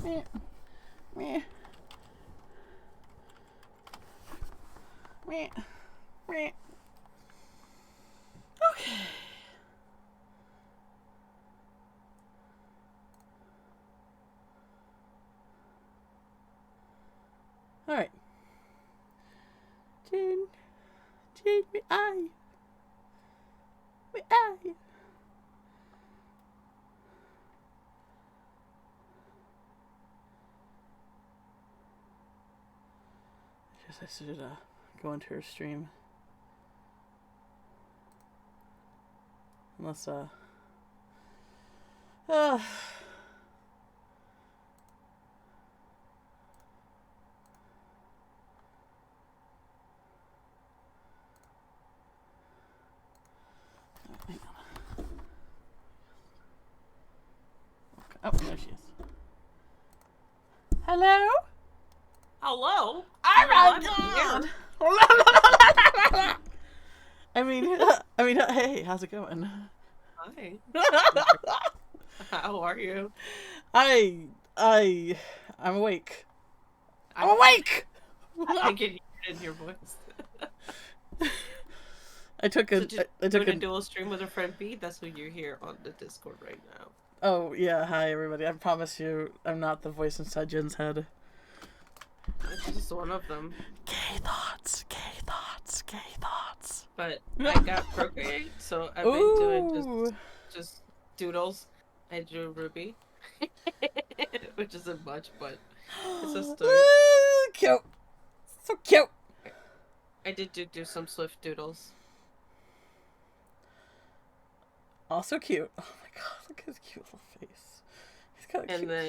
Meh. Meh. Meh. Meh. Okay. Alright. Jane. Jane, me eye. Me eye. I guess I should go into her stream. Unless, uh, hang on. Oh, there she is. Hello? Hello? Oh my god! I mean, hey, how's it going? Hi. How are you? I'm awake. I'm awake! I can hear it in your voice. I took a dual stream with a friend B. That's who you're here on the Discord right now. Oh yeah, hi everybody. I promise you, I'm not the voice inside Jen's head. It's just one of them. Gay thoughts, gay thoughts, gay thoughts. But I got Procreate, so I've been doing just doodles. I drew Ruby, which isn't much, but it's a story. Cute, so cute. I did do some Swift doodles. Also cute. Oh my god, look at his cute little face.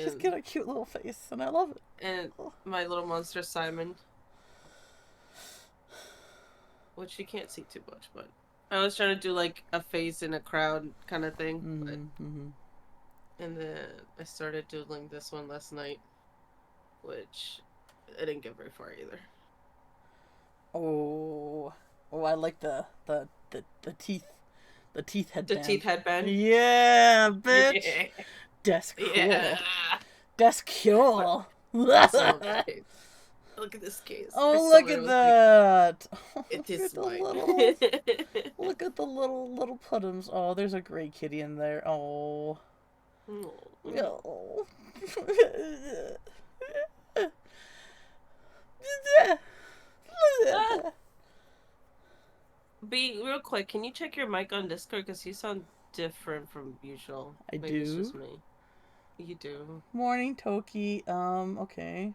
He's got a cute little face, and I love it. And my little monster Simon, which you can't see too much, but I was trying to do like a face in a crowd kind of thing. And then I started doodling this one last night, which I didn't get very far either. Oh, I like the teeth. The teeth headband. The teeth headband? Yeah, bitch. Yeah. That's cool. Yeah. That's cool. Look at this case. Oh, look at that. It is mine. Look at the little puddums. Oh, there's a gray kitty in there. Oh. Oh. B, real quick, can you check your mic on Discord? Because you sound different from usual. Maybe it's just me. You do. Morning, Toki. Okay.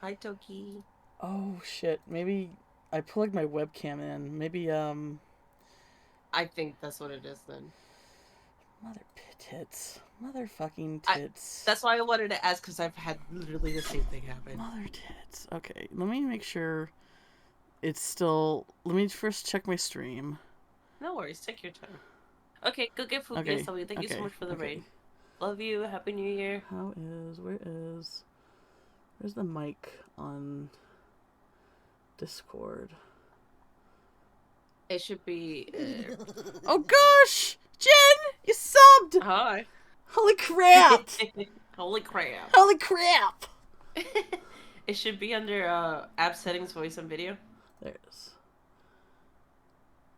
Hi, Toki. Oh, shit. Maybe I plugged my webcam in. Maybe, I think that's what it is, then. Mother tits. Motherfucking tits. That's why I wanted to ask, because I've had literally the same thing happen. Mother tits. Okay, let me make sure it's still... Let me first check my stream. No worries, take your time. Okay, go get food, guys. Thank you so much for the raid. Love you. Happy New Year. Where's the mic on Discord? It should be... Oh gosh! Jen! You subbed! Hi. Holy crap! Holy crap. Holy crap! It should be under app settings, voice and video. There it is.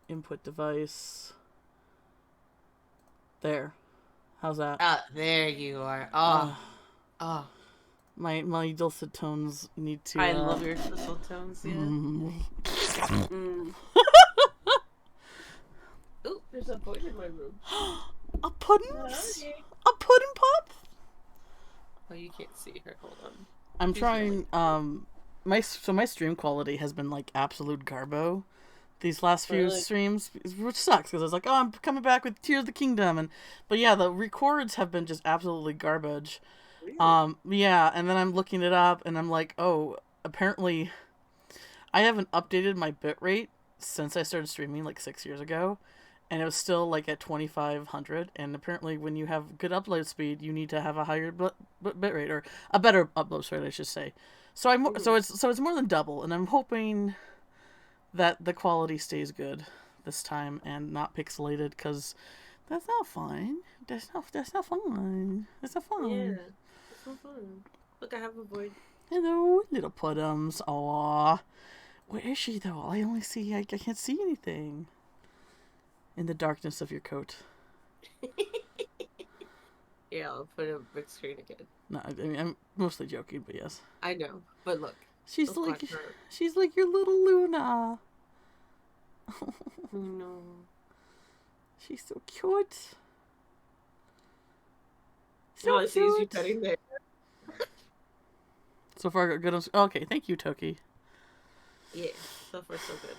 Input device. There. How's that? There you are. Oh. My dulcet tones need to... I love your dulcet tones, yeah. Ooh, there's a boy in my room. A puddin'? A puddin' pop? Oh, you can't see her. Hold on. I'm trying, my stream quality has been, like, absolute garbo these last few streams, which sucks, because I was like, oh, I'm coming back with Tears of the Kingdom, but yeah, the records have been just absolutely garbage. Really? Yeah, and then I'm looking it up, and I'm like, oh, apparently, I haven't updated my bitrate since I started streaming, like, 6 years ago, and it was still, like, at 2500, and apparently when you have good upload speed, you need to have a higher bitrate, or a better upload rate, I should say. So it's more than double, and I'm hoping that the quality stays good this time and not pixelated, because that's not fun. That's not fun. That's not fun. Yeah, it's not fun. Look, I have a void. Hello, little Puddums. Aww. Where is she, though? I only see... I can't see anything. In the darkness of your coat. Yeah, I'll put a big screen again. No, I mean, I'm mostly joking, but yes. I know, but look. She's like your little Luna. No. She's so cute. So I see you petting there. So far, good. Okay, thank you, Toki. Yeah, so far so good.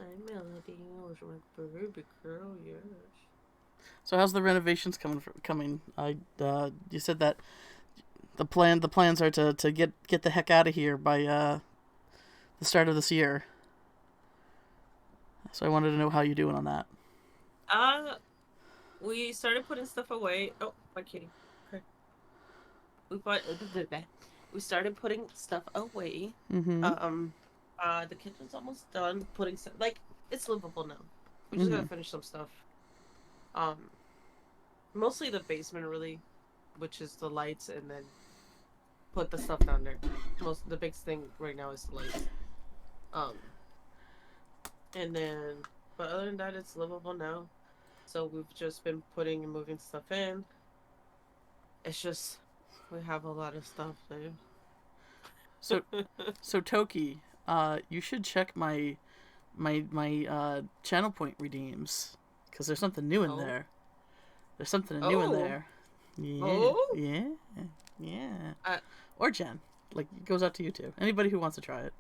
I'm Melody. Was my baby girl, yes. So how's the renovations coming? You said that the plans are to get the heck out of here by the start of this year. So I wanted to know how you're doing on that. We started putting stuff away. Oh, my kitty. Okay. We started putting stuff away. Mm-hmm. The kitchen's almost done putting stuff. Like, it's livable now. We just gotta finish some stuff. Mostly the basement, really, which is the lights, and then put the stuff down there. The biggest thing right now is the lights. And then, but other than that, it's livable now. So we've just been putting and moving stuff in. It's just, we have a lot of stuff there. So Toki, you should check my channel point redeems, because there's something new in there. There's something new in there. Yeah, yeah. Or Jen, like, it goes out to you too. Anybody who wants to try it.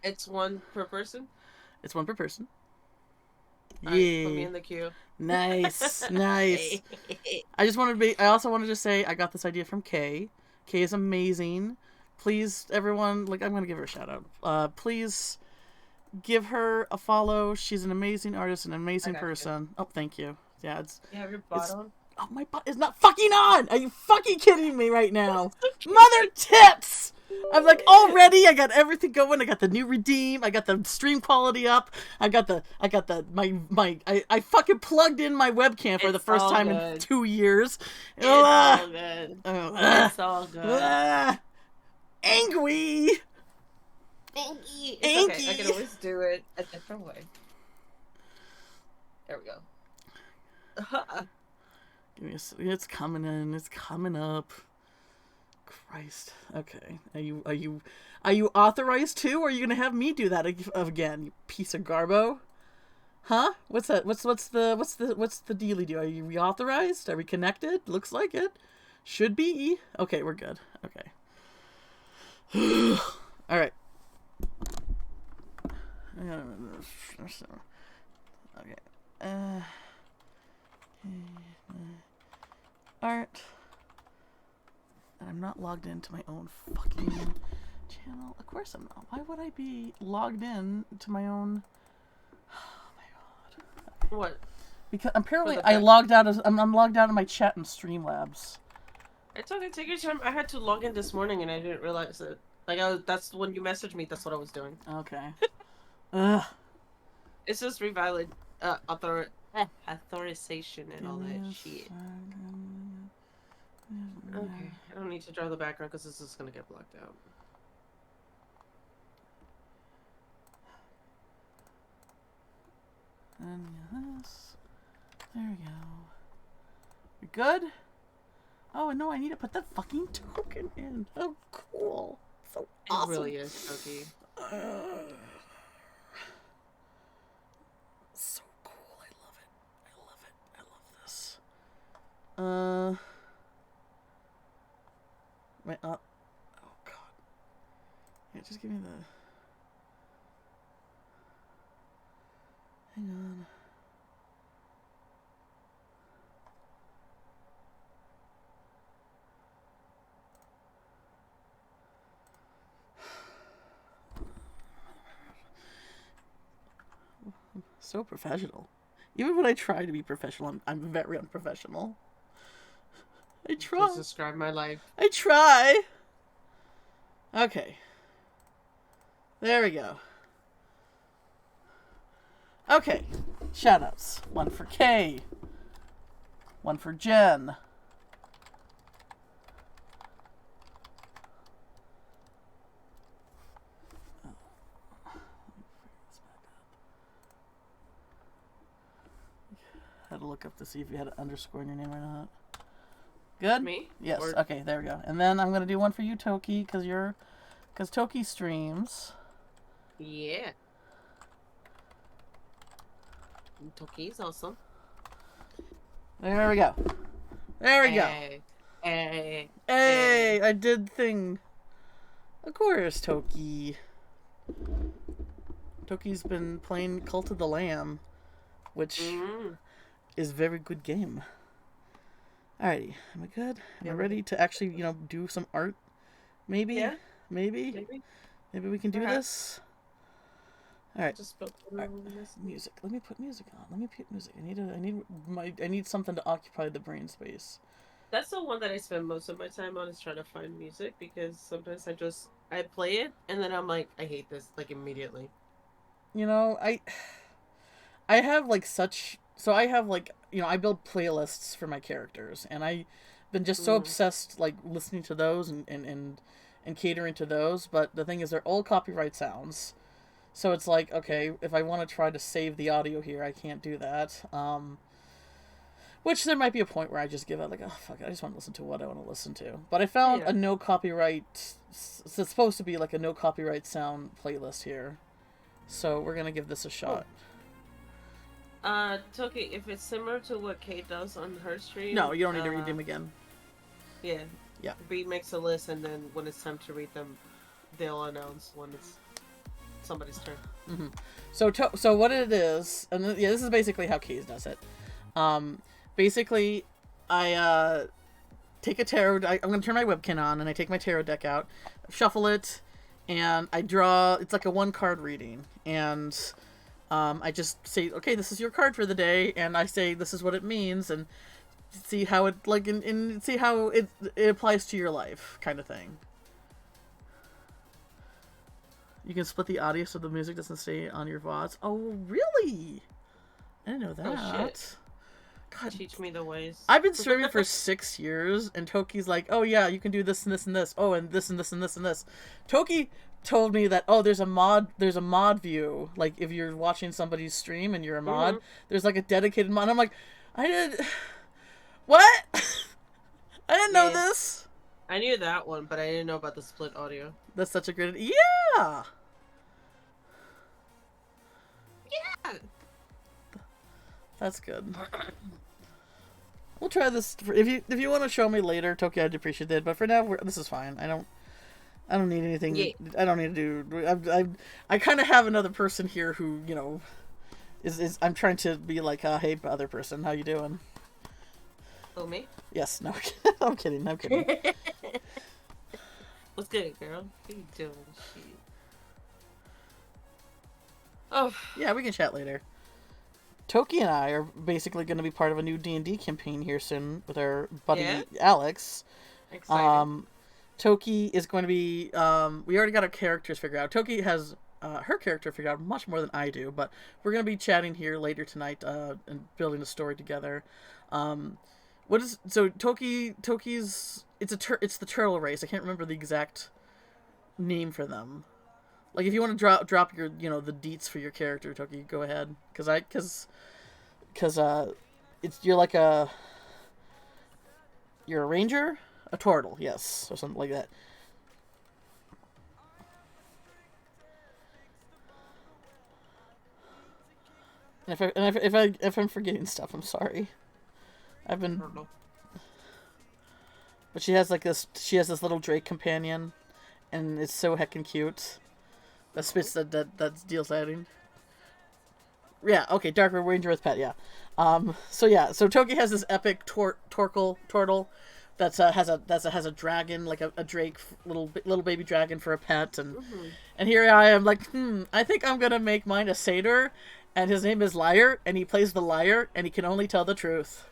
It's one per person. It's one per person. Yeah. Right, put me in the queue. Nice, nice. I also wanted to say I got this idea from Kay. Kay is amazing. Please, everyone, like, I'm gonna give her a shout out. Please give her a follow. She's an amazing artist, an amazing person. Oh, thank you. Yeah, you have your bot on? Oh, my bot is not fucking on! Are you fucking kidding me right now? Mother tips! I'm like, already, I got everything going. I got the new redeem. I got the stream quality up. I fucking plugged in my webcam for the first time in 2 years. It's all good. It's all good. Angry! It's okay. I can always do it a different way. There we go. It's coming in. It's coming up. Christ. Okay. Are you authorized to, or are you gonna have me do that again? You piece of garbo. Huh? What's that? What's the dealy do? Are you reauthorized? Are we connected? Looks like it. Should be. Okay, we're good. Okay. All right. Okay. Art. And I'm not logged into my own fucking channel. Of course I'm not. Why would I be logged in to my own? Oh my god. What? Because apparently I logged out as I'm logged out of my chat in Streamlabs. It's okay. Take your time. I had to log in this morning and I didn't realize it. Like that's when you messaged me. That's what I was doing. Okay. Ugh. It's just revalid authorization and all that shit. Okay, I don't need to draw the background because this is gonna get blocked out. And yes, there we go. We good? Oh no, I need to put that fucking token in. Oh, cool. So awesome. It really is, Toki. So cool. I love it. I love it. I love this. Wait, oh god. Yeah, just give me the... Hang on. So professional. Even when I try to be professional, I'm very unprofessional. I try. Just describe my life. I try. Okay. There we go. Okay. Shoutouts. One for Kay. One for Jen. look to see if you had an underscore in your name or not. Good? Me? Yes. Or... Okay, there we go. And then I'm gonna do one for you, Toki, because Toki streams. Yeah. Toki's awesome. There we go. There we go. Hey, I did thing. Of course, Toki. Toki's been playing Cult of the Lamb, which is a very good game. Alrighty, am I good? Am I ready to actually, do some art? Maybe? Yeah. Maybe we can do this? Alright. Right. Music. Let me put music on. Let me put music. I need something to occupy the brain space. That's the one that I spend most of my time on, is trying to find music, because sometimes I play it and then I'm like, I hate this, like, immediately. I have I build playlists for my characters, and I've been just so obsessed like listening to those and catering to those, but the thing is they're all copyright sounds. So it's like, okay, if I want to try to save the audio here, I can't do that. Which there might be a point where I just give it like, oh, fuck it, I just want to listen to what I want to listen to. But I found a no copyright, it's supposed to be like a no copyright sound playlist here. So we're going to give this a shot. Toki, if it's similar to what Kate does on her stream... No, you don't need to read them again. Yeah. Yeah. Reed makes a list, and then when it's time to read them, they'll announce when it's somebody's turn. Mm-hmm. So what it is, and this is basically how Kaze does it. Basically, I take a tarot. I'm going to turn my webcam on, and I take my tarot deck out, shuffle it, and I draw. It's like a 1-card reading, and I just say, okay, this is your card for the day, and I say this is what it means, and see how it see how it applies to your life, kind of thing. You can split the audio so the music doesn't stay on your VODs. Oh, really? I didn't know that. Oh, shit. God. Teach me the ways. I've been streaming for 6 years, and Toki's like, oh yeah, you can do this and this and this. Oh, and this and this and this and this. Toki told me that, there's a mod view. Like, if you're watching somebody's stream and you're a mod, there's like a dedicated mod. I'm like, what? I didn't know this. I knew that one, but I didn't know about the split audio. That's such a good... Yeah! Yeah! That's good. We'll try this. If you want to show me later, Toki, I'd appreciate it. But for now, this is fine. I don't need anything. Yeah. I don't need to do... I kind of have another person here who, is I'm trying to be like, hey, other person, how you doing? Oh, me? Yes, no, I'm kidding. What's good, girl? What you doing? Shit. Oh. Yeah, we can chat later. Toki and I are basically going to be part of a new D&D campaign here soon with our buddy Alex. Exciting. Toki is going to be... we already got our characters figured out. Toki has her character figured out much more than I do, but we're going to be chatting here later tonight and building a story together. Toki's... It's the turtle race. I can't remember the exact name for them. Like, if you want to drop your, the deets for your character, Toki, go ahead. You're a ranger? A turtle, yes. Or something like that. If I'm forgetting stuff, I'm sorry. I've been... I don't know. But she has this little Drake companion, and it's so heckin' cute. That spits that deals adding. Yeah, okay, Dark Ranger with pet, yeah. So Toki has this epic turtle that has a dragon, like a Drake little baby dragon for a pet, and here I am like, I think I'm gonna make mine a satyr, and his name is Liar, and he plays the liar, and he can only tell the truth.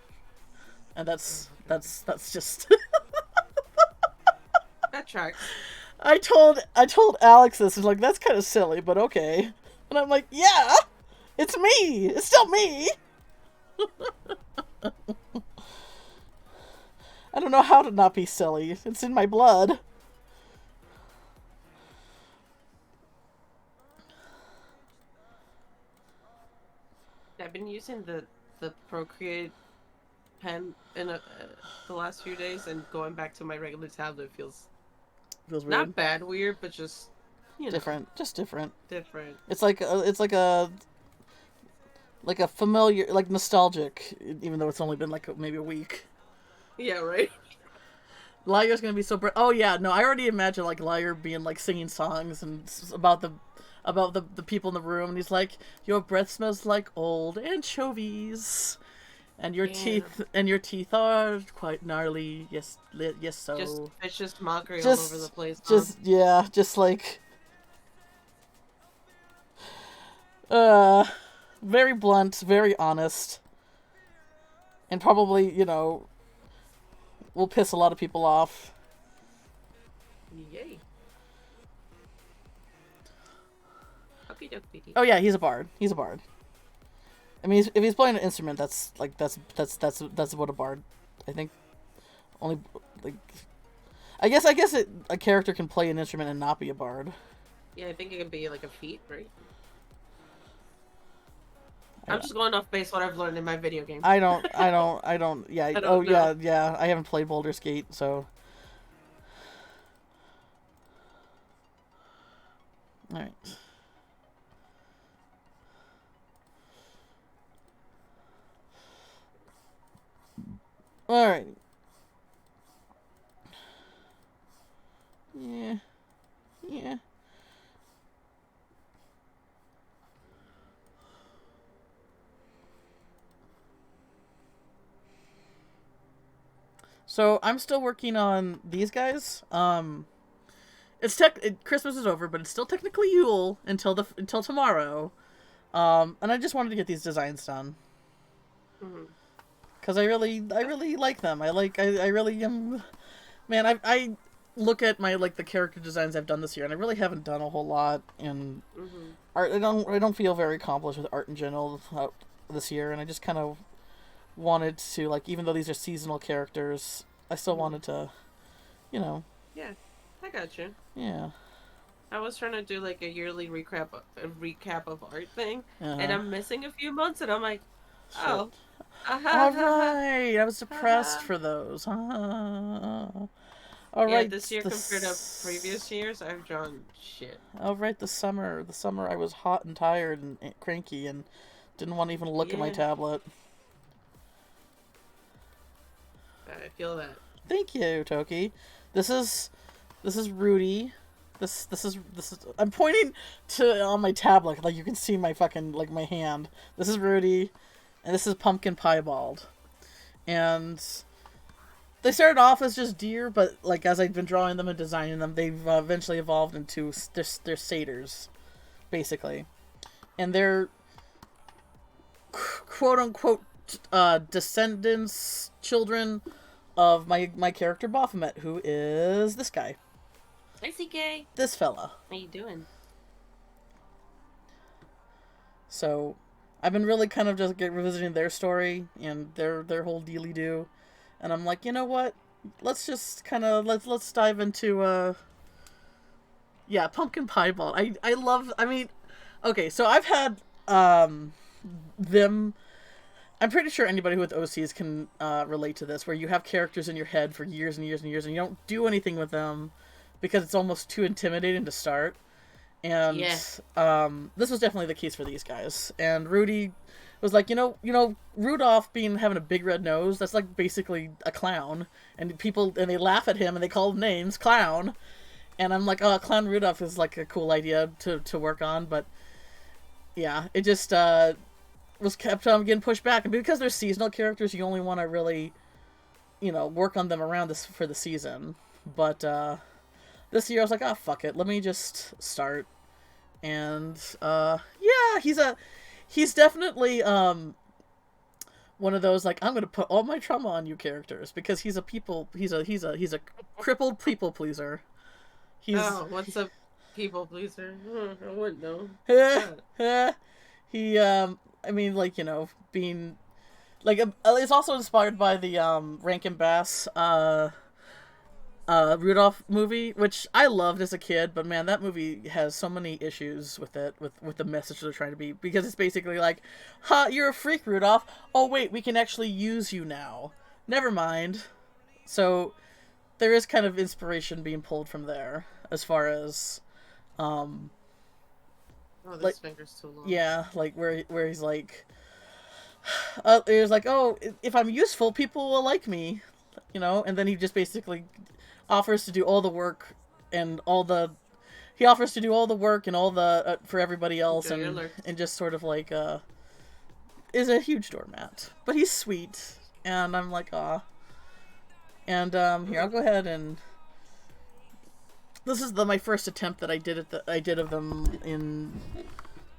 And that's just that tracks. I told Alex this, and like, that's kind of silly, but okay. And I'm like, yeah, it's me. It's still me. I don't know how to not be silly. It's in my blood. I've been using the Procreate pen in the last few days, and going back to my regular tablet feels Feels weird. not bad weird, but just different. Just different. Different. It's like a familiar, like nostalgic, even though it's only been like maybe a week. Yeah, right. Liar's gonna be so. Oh yeah, no, I already imagine like Liar being like singing songs and about the people in the room, and he's like, "Your breath smells like old anchovies, and your teeth are quite gnarly." Yes, yes, so just vicious mockery all over the place. Just like, very blunt, very honest, and probably will piss a lot of people off. Yay. Oh yeah, he's a bard. He's a bard. I mean, if he's playing an instrument, that's what a bard. I think only like. I guess a character can play an instrument and not be a bard. Yeah, I think it can be like a feat, right? I'm just going off base what I've learned in my video game. I don't. Yeah. I don't know. Yeah. I haven't played Baldur's Gate, so. All right. All right. Yeah. Yeah. So I'm still working on these guys. Christmas is over, but it's still technically Yule until tomorrow. And I just wanted to get these designs done. Because I really like them. I really am. Man, I look at my the character designs I've done this year, and I really haven't done a whole lot in art. I don't feel very accomplished with art in general this year, and I just kind of wanted to even though these are seasonal characters, I still wanted to, Yeah, I got you. Yeah. I was trying to do a yearly recap of art thing, and I'm missing a few months, and I'm like, oh. All right, I was depressed for those. All right. This year compared to previous years, I've drawn shit. All right, the summer I was hot and tired and cranky and didn't want to even look at my tablet. I feel that. Thank you, Toki. This is Rudy. This is I'm pointing to on my tablet, you can see my fucking my hand. This is Rudy, and this is Pumpkin Piebald. And they started off as just deer, but as I've been drawing them and designing them, they've eventually evolved into they're satyrs, basically, and they're quote unquote descendants, children of my character Baphomet, who is this guy. Hi, CK. This fella. How you doing? So, I've been really kind of just revisiting their story and their whole dealy do, and I'm like, you know what? Let's just kind of let's dive into Pumpkin Piebald. I love. I mean, okay, so I've had them. I'm pretty sure anybody with OCs can relate to this, where you have characters in your head for years and years and years, and you don't do anything with them because it's almost too intimidating to start. And this was definitely the case for these guys. And Rudy was like, Rudolph having a big red nose, that's basically a clown. And they laugh at him and they call names, clown. And I'm like, oh, Clown Rudolph is a cool idea to work on, but yeah, it just was kept on getting pushed back. And because they're seasonal characters, you only want to really, work on them around this for the season. But this year I was like, oh, fuck it, let me just start. And he's definitely one of those I'm gonna put all my trauma on you characters, because he's a crippled people pleaser. What's a people pleaser? I wouldn't know. He I mean, being it's also inspired by the Rankin Bass Rudolph movie, which I loved as a kid, but man, that movie has so many issues with it, with the message they're trying to be, because it's basically like, "Ha, you're a freak, Rudolph. Oh wait, we can actually use you now. Never mind." So there is kind of inspiration being pulled from there, as far as, um, Oh, like, this finger's too long. yeah, like where he's like, it was like, oh, if I'm useful, people will like me, and then he just basically offers to do all the work and all the he offers to do all the work and all the for everybody else, Enjoy your and lurks. just sort of like is a huge doormat, but he's sweet, and I'm like, ah. And here, I'll go ahead and this is my first attempt that I did of them in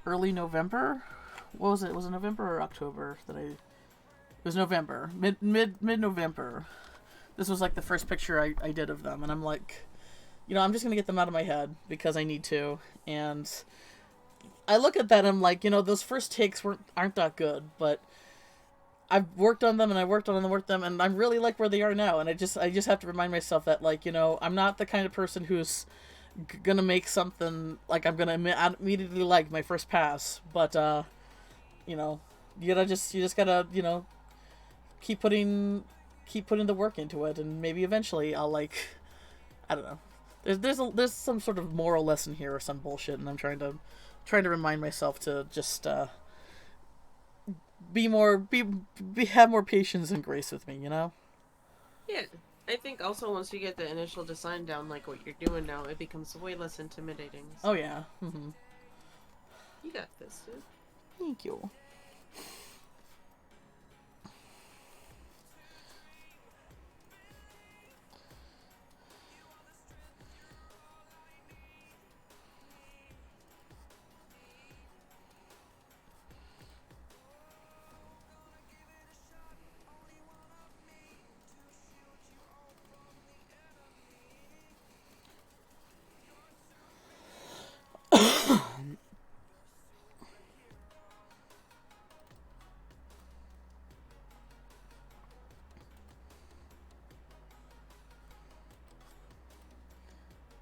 early November. What was it? Was it November or October that I? It was November, mid November. This was like the first picture I did of them, and I'm like, I'm just gonna get them out of my head because I need to. And I look at that and I'm like, those first takes aren't that good, but I've worked on them and I worked on them and worked them, and I really like where they are now. And I just have to remind myself that, like, I'm not the kind of person who's gonna make something like I'm gonna immediately like my first pass, but you know, you just gotta keep putting the work into it, and maybe eventually I'll, like, I don't know. There's some sort of moral lesson here or some bullshit, and I'm trying to remind myself to just have more patience and grace with me, Yeah. I think also once you get the initial design down, like what you're doing now, it becomes way less intimidating. So. Oh yeah. Mm-hmm. You got this, dude. Thank you.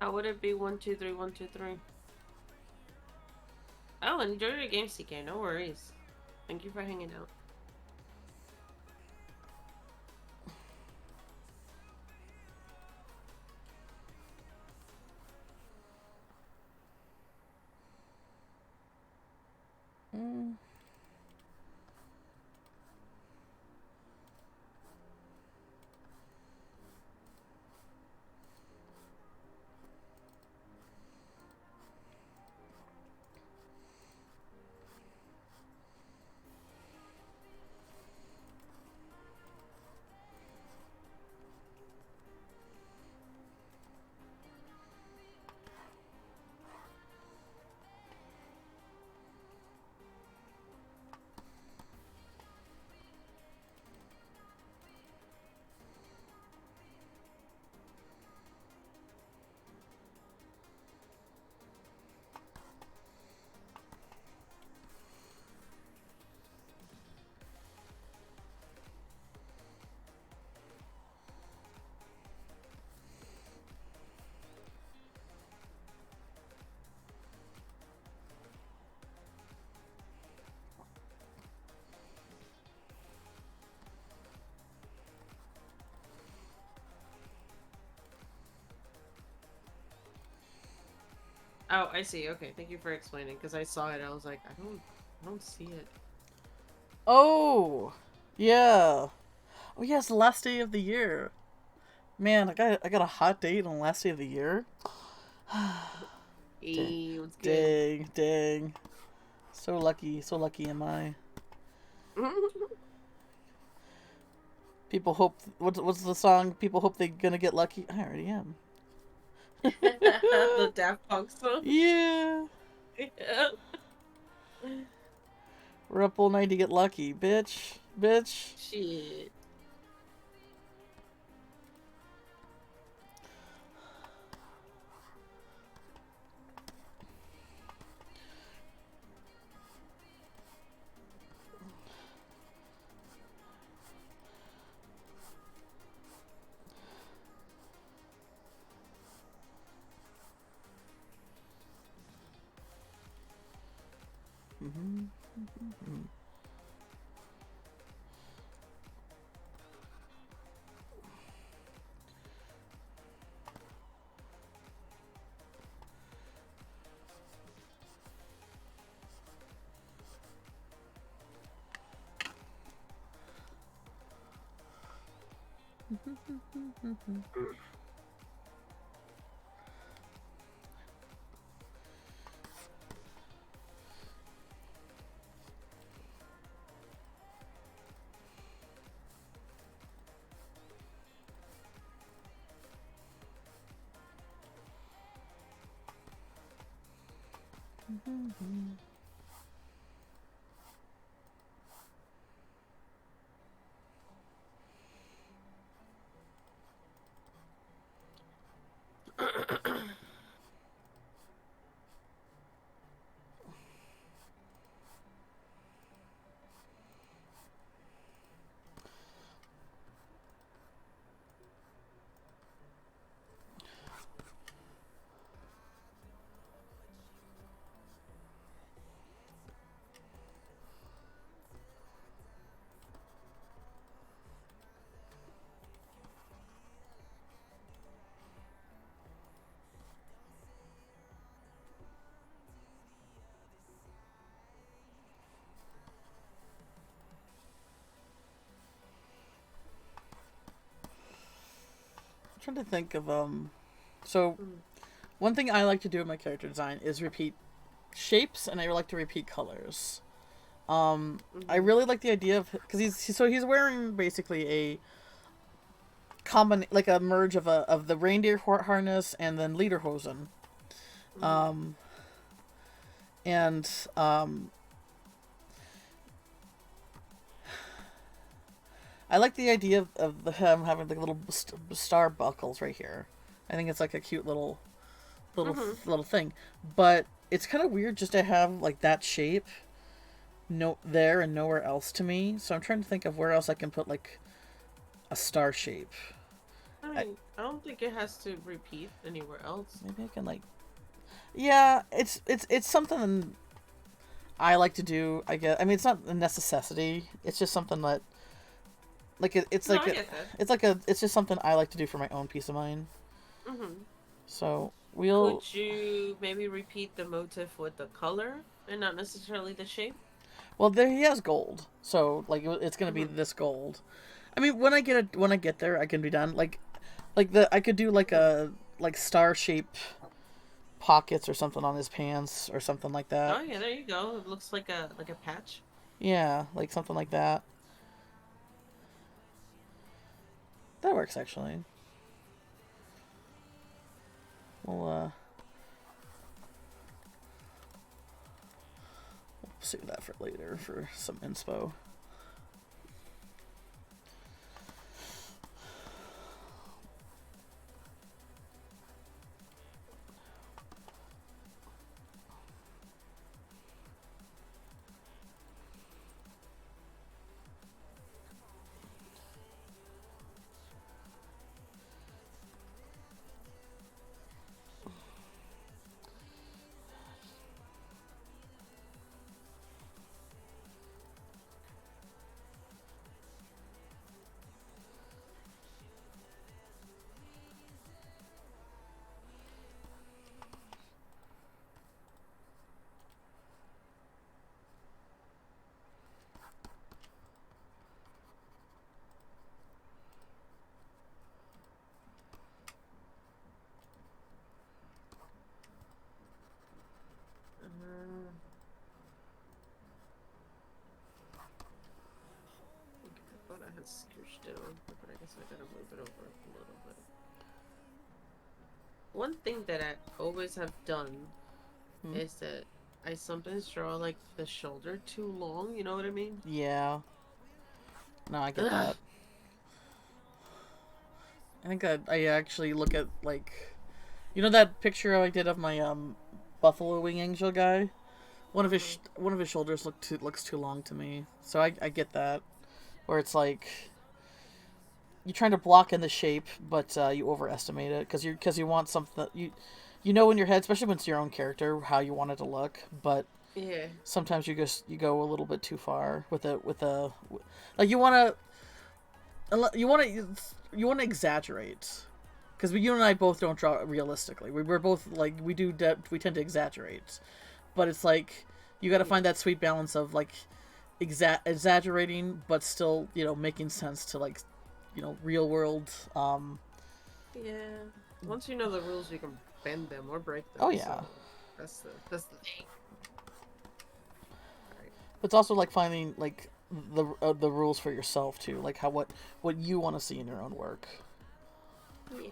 How would it be 1, 2, 3, 1, 2, 3? Oh, enjoy your game, CK. No worries. Thank you for hanging out. Mm. Oh, I see. Okay, thank you for explaining. Because I saw it, I was like, I don't see it. Oh, yeah. Oh yeah, it's the last day of the year. Man, I got a hot date on the last day of the year. Hey, what's good? Dang. So lucky am I. People hope. What's the song? People hope they're gonna get lucky. I already am. The Daft Punk song. Yeah. We're up all night to get lucky, bitch. Shit. I'm trying to think of so one thing I like to do in my character design is repeat shapes, and I like to repeat colors. I really like the idea of, because he's wearing basically a like a merge of the reindeer harness and then lederhosen. And I like the idea of him having the little star buckles right here. I think it's like a cute little thing, but it's kind of weird just to have like that shape there and nowhere else to me. So I'm trying to think of where else I can put like a star shape. I don't think it has to repeat anywhere else. Maybe I can like, yeah, it's something I like to do. I guess. I mean, it's not a necessity. It's just something that, like, it's just something I like to do for my own peace of mind. So Would you maybe repeat the motif with the color and not necessarily the shape? Well, there he has gold, so like it's gonna be this gold. I mean, when I get there, I can be done. I could do like a star shape pockets or something on his pants or something like that. Oh yeah, there you go. It looks like a patch. Yeah, like something like that. That works actually. We'll save that for later for some inspo. I scooched it on, but I guess I gotta move it over a little bit. One thing that I always have done is that I sometimes draw like the shoulder too long, you know what I mean? Yeah. No, I get that. I think I actually look at like, you know that picture I did of my buffalo wing angel guy? One of his shoulders looks too long to me. So I get that. Where it's like you're trying to block in the shape, but you overestimate it because you want something you know in your head, especially when it's your own character, how you want it to look. But Yeah. Sometimes you go a little bit too far with like you want to exaggerate, because you and I both don't draw realistically. We're both like we tend to exaggerate, but it's like you got to find that sweet balance of like exaggerating but still making sense to like real world. Yeah. Once you know the rules, you can bend them or break them. Oh yeah. So that's the thing. Right. It's also like finding like the rules for yourself too, like how what you want to see in your own work. Yeah.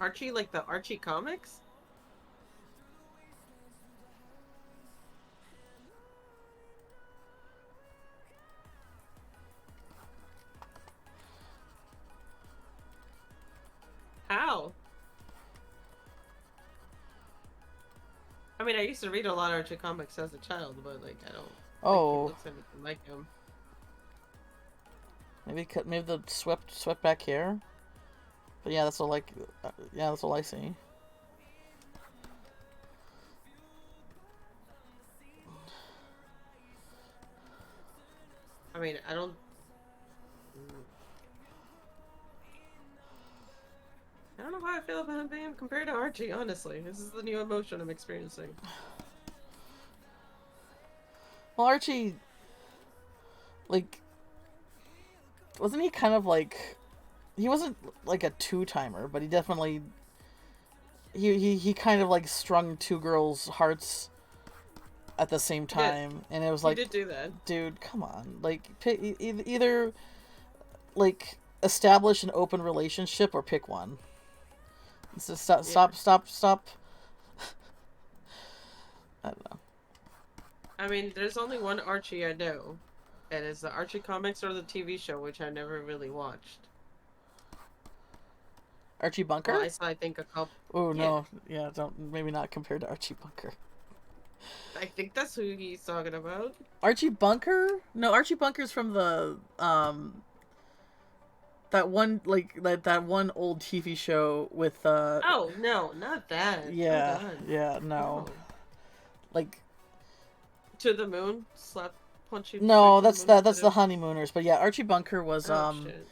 Archie, like the Archie comics? How? I mean, I used to read a lot of Archie comics as a child, but like I don't think he Oh, looks anything like him. maybe the swept back hair. But yeah, that's all like yeah, that's all I see. I mean, I don't. I don't know how I feel about him compared to Archie. Honestly, this is the new emotion I'm experiencing. Well, Archie, like, wasn't he kind of like he wasn't like a two-timer, but he definitely he kind of like strung two girls' hearts at the same Yeah, time, and it was he like, did do that. dude, come on, like either like establish an open relationship or pick one. So Yeah. stop. I don't know. I mean, there's only one Archie I know, and it's the Archie comics or the TV show, which I never really watched. Archie Well, Bunker? I saw, I think, a couple. Oh Yeah, no, yeah, don't maybe not compared to Archie Bunker. I think that's who he's talking about. Archie Bunker? No, Archie Bunker's from the that one like that one old TV show with Oh no, not that. Oh yeah, God, yeah, no. no. Like To the moon, slap, punch you straight no, to the moon. that's the Honeymooners, but yeah, Archie Bunker was Oh shit.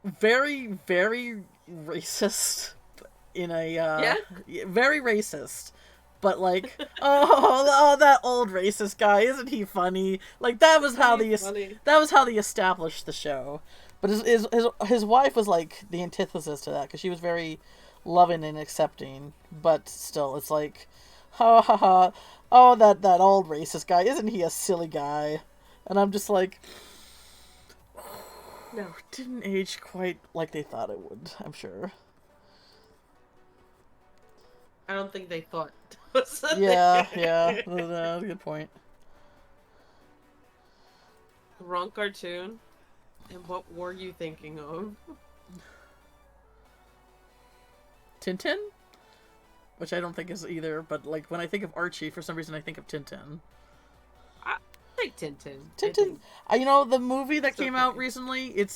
very very racist in a Yeah. very racist. But like, that old racist guy, isn't he funny? Like Funny. that was how they established the show. But his wife was like the antithesis to that because she was very loving and accepting. But still, it's like, ha ha ha, oh that old racist guy, isn't he a silly guy? And I'm just like, No. didn't age quite like they thought it would. I'm sure. I don't think they thought. Yeah, good point. Wrong cartoon. And what were you thinking of? Tintin? Which I don't think is either, but like when I think of Archie, for some reason I think of Tintin. I like Tintin. Tintin, the movie that came out recently, it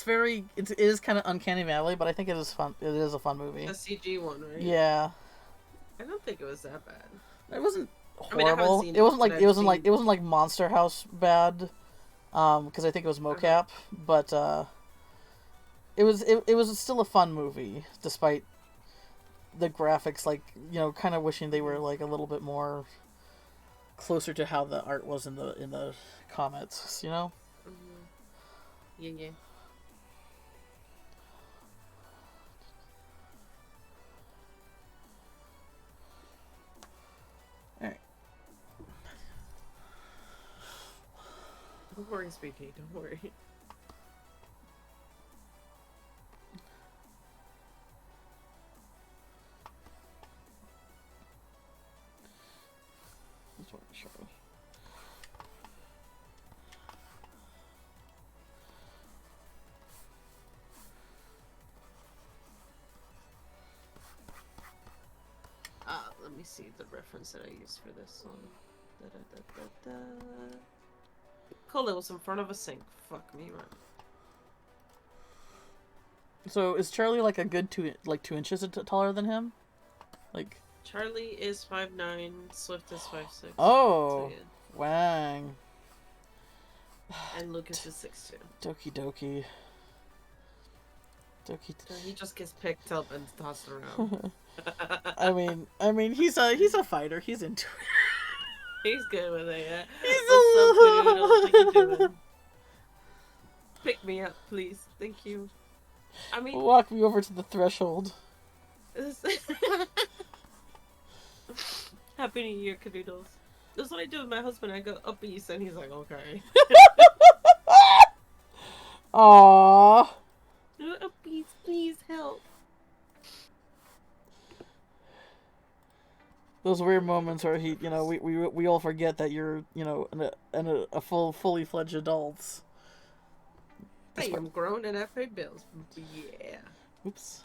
is kind of Uncanny Valley, but I think it is fun. It is a fun movie. The CG one, right? Yeah. I don't think it was that bad. It wasn't I mean, I haven't horrible. seen It wasn't like but it I've wasn't like seen- it wasn't like Monster House bad, because I think it was mocap, but it was still a fun movie despite the graphics, like kind of wishing they were like a little bit more closer to how the art was in the comics. Mhm. Yeah, yeah. All right. Don't worry, sweetie. Don't worry. This one, sure. me see the reference that I used for this one. Cola was in front of a sink. Fuck me, right? So is Charlie like a good 2 inches taller than him? Like Charlie is 5'9", Swift is 5'6". Oh, so, yeah. Wang. And Lucas is 6'2". Doki doki. So he just gets picked up and tossed around. I mean, he's a fighter. He's into it. He's good with it. Yeah. He's What's up, What you doing? Pick me up, please. Thank you. I mean, walk me over to the threshold. Happy New Year, Canoodles. That's what I do with my husband. I go up east, and he's like, okay. Aww. Up east, please help. Those weird moments where he, we all forget that you're, a fully fledged adult. I am grown and I pay bills. Yeah. Oops.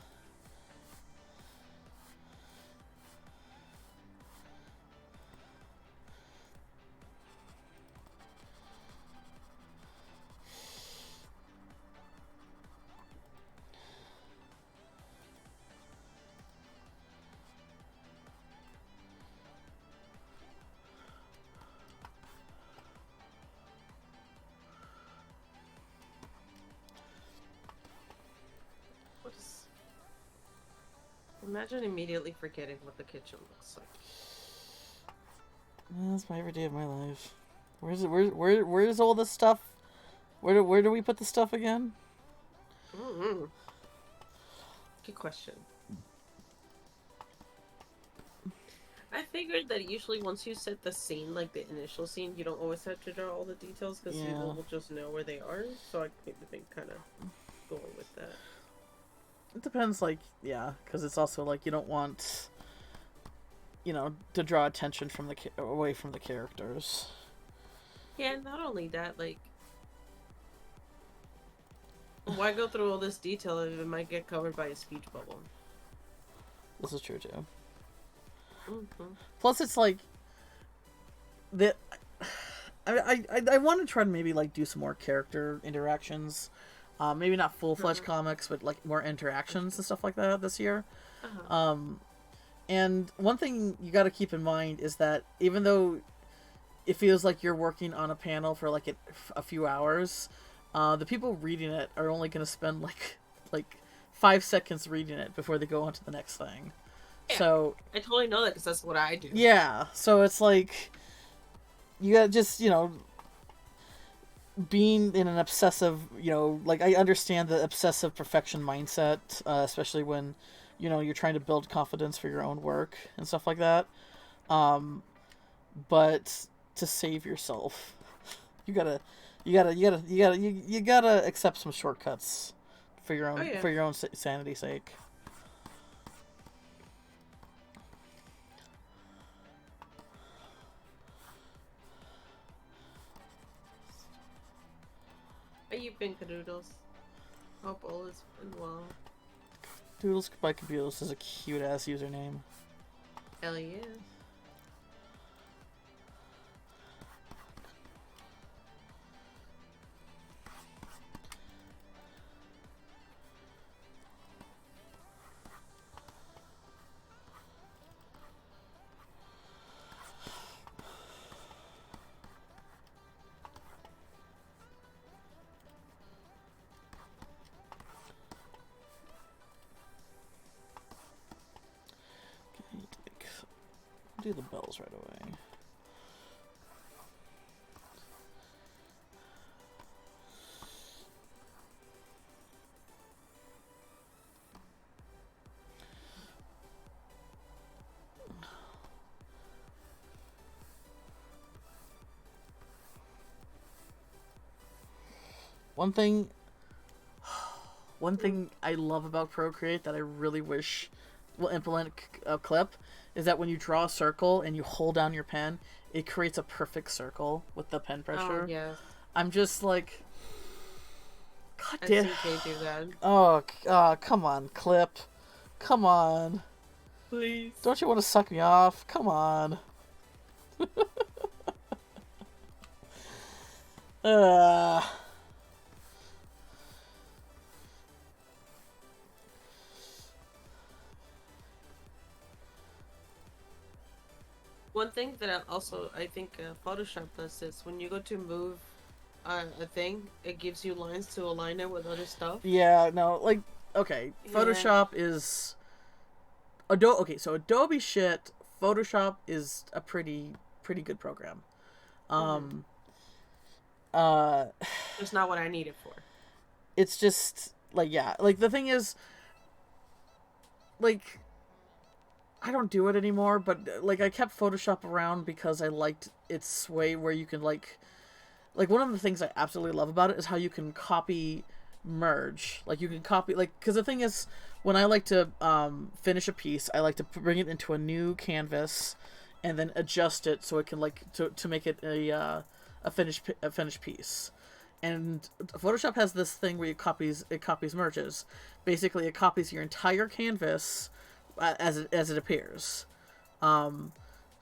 Imagine immediately forgetting what the kitchen looks like. That's my every day of my life. Where's all this stuff? Where do we put the stuff again? Mm-hmm. Good question. I figured that usually once you set the scene, like the initial scene, you don't always have to draw all the details because people will just know where they are. So I think kind of going with that. It depends, because it's also like you don't want, to draw attention from away from the characters. Yeah, not only that, like, why go through all this detail if it might get covered by a speech bubble? This is true too. Mm-hmm. Plus, it's like I want to try to maybe do some more character interactions. Maybe not full-fledged comics, but more interactions and stuff like that this year. And one thing you got to keep in mind is that even though it feels like you're working on a panel for a few hours, the people reading it are only going to spend like 5 seconds reading it before they go on to the next thing. Yeah, so I totally know that because that's what I do. Yeah, so it's like you got to just being in an obsessive, I understand the obsessive perfection mindset, especially when, you're trying to build confidence for your own work and stuff like that. But to save yourself, you gotta accept some shortcuts for your own for your own sanity's sake. How you been, Cadoodles? Hope all is been well. Doodles by Caboodles is a cute ass username. Hell yeah. Do the bells right away. One thing I love about Procreate that I really wish will implement a clip is that when you draw a circle and you hold down your pen, it creates a perfect circle with the pen pressure. Oh, yes. I'm just like, God damn. SCK do that. Oh, come on, clip. Come on. Please. Don't you want to suck me off? Come on. uh... One thing that I think Photoshop does is when you go to move a thing, it gives you lines to align it with other stuff. Yeah, no, like, okay, Photoshop is Adobe. Okay, so Adobe shit. Photoshop is a pretty good program. It's not what I need it for. It's just like, yeah, like the thing is, like, I don't do it anymore, but like I kept Photoshop around because I liked its way where you can like one of the things I absolutely love about it is how you can copy merge. Like you can copy, like, because the thing is, when I like to finish a piece, I like to bring it into a new canvas and then adjust it so it can like to make it a finished piece. And Photoshop has this thing where it copies merges. Basically, it copies your entire canvas as it appears. So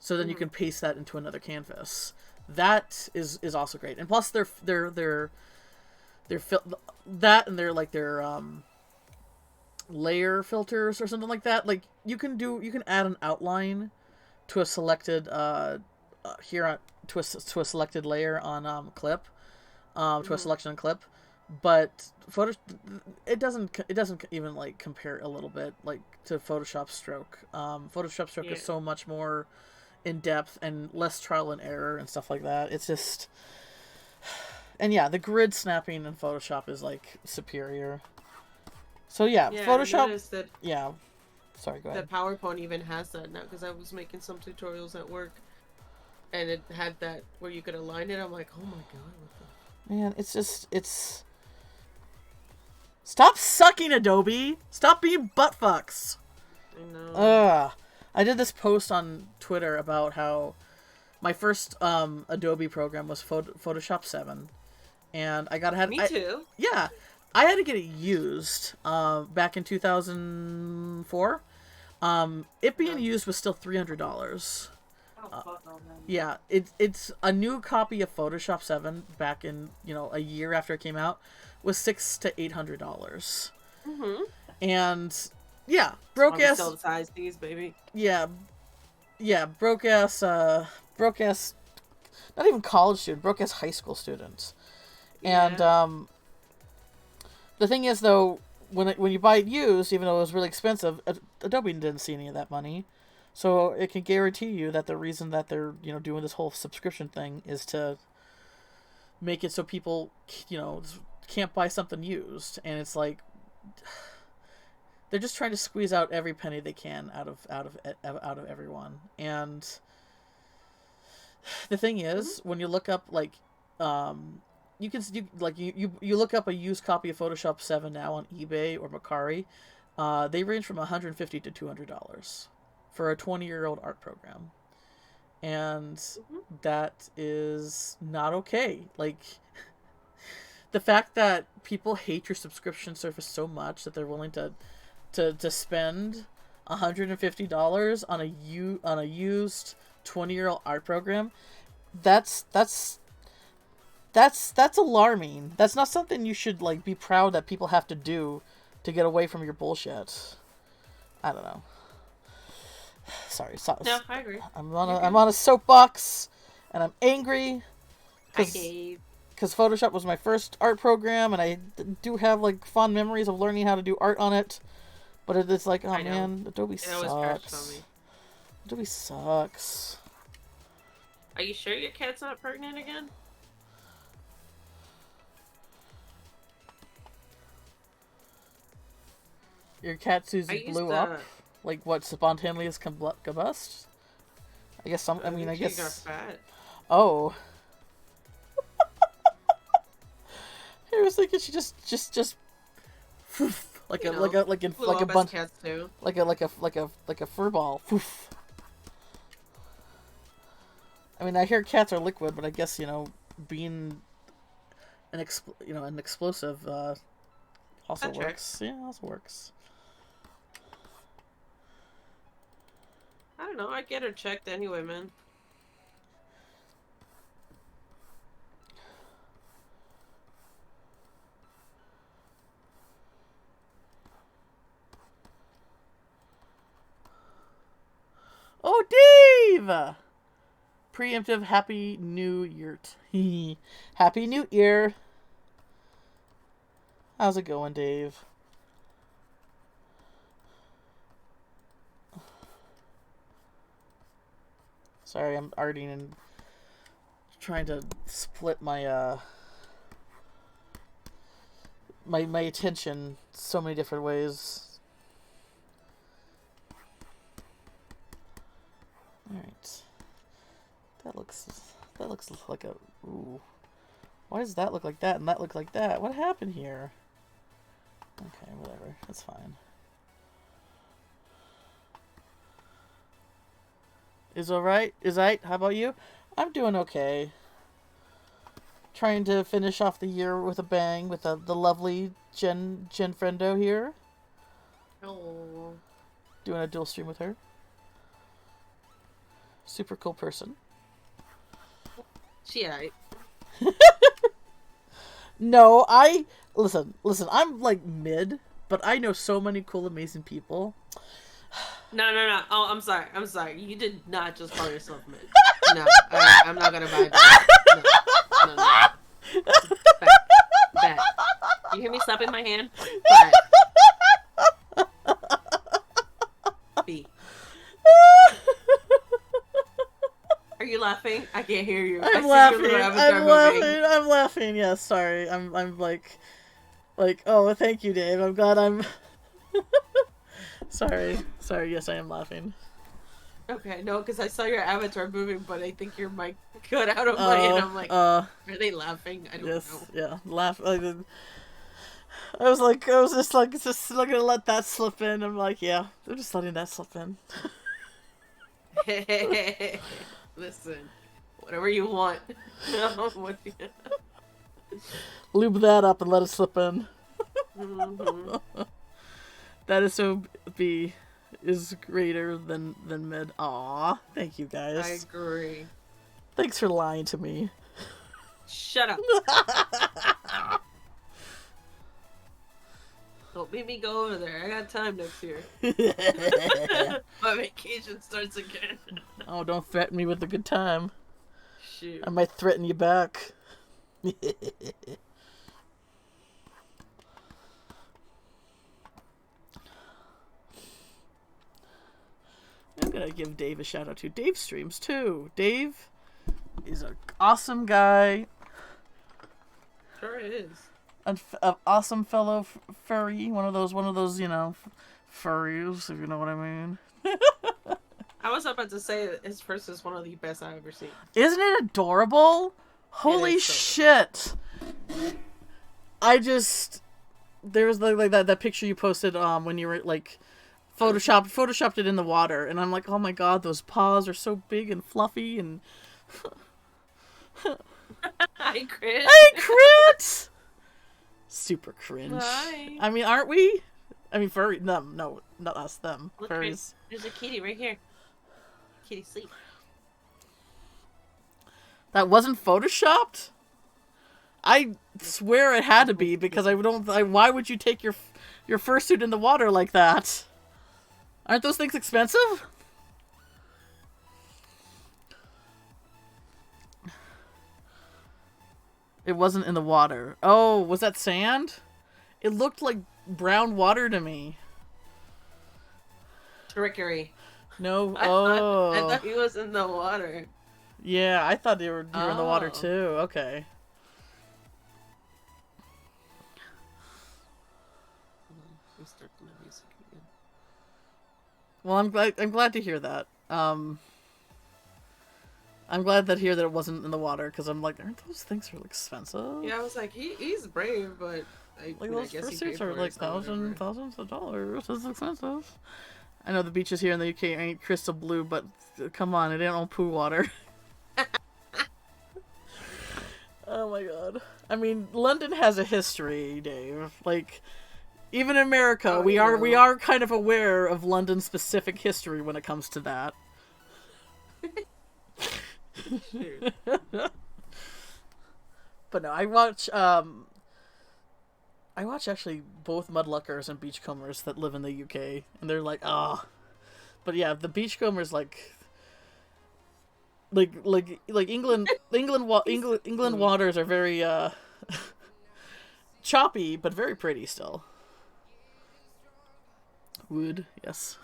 then you can paste that into another canvas. That is also great. And plus they're that, and they're like their layer filters or something like that. Like you can add an outline to a selected to a selected layer on clip, to a selection on clip, but it doesn't even like compare a little bit like to Photoshop Stroke. Photoshop Stroke is so much more in depth and less trial and error and stuff like that. It's just, and yeah, the grid snapping in Photoshop is like superior. So yeah, Photoshop. That, yeah, sorry, go ahead. That PowerPoint even has that now, because I was making some tutorials at work, and it had that where you could align it. I'm like, oh my god, what the... Man, it's. Stop sucking, Adobe. Stop being buttfucks. I know. I did this post on Twitter about how my first Adobe program was Photoshop 7, and I got Me too. Yeah, I had to get it used back in 2004. It being used was still $300. Yeah, it's a new copy of Photoshop 7 back in a year after it came out was $600 to $800. And yeah, broke ass. Still size these, baby. Yeah, broke ass. Not even college student, broke ass high school students. Yeah. And the thing is, though, when you buy it used, even though it was really expensive, Adobe didn't see any of that money. So it can guarantee you that the reason that they're doing this whole subscription thing is to make it so people can't buy something used, and it's like they're just trying to squeeze out every penny they can out of everyone. And the thing is, when you look up like you look up a used copy of Photoshop 7 now on eBay or Mercari, they range from $150 to $200 for a 20-year-old art program. And that is not okay. Like, the fact that people hate your subscription service so much that they're willing to spend $150 on a used 20-year-old art program, that's alarming. That's not something you should like be proud that people have to do to get away from your bullshit. I don't know. Sorry. No, I agree. I'm on a soapbox, and I'm angry because Photoshop was my first art program, and I do have like fond memories of learning how to do art on it. But it's like, oh man, Adobe sucks. Adobe sucks. Are you sure your cat's not pregnant again? Your cat Susie blew up? Like what, spontaneous combust? I guess some. I mean, I guess. She got fat. Oh. I was thinking she just like a bunch cats too. like a fur ball. I mean, I hear cats are liquid, but I guess being an explosive also works. Yeah, also works. don't know. I get her checked anyway, man. Oh, Dave! Preemptive Happy New Year. Happy New Year. How's it going, Dave? Sorry, I'm already trying to split my my attention so many different ways. All right. That looks like a ooh. Why does that look like that and that look like that? What happened here? Okay, whatever. That's fine. Is alright? Is right? How about you? I'm doing okay. Trying to finish off the year with a bang with the lovely Jen Friendo here. Oh. Doing a dual stream with her. Super cool person. She alright. No, listen, I'm like mid, but I know so many cool, amazing people. No. Oh, I'm sorry. You did not just call yourself mid. No, I'm not gonna buy that. No. Back. You hear me slapping my hand? Back. B. Are you laughing? I can't hear you. I'm laughing. Yes, sorry. I'm like, oh, thank you, Dave. I'm glad I'm. Sorry. Yes, I am laughing. Okay, no, because I saw your avatar moving, but I think your mic cut out of my head. I'm like, are they laughing? I don't know. Yeah, laugh. I was just gonna let that slip in. I'm like, yeah, they're just letting that slip in. Listen, whatever you want. Lube that up and let it slip in. Mm-hmm. That is so B is greater than mid. Aw, thank you guys. I agree. Thanks for lying to me. Shut up. Don't make me go over there. I got time next year. My vacation starts again. Oh, don't threaten me with a good time. Shoot. I might threaten you back. I'm gonna give Dave a shout out too. Dave streams too. Dave is an awesome guy. Sure is. An awesome fellow furry. One of those, furries, if you know what I mean. I was about to say that his first is one of the best I've ever seen. Isn't it adorable? Holy shit! There was like that picture you posted when you were like photoshopped it in the water, and I'm like, oh my god, those paws are so big and fluffy and. I crit. Super cringe. Why? I mean, aren't we? I mean, furry. Them. No, not us. Them. Look, furries. There's a kitty right here. Kitty sleep. That wasn't photoshopped? I swear it had to be, because why would you take your fursuit in the water like that? Aren't those things expensive? It wasn't in the water. Oh, was that sand? It looked like brown water to me. Trickery. No. I thought he was in the water. Yeah, I thought you were in the water too. Okay. Start my music again. Well, I'm glad to hear that. I'm glad that it wasn't in the water, because I'm like, aren't those things really expensive? Yeah, I was like, he's brave, but those fursuits are like thousands of dollars. It's expensive. I know the beaches here in the UK ain't crystal blue, but come on, it ain't all poo water. Oh my god. I mean, London has a history, Dave. Like, even in America, we are kind of aware of London's specific history when it comes to that. Shoot. But no, I watch actually both mudluckers and beachcombers that live in the UK, and they're like, ah. Oh. But yeah, the beachcombers like England waters are very choppy, but very pretty still. Wood, yes.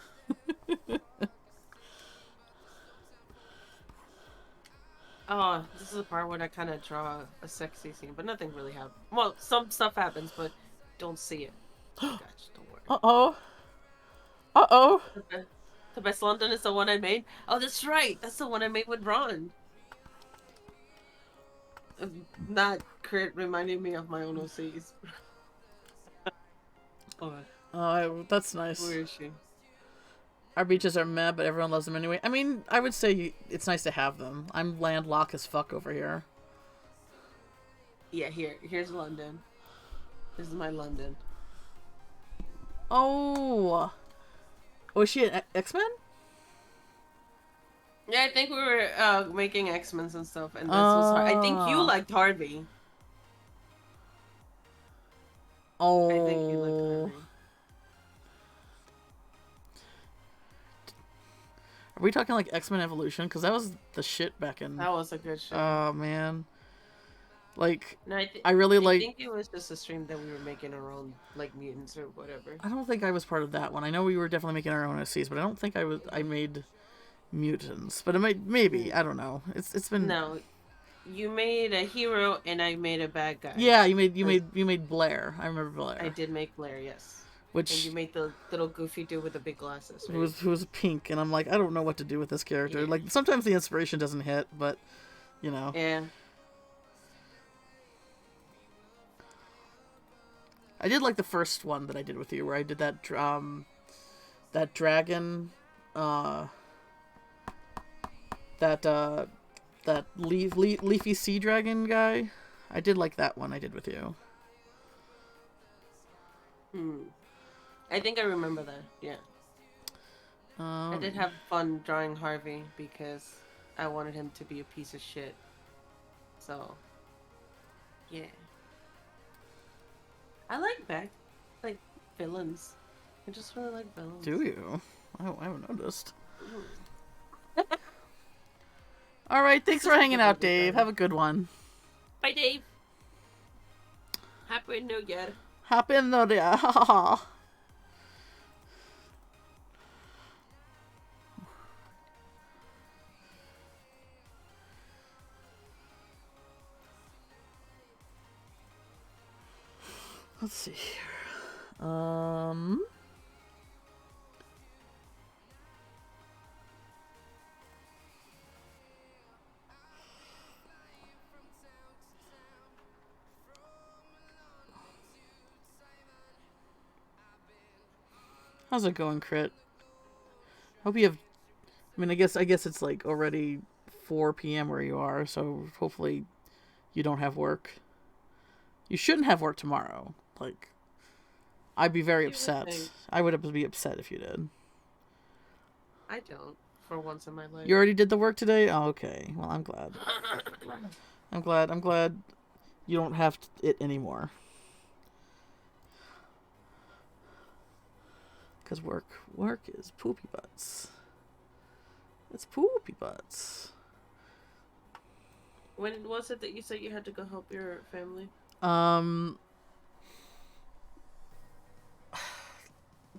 Oh, this is the part where I kind of draw a sexy scene, but nothing really happens. Well, some stuff happens, but don't see it. Gosh, don't worry. Uh-oh. Uh-oh. The Best London is the one I made? Oh, that's right. That's the one I made with Ron. Not Crit reminding me of my own OCs. Oh, that's nice. Where is she? Our beaches are meh, but everyone loves them anyway. I mean, I would say it's nice to have them. I'm landlocked as fuck over here. Yeah, here's London. This is my London. Oh. Was she an X-Men? Yeah, I think we were making X-Men and stuff, and this was hard. I think you liked Harvey. Oh. I think you liked Harvey. Are we talking like X-Men Evolution? Because that was the shit back in... That was a good show. Oh, man. Like, no, I think it was just a stream that we were making our own, like, mutants or whatever. I don't think I was part of that one. I know we were definitely making our own OCs, but I don't think I made mutants. But it maybe. I don't know. It's been... No. You made a hero and I made a bad guy. Yeah, you made Blair. I remember Blair. I did make Blair, yes. Which, and you made the little goofy dude with the big glasses, right? Who was pink, and I'm like, I don't know what to do with this character. Yeah. Like, sometimes the inspiration doesn't hit, but, you know. Yeah. I did like the first one that I did with you, where I did that dragon, that leafy sea dragon guy. I did like that one I did with you. I think I remember that, yeah. I did have fun drawing Harvey because I wanted him to be a piece of shit. So, yeah. I like villains. I just really like villains. Do you? I haven't noticed. Alright, thanks for hanging out, Dave. Have a good one. Bye, Dave. Happy New Year. Happy New Year. Let's see here. How's it going, Crit? Hope you have... I mean, I guess it's like already 4 p.m. where you are, so hopefully you don't have work. You shouldn't have work tomorrow. Like, I'd be very upset. I would be upset if you did. I don't, for once in my life. You already did the work today? Oh, okay. Well, I'm glad. I'm glad you don't have it anymore. Because work is poopy butts. It's poopy butts. When was it that you said you had to go help your family?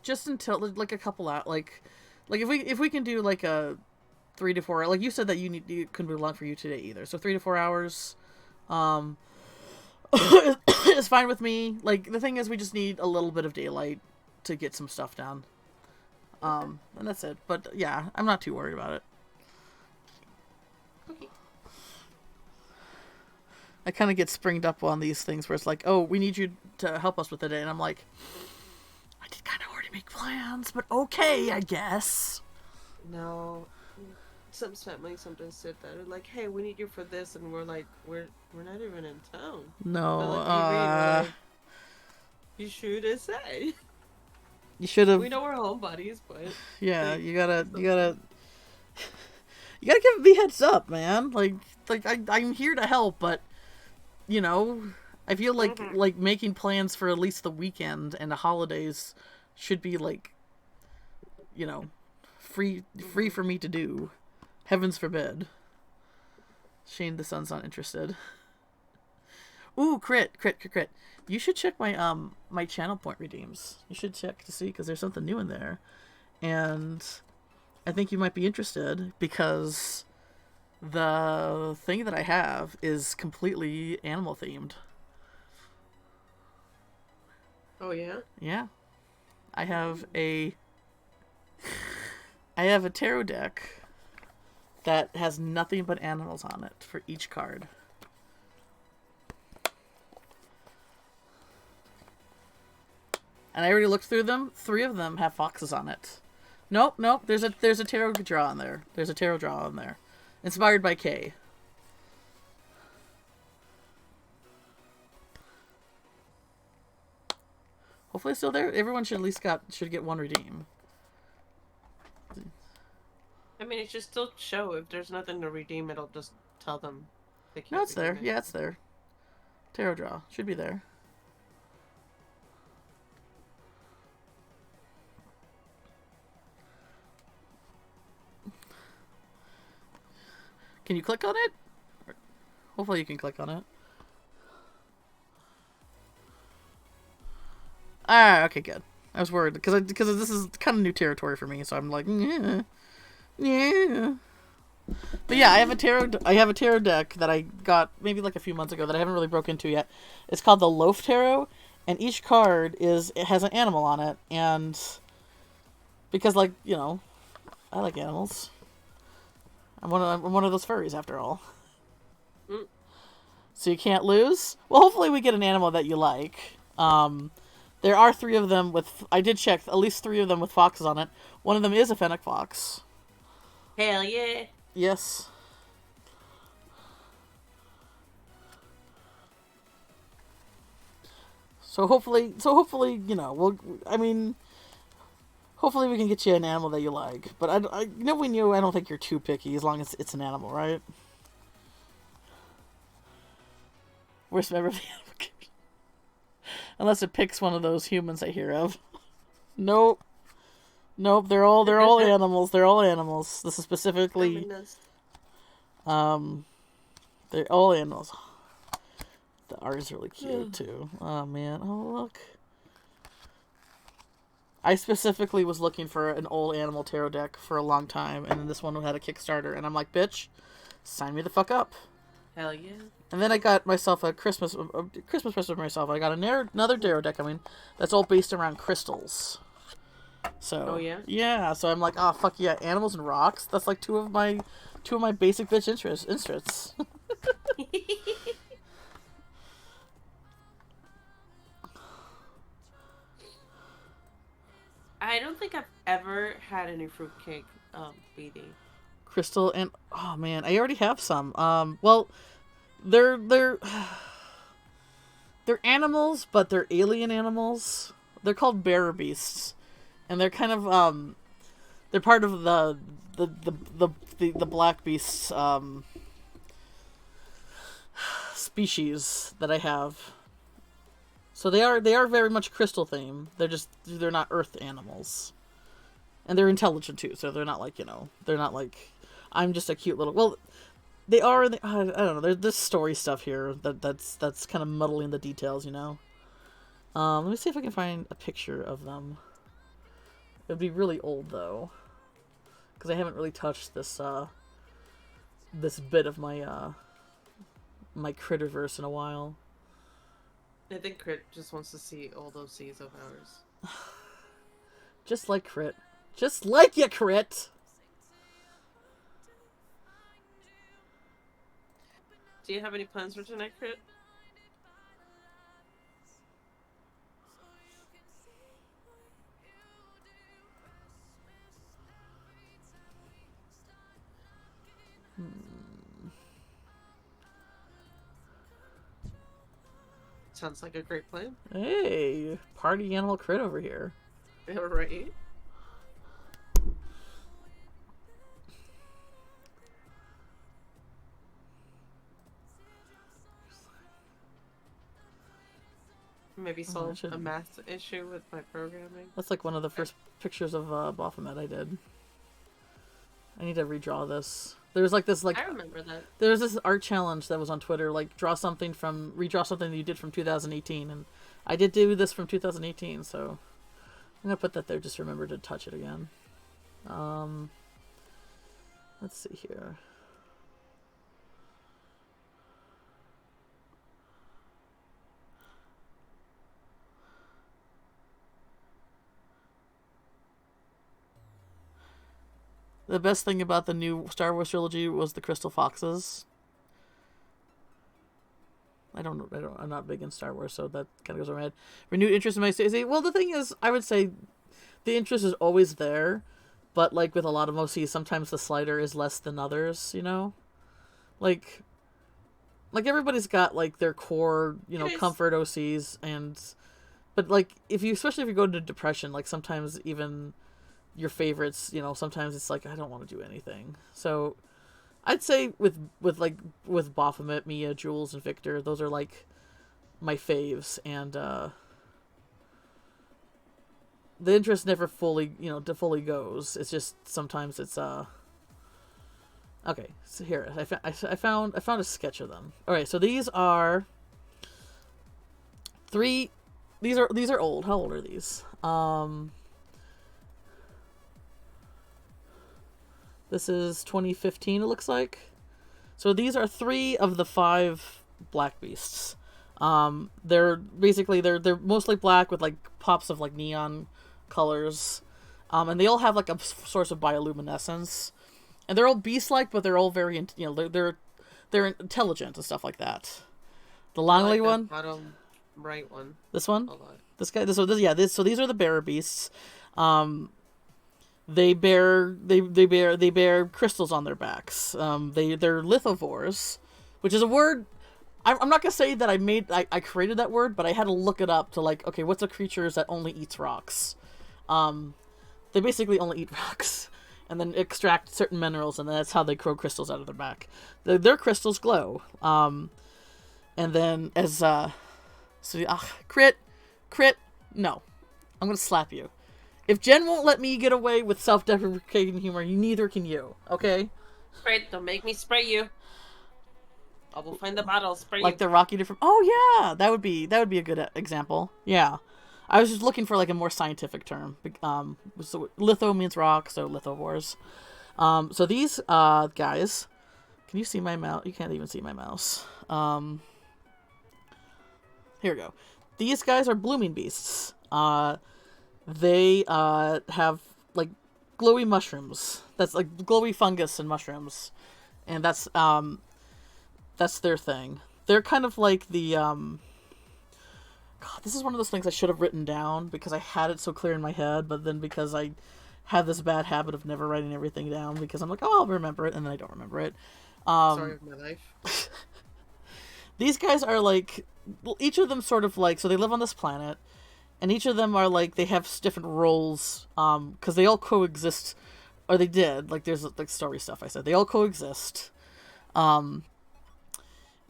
Just until like a couple out, like if we can do like a 3 to 4, like you said that you couldn't be long for you today either, so 3 to 4 hours, is fine with me. Like, the thing is, we just need a little bit of daylight to get some stuff done, and that's it. But yeah, I'm not too worried about it. Okay. I kind of get springed up on these things where it's like, oh, we need you to help us with the day, and I'm like, I did kind of already make plans, but okay, I guess. No, some family sometimes said that. They're like, hey, we need you for this, and we're like, we're not even in town. No, like, you should have said. You should have. We know we're homebodies, but yeah, you gotta. You gotta give me heads up, man. I'm here to help, but you know, I feel like making plans for at least the weekend and the holidays should be like, you know, free for me to do. Heavens forbid. Shane the Sun's not interested. Ooh, crit. You should check my my channel point redeems. You should check to see because there's something new in there, and I think you might be interested because the thing that I have is completely animal themed. Oh yeah? Yeah. I have a tarot deck that has nothing but animals on it for each card. And I already looked through them. 3 of them have foxes on it. Nope. There's a tarot draw in there. There's a tarot draw in there. Inspired by Kay. Hopefully it's still there. Everyone should at least get one redeem. I mean, it should still show. If there's nothing to redeem, it'll just tell them they can't. No, it's there. Yeah, it's there. Tarot draw. Should be there. Can you click on it? Hopefully you can click on it. Ah, okay, good. I was worried because this is kind of new territory for me, so I'm like, yeah. But yeah, I have a tarot deck that I got maybe like a few months ago that I haven't really broke into yet. It's called the Loaf Tarot, and each card has an animal on it, and because like, you know, I like animals. I'm one of those furries after all. Mm. So you can't lose? Well, hopefully we get an animal that you like. There are 3 of them with... I did check, at least 3 of them with foxes on it. One of them is a fennec fox. Hell yeah. Yes. So hopefully, you know, hopefully we can get you an animal that you like. But I knowing you, I don't think you're too picky as long as it's an animal, right? Worst member of the animal kingdom. Unless it picks one of those humans I hear of. Nope. They're all animals. They're all animals. This is specifically. They're all animals. The art is really cute too. Oh man. Oh look. I specifically was looking for an old animal tarot deck for a long time, and then this one had a Kickstarter, and I'm like, bitch, sign me the fuck up. Hell yeah. And then I got myself a Christmas present for myself. I got another tarot deck, that's all based around crystals. So, oh yeah? Yeah, so I'm like, oh fuck yeah, animals and rocks. That's like two of my basic bitch interests. I don't think I've ever had any fruitcake BD. Crystal and oh man, I already have some. Well, they're animals, but they're alien animals. They're called bearer beasts, and they're kind of they're part of the black beasts species that I have. So they are very much crystal themed. They're not earth animals. And they're intelligent too, so they're not like, you know, they're not like I'm just a cute little. Well, they are. I don't know. There's this story stuff here that's kind of muddling the details, you know. Let me see if I can find a picture of them. It'd be really old though, because I haven't really touched this this bit of my my Critterverse in a while. I think Crit just wants to see all those C's of ours. Just like Crit. Just like ya, Crit! Do you have any plans for tonight, Crit? Sounds like a great plan. Hey, party animal Crit over here. Right. Maybe solve a math issue with my programming. That's like one of the first pictures of Baphomet I did. I need to redraw this. There's like this I remember that. There was this art challenge that was on Twitter, like redraw something that you did from 2018, and I did do this from 2018, so I'm gonna put that there. Just remember to touch it again. Let's see here. The best thing about the new Star Wars trilogy was the Crystal Foxes. I'm not big in Star Wars, so that kind of goes over my head. Renewed interest in my series. Well, the thing is, I would say the interest is always there, but like with a lot of OCs, sometimes the slider is less than others, you know? Like everybody's got like their core, comfort OCs, but like especially if you go into depression, like sometimes even your favorites, sometimes it's like I don't want to do anything. So I'd say with Baphomet, Mia, Jules, and Victor, those are like my faves, and the interest never fully goes. It's just sometimes it's okay. So here I found a sketch of them. All right, so these are three. These are old. How old are these? This is 2015, it looks like. So these are 3 of the 5 Black Beasts. They're mostly black with like pops of like neon colors. And they all have like a source of bioluminescence. And they're all beast-like, but they're all very, they're intelligent and stuff like that. The Langley one. Bottom right one. This one. Hold on. This guy. So these are the bearer beasts. They bear crystals on their backs. They're lithivores, which is a word. I'm not gonna say that I created that word, but I had to look it up to like, okay, what's a creature that only eats rocks? They basically only eat rocks, and then extract certain minerals, and that's how they grow crystals out of their back. Their crystals glow. And then as crit, no, I'm gonna slap you. If Jen won't let me get away with self-deprecating humor, neither can you, okay? Spray, don't make me spray you. I will find the bottle, spray like you. the Rocky different. Oh yeah, that would be a good example. Yeah, I was just looking for like a more scientific term. So litho means rock, so lithivores. So these guys, can you see my mouse? You can't even see my mouse. Here we go. These guys are blooming beasts. They have like glowy mushrooms. That's like glowy fungus and mushrooms, and that's their thing. They're kind of like the God, this is one of those things I should have written down because I had it so clear in my head, but then because I have this bad habit of never writing everything down because I'm like, oh, I'll remember it, and then I don't remember it. Story of my life. These guys are like, each of them sort of like, so they live on this planet. And each of them are like, they have different roles, because they all coexist, or they did. Like, there's like story stuff I said. They all coexist.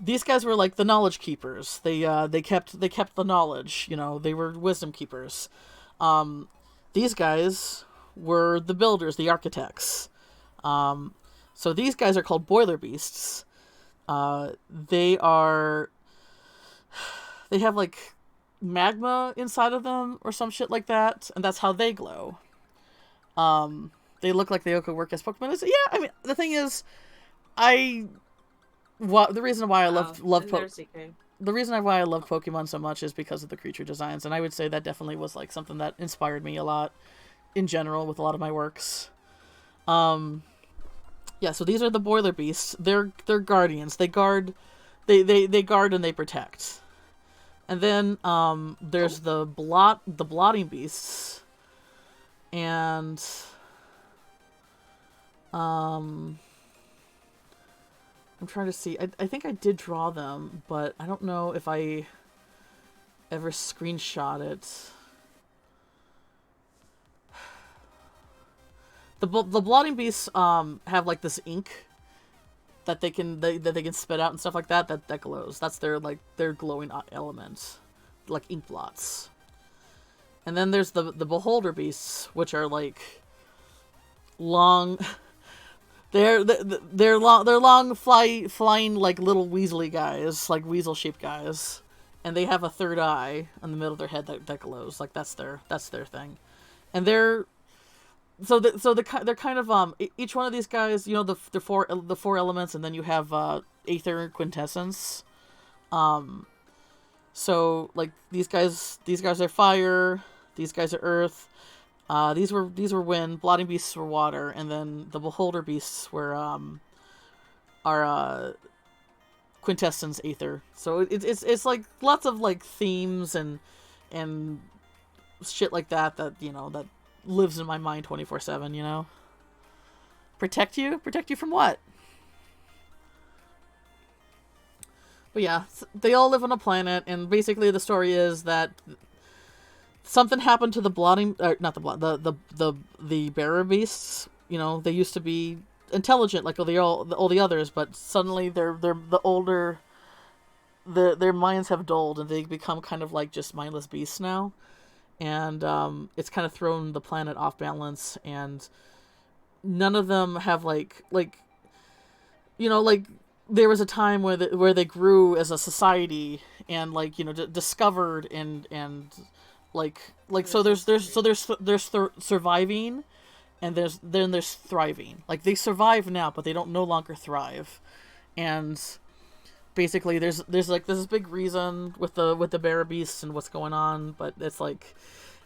These guys were like the knowledge keepers. They kept the knowledge. They were wisdom keepers. These guys were the builders, the architects. So these guys are called boiler beasts. They have like magma inside of them or some shit like that, and that's how they glow. They look like they could work as Pokemon. Yeah, I mean, the thing is, the reason why I love Pokemon so much is because of the creature designs, and I would say that definitely was like something that inspired me a lot in general with a lot of my works. Yeah, so these are the boiler beasts. They're guardians. They guard and they protect. And then there's the blotting beasts, and I'm trying to see. I think I did draw them, but I don't know if I ever screenshot it. The blotting beasts have like this ink that they can spit out and stuff like that glows. That's their glowing element. like ink blots. And then there's the beholder beasts, which are like long. They're long flying like little weaselly guys, like weasel shaped guys, and they have a third eye in the middle of their head that glows. Like that's their thing, and they're kind of each one of these guys, you know, the four elements, and then you have aether and quintessence. So like these guys are fire, these guys are earth, these were wind, blotting beasts were water, and then the beholder beasts were are quintessence aether. So it's like lots of like themes and shit like that you know that lives in my mind 24/7. You know, protect you from what? But yeah, they all live on a planet, and basically the story is that something happened to the blotting, not the blot, the bearer beasts. You know, they used to be intelligent like all the others, but suddenly they're the older. Their minds have dulled, and they become kind of like just mindless beasts now, and it's kind of thrown the planet off balance, and none of them have like you know, like there was a time where they grew as a society and like, you know, discovered and like so there's surviving, and there's thriving. Like they survive now, but they don't no longer thrive, and basically there's like this big reason with the bear beasts and what's going on, but it's like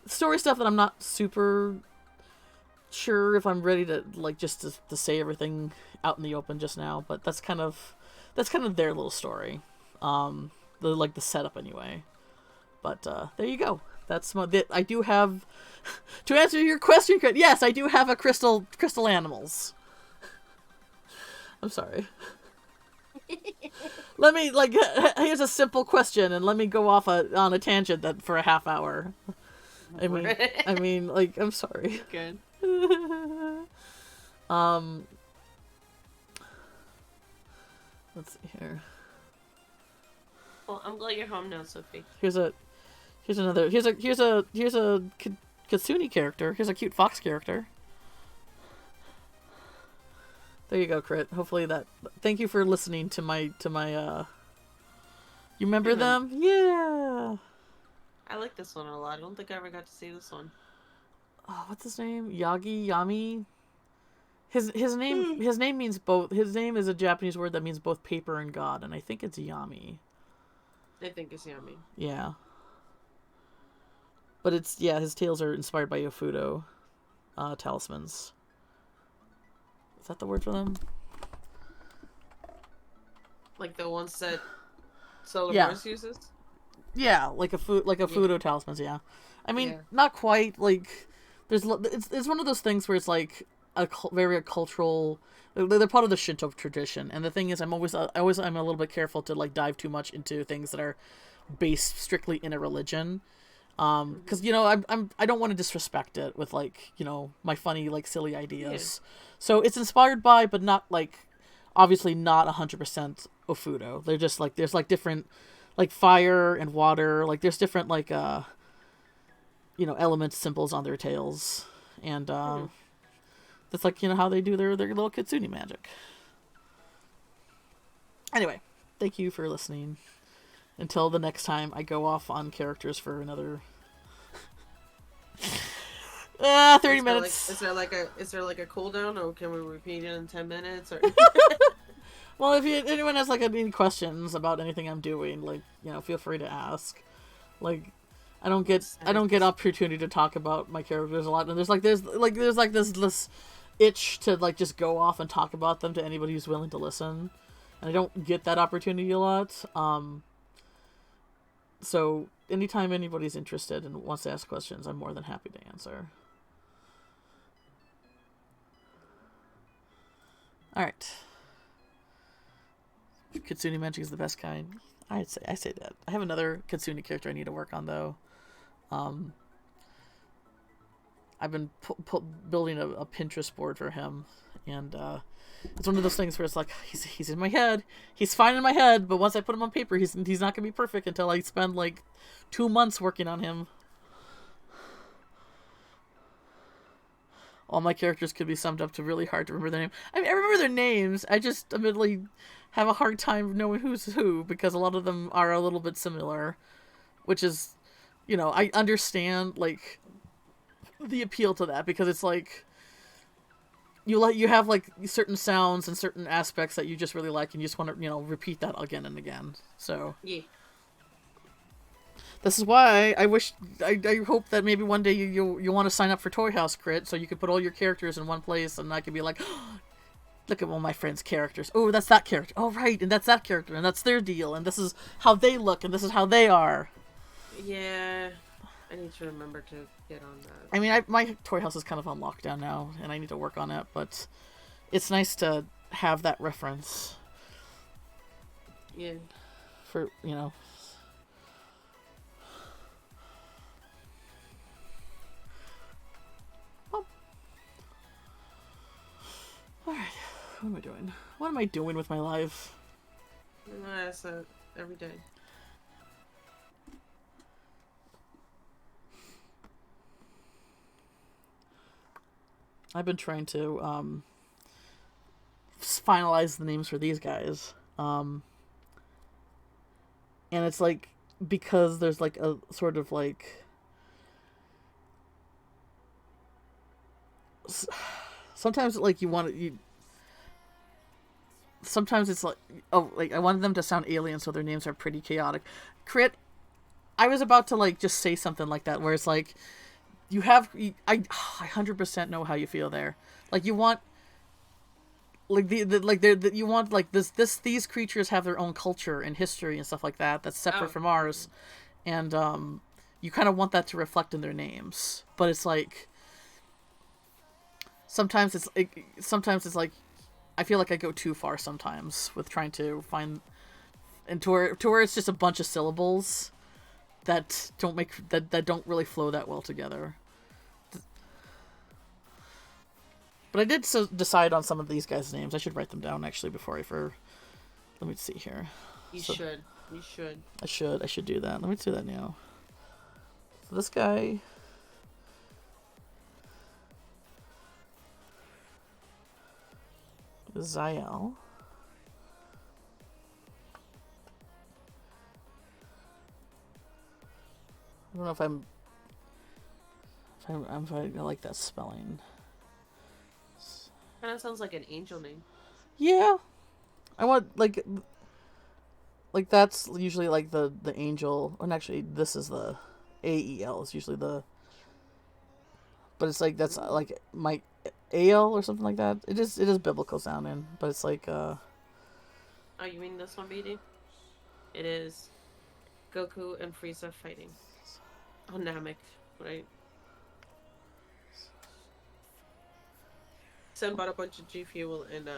story stuff that I'm not super sure if I'm ready to like just to say everything out in the open just now, but that's kind of their little story, the setup anyway. But there you go. That's I do have to answer your question. Yes, I do have a crystal animals. I'm sorry. Let me here's a simple question, and let me go off on a tangent for a half hour. I mean, like, I'm sorry. Good. Let's see here. Well, I'm glad you're home now, Sophie. Here's a Kitsune character. Here's a cute fox character. There you go, Crit. Hopefully that. Thank you for listening to my. You remember them? Yeah. I like this one a lot. I don't think I ever got to see this one. Oh, what's his name? Yami. His name means both. His name is a Japanese word that means both paper and God, and I think it's Yami. I think it's Yami. Yeah. But his tales are inspired by Yofudo talismans. Is that the word for them? Like the ones that Solar Force uses? Yeah, like Fudo talismans, yeah. I mean, not quite, like, it's one of those things where it's like very cultural. They're part of the Shinto tradition, and the thing is, I'm a little bit careful to like dive too much into things that are based strictly in a religion, because you know I don't want to disrespect it with like, you know, my funny like silly ideas. Yeah. So it's inspired by, but not like, obviously not 100% Ofudo. They're just like, there's like different like fire and water, like there's different like you know, element symbols on their tails, and that's like, you know, how they do their little kitsune magic. Anyway, thank you for listening. Until the next time I go off on characters for another 30 minutes. Is there like a cooldown, or can we repeat it in 10 minutes? Or well, if anyone has like any questions about anything I'm doing, like, you know, feel free to ask. Like, I don't get opportunity to talk about my characters a lot, and there's this itch to like just go off and talk about them to anybody who's willing to listen, and I don't get that opportunity a lot. So anytime anybody's interested and wants to ask questions, I'm more than happy to answer. All right. Kitsune magic is the best kind. I say that. I have another Kitsune character I need to work on though. I've been building a Pinterest board for him, and it's one of those things where it's like he's in my head, he's fine in my head, but once I put him on paper, he's not gonna be perfect until I spend like 2 months working on him. All my characters could be summed up to really hard to remember their name. I mean, I remember their names. I just admittedly have a hard time knowing who's who because a lot of them are a little bit similar, which is, I understand like the appeal to that because it's like you have like certain sounds and certain aspects that you just really like and you just want to repeat that again and again. So yeah. This is why I hope that maybe one day you want to sign up for Toy House Crit so you can put all your characters in one place and I can be like, oh, look at all my friends' characters. Oh, that's that character. Oh, right, and that's that character, and that's their deal, and this is how they look, and this is how they are. Yeah, I need to remember to get on that. I mean, my Toy House is kind of on lockdown now, and I need to work on it, but it's nice to have that reference. Yeah. For, Alright, what am I doing? What am I doing with my life? That's every day. I've been trying to finalize the names for these guys. And it's like, because there's like a sort of like... Sometimes like sometimes it's like, I wanted them to sound alien, so their names are pretty chaotic. Crit, I was about to like just say something like that, where it's like, I 100% know how you feel there. Like you want, like you want like these creatures have their own culture and history and stuff like that that's separate from ours, and you kind of want that to reflect in their names, but it's like. Sometimes it's like I feel like I go too far sometimes with trying to find and to where it's just a bunch of syllables that don't really flow that well together. But I did decide on some of these guys' names. I should write them down actually before let me see here. You should. I should do that. Let me do that now. So this guy. Zael. I don't know if I like that spelling. Kind of sounds like an angel name. Yeah, I want like that's usually like the angel. And actually, this is the AEL is usually the. But it's like that's like my. AL or something like that. It is biblical sounding, but it's like Oh, you mean this one, BD? It is Goku and Frieza fighting. Oh, Namek, right? Sen bought a bunch of G Fuel and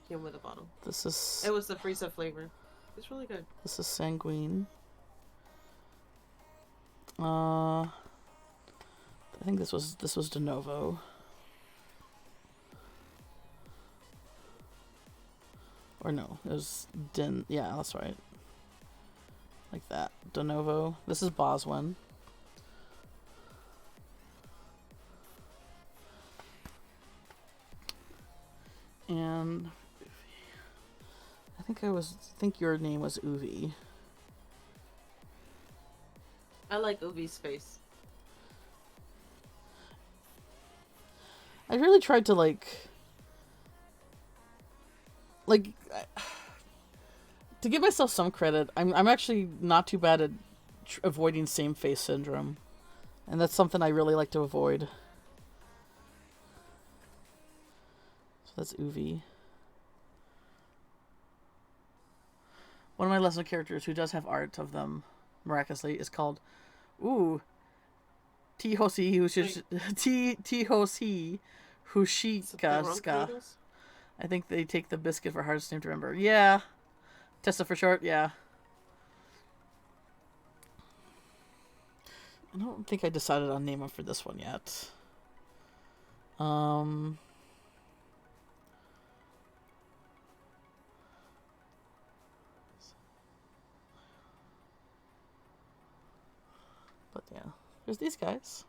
came with a bottle. This is. It was the Frieza flavor. It's really good. This is Sanguine. I think this was De Novo. Or no, it was Din. Yeah, that's right. Like that. De Novo. This is Boswin. And I think your name was Uvi. I like Uvi's face. I really tried to like to give myself some credit. I'm actually not too bad at avoiding same face syndrome, and that's something I really like to avoid. So that's Uvi. One of my lesson characters who does have art of them, miraculously, is called Tihosi Hushika. I think they take the biscuit for hardest name to remember. Yeah. Tessa for short, yeah. I don't think I decided on name for this one yet. But yeah, there's these guys.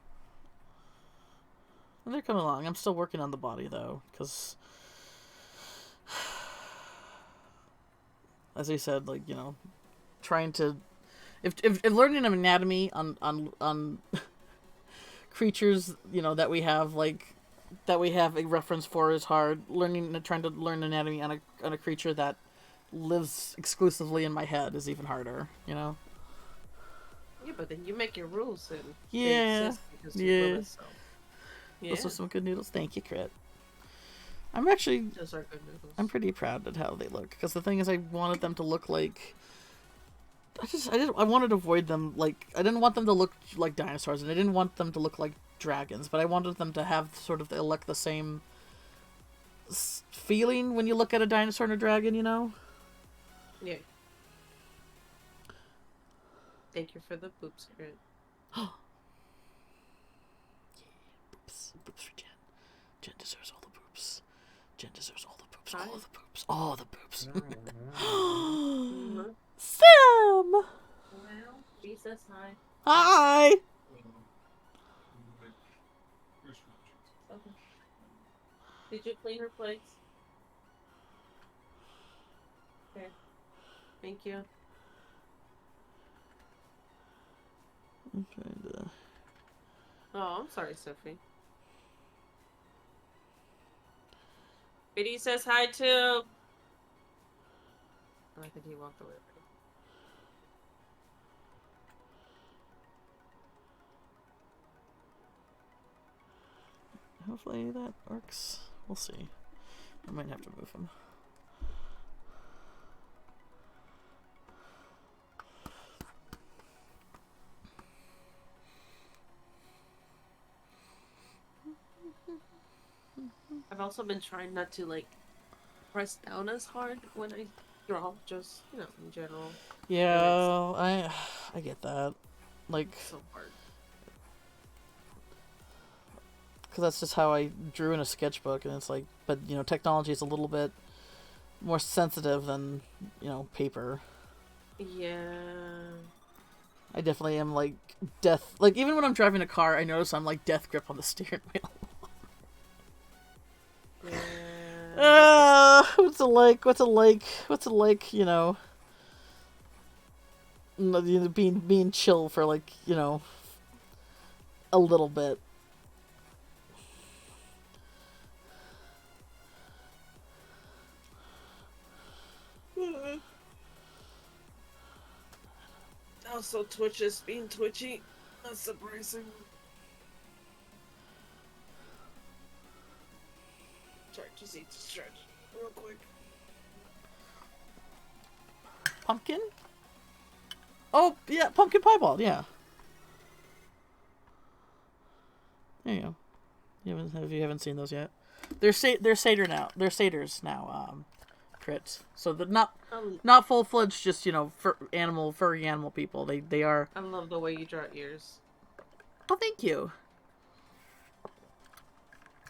And they're coming along. I'm still working on the body, though, because, as I said, like, trying to... If learning anatomy on creatures, that we have, like, that we have a reference for is hard, trying to learn anatomy on a creature that lives exclusively in my head is even harder, Yeah, but then you make your rules and yeah, they exist because you will it, so. Yeah. Those are some good noodles. Thank you, Crit. I'm actually... Those are good noodles. I'm pretty proud at how they look. Because the thing is, I wanted them to look like... I wanted to avoid them, like... I didn't want them to look like dinosaurs, and I didn't want them to look like dragons, but I wanted them to have sort of the same feeling when you look at a dinosaur and a dragon, Yeah. Thank you for the boops, Crit. Boops for Jen. Jen deserves all the boops. Jen deserves all the boops. Hi. All the boops. All the boops. Sam! Well, he says hi. Hi! Okay. Did you clean her plates? Okay. Thank you. I'm trying to... Oh, I'm sorry, Sophie. Biddy says hi too. Oh, I think he walked away. Hopefully that works. We'll see. I might have to move him. I've also been trying not to, like, press down as hard when I draw, just, in general. Yeah, I get that. Like, it's so hard. Because that's just how I drew in a sketchbook, and it's like, but, technology is a little bit more sensitive than, paper. Yeah. I definitely am, like, death... Like, even when I'm driving a car, I notice I'm, like, death grip on the steering wheel. Yeah. What's it like, being chill for, like, a little bit. Also, Twitch is being twitchy. That's surprising. Sorry, just eat to stretch real quick. Pumpkin? Oh, yeah, pumpkin pie ball, yeah. There you go. You haven't seen those yet. They're satyr now. They're satyrs now. Crits. So they're not full fledged. Just furry animal people. They are. I love the way you draw ears. Oh, thank you.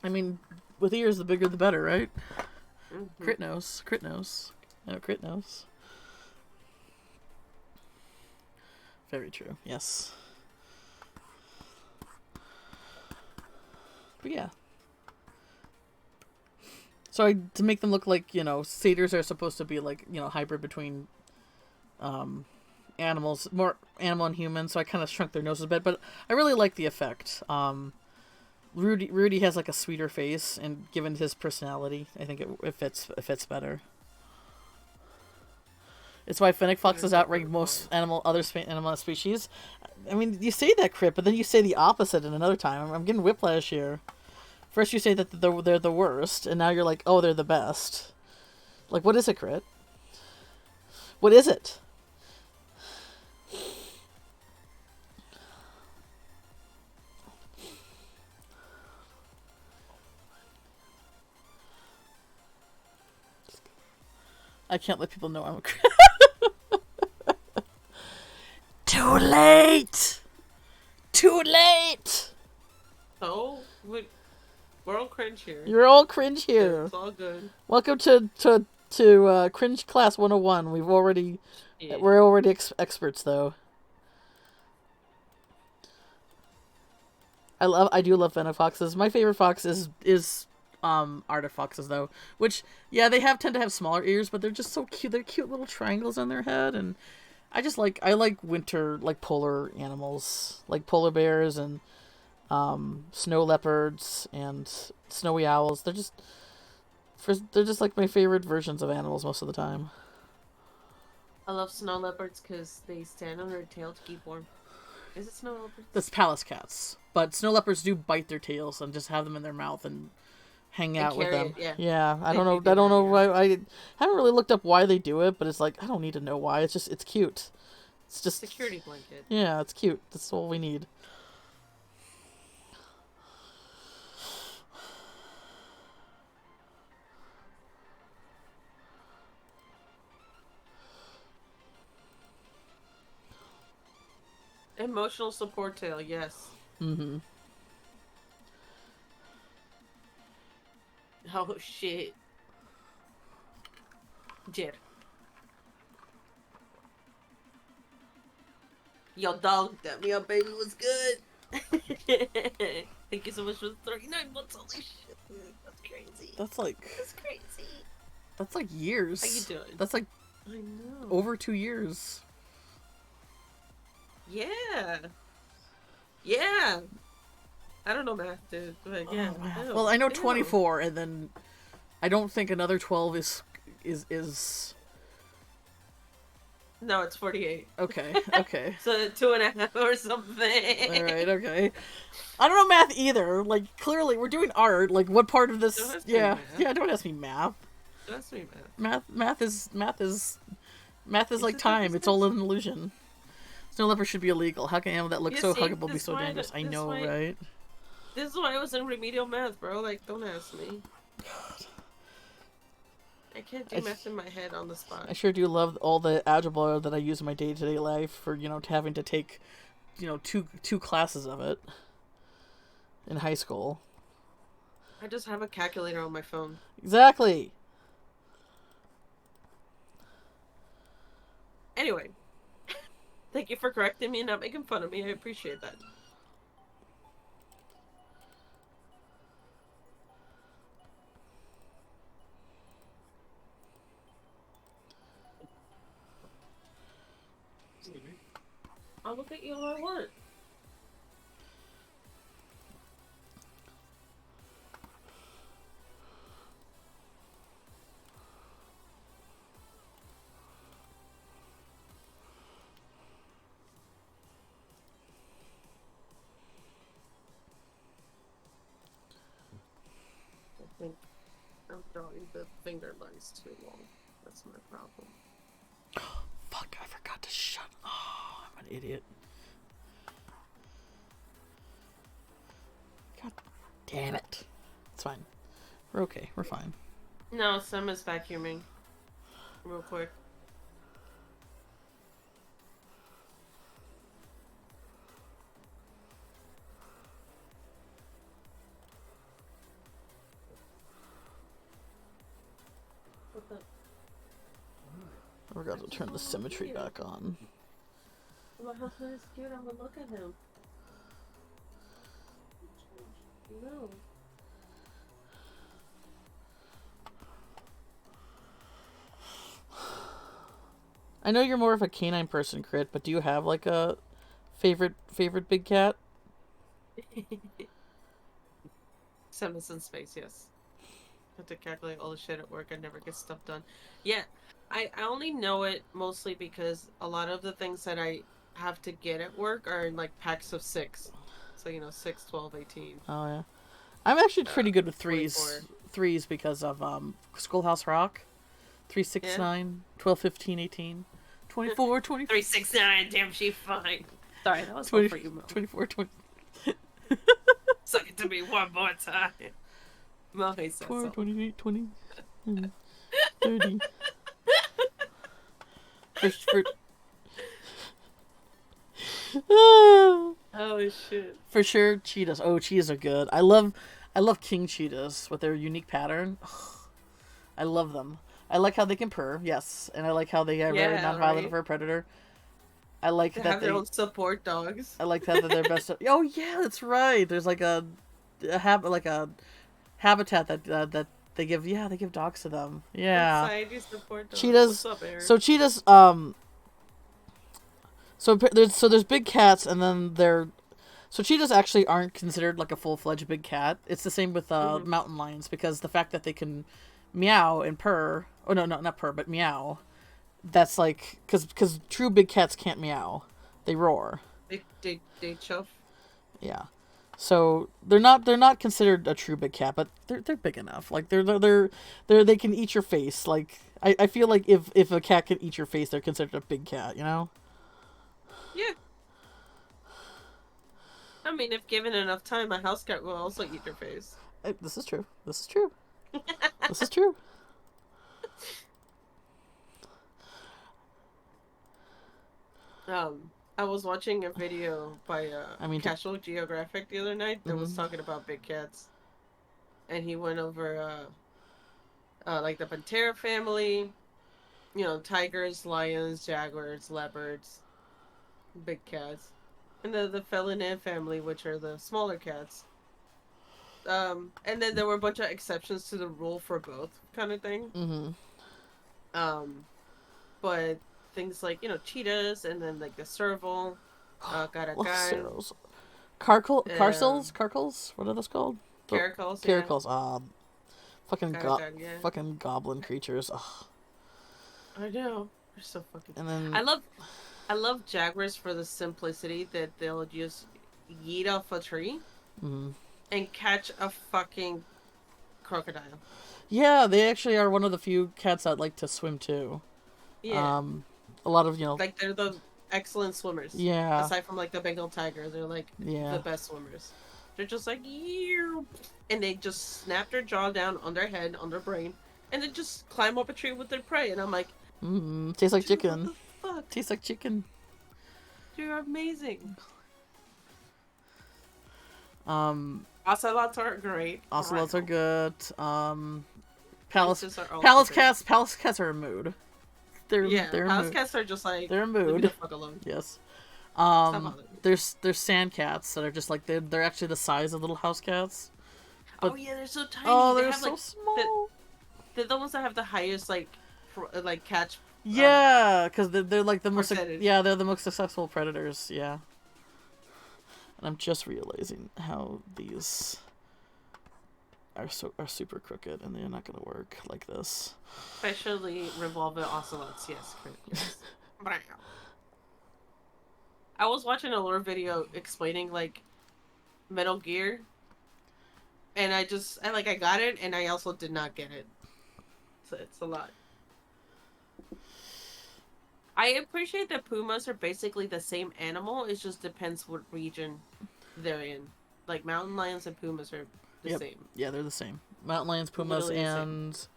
I mean, with ears, the bigger the better, right? Mm-hmm. Crit nose. No, Crit nose. Very true. Yes. But yeah. So to make them look like, satyrs are supposed to be like, hybrid between animals, more animal and human, so I kind of shrunk their noses a bit, but I really like the effect. Rudy has like a sweeter face, and given his personality, I think it fits better. It's why fennec foxes outrank most animal species. I mean, you say that, Crit, but then you say the opposite in another time. I'm getting whiplash here. First you say that they're the worst, and now you're like, oh, they're the best. Like, what is it, Crit? What is it? I can't let people know I'm a Crit. Too late! Too late! Oh, we're all cringe here. You're all cringe here. It's all good. Welcome to Cringe Class 101. We're already experts though. I do love fennec foxes. My favorite fox is Arctic foxes though, which yeah they tend to have smaller ears, but they're just so cute. They're cute little triangles on their head, and I like winter like polar animals like polar bears and snow leopards and snowy owls. They're just like my favorite versions of animals most of the time. I love snow leopards because they stand on their tail to keep warm. Is it snow leopards? That's Pallas cats, but snow leopards do bite their tails and just have them in their mouth and hang out with them. Yeah, I don't know. I don't know why. I haven't really looked up why they do it, but it's like I don't need to know why. It's cute. It's just security blanket. Yeah, it's cute. That's all we need. Emotional support tail, yes. Mm-hmm. Oh shit. Jed. Yo, dog, that me up, baby, was good. Thank you so much for the 39 months. Holy shit, that's crazy. That's crazy. That's like years. How you doing? That's like I know. over 2 years. Yeah. Yeah. I don't know math, dude, but yeah. Oh, well, I know 24, and then I don't think another 12 is. No, it's 48. Okay. So 2.5 or something. All right, okay. I don't know math either. Like, clearly, we're doing art. Like, what part of this? Don't ask me Yeah, math. yeah. Don't ask me math. Don't ask me math. Math is like time. It's all an illusion. Snow leopard should be illegal. How can an animal that looks so huggable be so dangerous? I know, right? This is why I was in remedial math, bro. Like, don't ask me. God. I can't do math in my head on the spot. I sure do love all the algebra that I use in my day-to-day life for, having to take, two classes of it in high school. I just have a calculator on my phone. Exactly. Anyway. Thank you for correcting me and not making fun of me. I appreciate that. I'll look at you all I want. I think I'm drawing the finger lines too long. That's my problem. Fuck, I forgot to shut. Oh, I'm an idiot. God damn it. It's fine. We're okay. We're fine. No, Sam is vacuuming. Real quick. What the? I forgot to turn the symmetry back on. My husband is cute. I'm gonna look at him. No. I know you're more of a canine person, Crit, but do you have like a favorite big cat? Seven in space, yes. Have to calculate all the shit at work. I never get stuff done. Yeah, I only know it mostly because a lot of the things that I have to get at work are in like packs of 6. So, 6, 12, 18. Oh, yeah. I'm actually pretty good with 3s. 24. 3s because of Schoolhouse Rock. 3, 6, 9, 12, 15, 18, 24, 25. 3, 6, 9. Damn, she fine. Sorry, that was 20, one for you, Mo. 24, 20. Suck it to me one more time. Mo hates that 24, song. 28, 20, 30. Oh, shit. For sure, cheetahs. Oh, cheetahs are good. I love king cheetahs with their unique pattern. I love them. I like how they can purr, yes, and I like how they are very non-violent for a predator. I like They that have their own support dogs. I like that they're best. Oh yeah, that's right. There's like a habitat that they give. Yeah, they give dogs to them. Yeah. Society support dogs. Cheetahs. What's up, Aaron? So cheetahs. So there's big cats, and then so cheetahs actually aren't considered like a full-fledged big cat. It's the same with mountain lions, because the fact that they can meow and purr. Oh no, not purr, but meow. That's like because true big cats can't meow. They roar. They chuff. Yeah. So they're not considered a true big cat, but they're big enough. Like they can eat your face. Like I feel like if a cat can eat your face, they're considered a big cat, you know? Yeah. I mean, if given enough time, a house cat will also eat your face. This is true. This is true. This is true. I was watching a video by Casual Geographic the other night that was talking about big cats, and he went over like the Pantera family, you know, tigers, lions, jaguars, leopards, big cats, and the feline family, which are the smaller cats. And then there were a bunch of exceptions to the rule for both, kind of thing. But things like, you know, cheetahs, and then like the serval, garagan. Carcels? What are those called? Caracals. Caracals. Yeah. Fucking goblin creatures. Ugh. I know. They're so fucking. And then I love jaguars for the simplicity that they'll just yeet off a tree and catch a fucking crocodile. Yeah, they actually are one of the few cats that like to swim too. Yeah. A lot of, you know, like they're the excellent swimmers. Yeah. Aside from like the Bengal tiger, they're like the best swimmers. They're just like, ew, and they just snap their jaw down on their head, on their brain, and then just climb up a tree with their prey. And I'm like, tastes like chicken. What the fuck? Tastes like chicken. You're amazing. Ocelots are great. Ocelots are good. Palace cats are a mood. They're Palace cats are just like, they're a mood. Leave me the fuck alone. Yes. There's sand cats that are just like they're actually the size of little house cats. But, oh yeah, they're so tiny. Oh, they're so small. They're the ones that have the highest like catch. Yeah, because they're like the most. Percentage. Yeah, they're the most successful predators. Yeah. And I'm just realizing how these are super crooked, and they're not gonna work like this. Especially revolver ocelots. Yes. I was watching a lore video explaining like Metal Gear, and I got it, and I also did not get it. So it's a lot. I appreciate that pumas are basically the same animal. It just depends what region they're in. Like mountain lions and pumas are the same. Yeah, they're the same. Mountain lions, pumas, and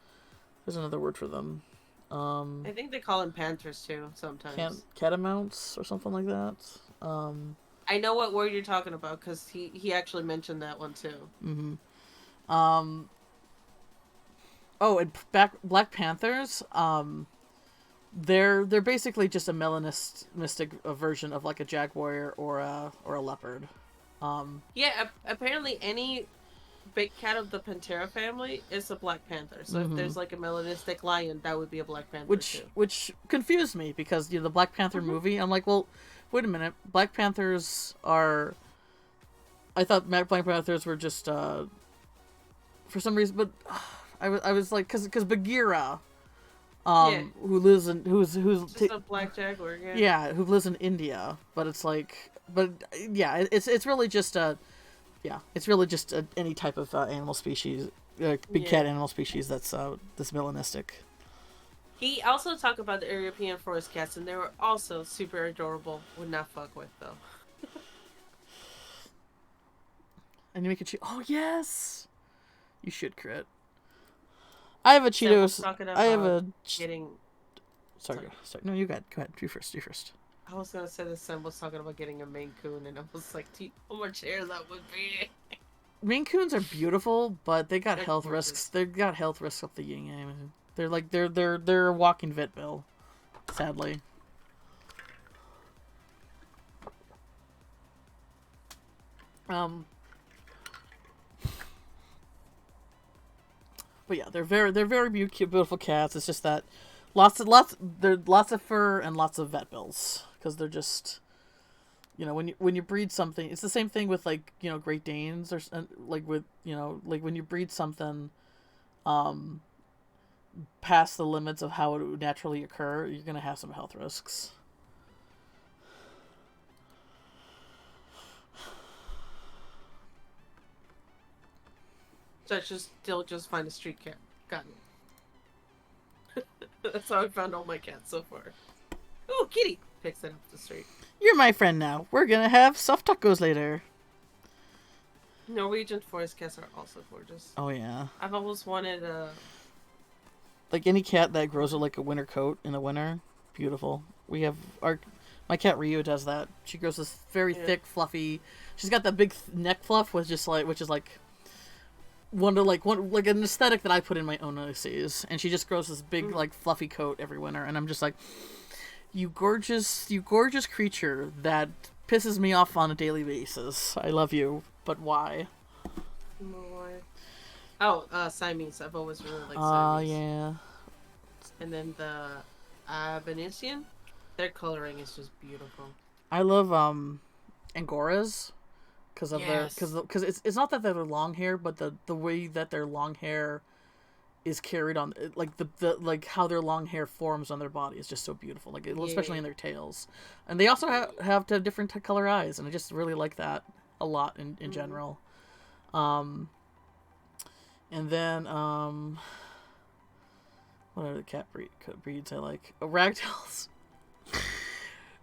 there's another word for them. I think they call them panthers too sometimes. Catamounts or something like that. I know what word you're talking about because he actually mentioned that one too. Oh, and Black Panthers. They're basically just a melanistic version of like a jaguar or a leopard. Yeah, apparently any big cat of the Pantera family is a Black Panther. So if there's like a melanistic lion, that would be a Black Panther too. Which confused me because, you know, the Black Panther movie, I'm like, well, wait a minute, Black Panthers are. I thought Black Panthers were just for some reason, but I was like, because Bagheera. Who lives in who's just a black jaguar, who lives in India, but it's like, it's really just any type of animal species, cat animal species that's melanistic. He also talked about the European forest cats, and they were also super adorable. Would not fuck with though. And you make a oh yes, you should crit. I have a Cheetos. I have a. Sorry. No, you go ahead. You first. I was gonna say that Sam was talking about getting a Maine Coon, and I was like, how much hair that would be. Maine Coons are beautiful, but they're health risks. They've got health risks up the yin. They're a walking vet bill, sadly. Um, but yeah, they're very beautiful cats. It's just that lots of fur and lots of vet bills because they're just, when you breed something, it's the same thing with like Great Danes or like with like when you breed something, past the limits of how it would naturally occur, you're gonna have some health risks. So I just still just find a street cat. Got it. That's how I found all my cats so far. Oh, kitty! Picks it up the street. You're my friend now. We're gonna have soft tacos later. Norwegian forest cats are also gorgeous. Oh yeah. I've always wanted like any cat that grows like a winter coat in the winter, beautiful. We have my cat Rio does that. She grows this very thick, fluffy. She's got that big neck fluff, which is like one an aesthetic that I put in my own OCs, and she just grows this big like fluffy coat every winter, and I'm just like, you gorgeous creature that pisses me off on a daily basis. I love you, but why? Oh, Siamese. I've always really liked Siamese. Oh yeah. And then the Venetian, their coloring is just beautiful. I love Angoras. Because of because it's not that they're long hair, but the way that their long hair is carried on, like the like how their long hair forms on their body is just so beautiful, like especially in their tails. And they also have to have different color eyes, and I just really like that a lot in general. And then what are the cat breeds I like? Oh, ragdolls.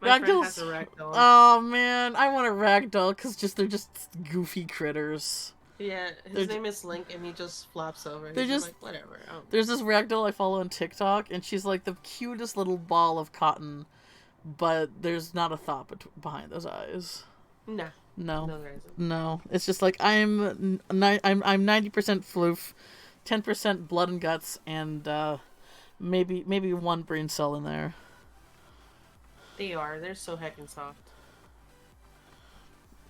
My friend has a ragdoll. Oh man, I want a ragdoll because they're just goofy critters. Yeah, his name is Link, and he just flops over. He's just like, whatever. There's this ragdoll I follow on TikTok, and she's like the cutest little ball of cotton, but there's not a thought behind those eyes. No. It's just like I'm 90% floof, 10% blood and guts, and maybe one brain cell in there. They're so heckin' soft.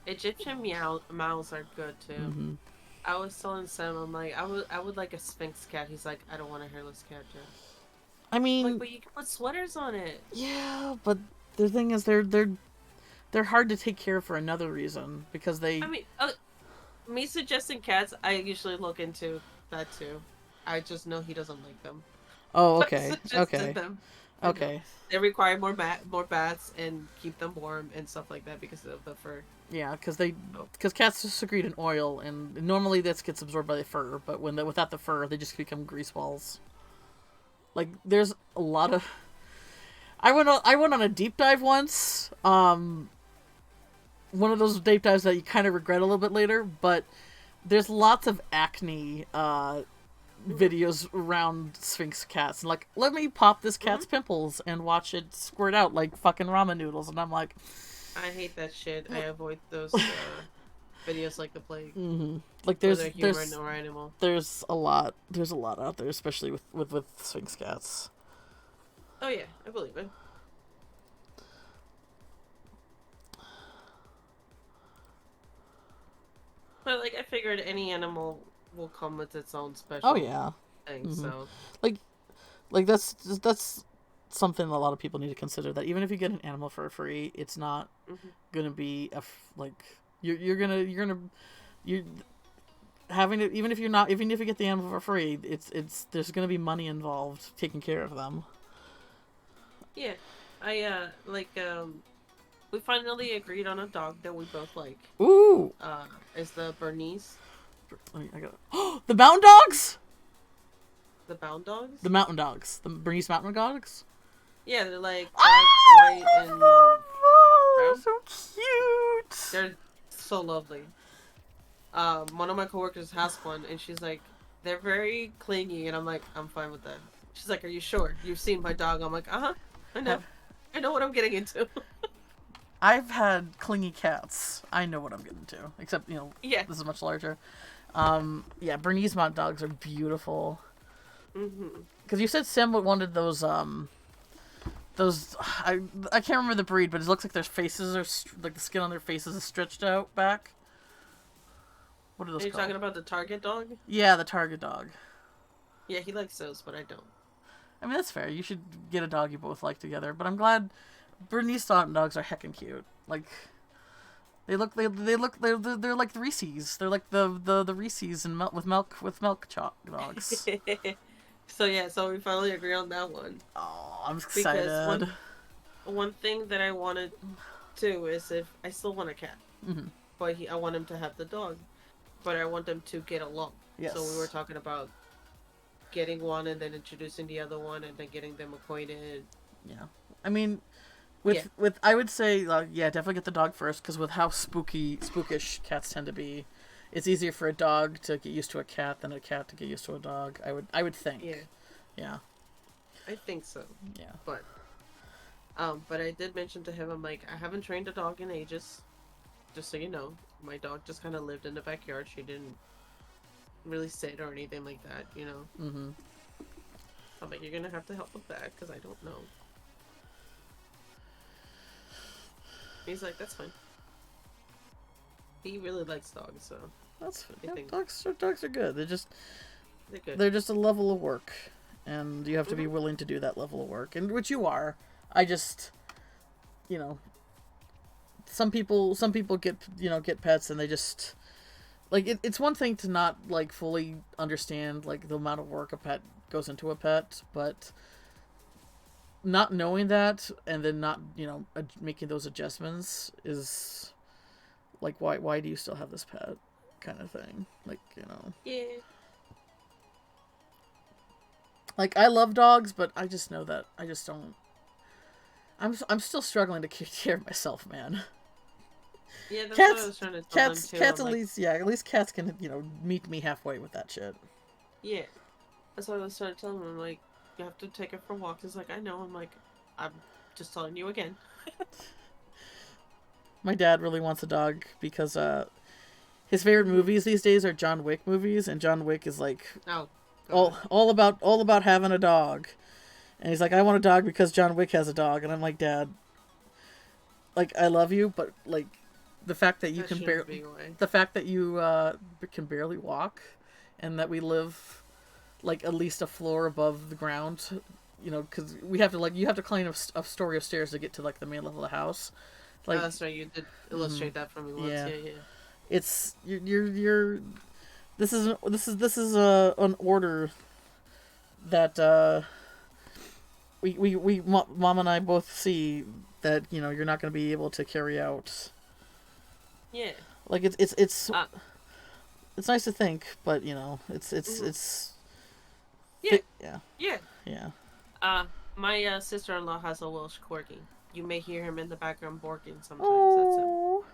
Egyptian mouse are good too. Mm-hmm. I was telling Sam, I'm like, I would like a Sphinx cat. He's like, I don't want a hairless cat, Joe. I mean, like, but you can put sweaters on it. Yeah, but the thing is, they're hard to take care of for another reason because they. I mean, me suggesting cats, I usually look into that too. I just know he doesn't like them. Oh, okay. Okay. Them. Okay. They require more baths and keep them warm and stuff like that because of the fur. Yeah, because cats secrete an oil, and normally this gets absorbed by the fur, but without the fur, they just become grease balls. Like, there's a lot of. I went on a deep dive once. One of those deep dives that you kind of regret a little bit later, but there's lots of acne videos around Sphinx cats, and like, let me pop this cat's pimples and watch it squirt out like fucking ramen noodles, and I'm like, I hate that shit. I avoid those videos like the plague. Mm-hmm. Like there's a lot out there, especially with Sphinx cats. Oh yeah, I believe it. But like, I figured any animal will come with its own special. Oh yeah. Thing. Mm-hmm. So like that's something a lot of people need to consider, that even if you get an animal for free, it's not gonna be you're having it, even if you get the animal for free, it's there's gonna be money involved taking care of them. Yeah, we finally agreed on a dog that we both like. Ooh. Is the Bernese. The mountain dogs. The mountain dogs. The mountain dogs. The Bernese mountain dogs. Yeah, they're like black, white, and brown. So cute. They're so lovely. One of my coworkers has one, and she's like, they're very clingy, and I'm like, I'm fine with that. She's like, are you sure? You've seen my dog? I'm like, I know. I know what I'm getting into. I've had clingy cats. I know what I'm getting into. Except, this is much larger. Bernese mountain dogs are beautiful. Because you said Sam wanted those, I can't remember the breed, but it looks like their faces are, like the skin on their faces is stretched out back. What are Are those you called? talking about the Target dog? Yeah, the Target dog. Yeah, he likes those, but I don't. I mean, that's fair. You should get a dog you both like together. But I'm glad Bernese dogs are heckin' cute. Like, they're like the Reese's. They're like the Reese's and milk dogs. So yeah, so we finally agree on that one. Oh, I'm Because excited. one thing that I wanted to is if I still want a cat, Mm-hmm. but I want him to have the dog, but I want them to get along. Yes. So we were talking about getting one and then introducing the other one and then getting them acquainted. Yeah. I mean, with I would say yeah, definitely get the dog first because with how spookish cats tend to be, it's easier for a dog to get used to a cat than a cat to get used to a dog. I would think. Yeah. Yeah. I think so. Yeah. But I did mention to him, I'm like, I haven't trained a dog in ages. Just so you know, my dog just kind of lived in the backyard. She didn't really sit or anything like that, you know. Mm-hmm. I'm like, you're gonna have to help with that because I don't know. He's like, that's fine. He really likes dogs, so That's I think dogs are good. they're good. They're just a level of work, and you have to be willing to do that level of work, and which you are. I just, you know, some people get pets and they just like it's one thing to not like fully understand like the amount of work a pet goes into a pet, but not knowing that and then not making those adjustments is like why do you still have this pet kind of thing, like Yeah. like I love dogs, but I just know that I just don't. I'm still struggling to take care of myself, man. Yeah, that's Cats, what I was trying to tell him too. cats. At least cats can meet me halfway with that shit. Yeah, that's what I was trying to tell him. I'm like, you have to take it for walks. He's like, I know. I'm like, I'm just telling you again. My dad really wants a dog because his favorite movies these days are John Wick movies, and John Wick is like all about having a dog. And he's like, I want a dog because John Wick has a dog, and I'm like, Dad, like I love you, but like the fact that you can barely walk, and that we live like at least a floor above the ground, because we have to you have to climb a story of stairs to get to like the main level of the house. Like that's right. You did illustrate that for me once. Yeah. It's you're. This is an order that we Mom and I both see that you're not going to be able to carry out. Yeah. Like it's nice to think, but it's. Yeah. Yeah. Yeah. My sister-in-law has a Welsh Corgi. You may hear him in the background barking sometimes. Oh. That's him.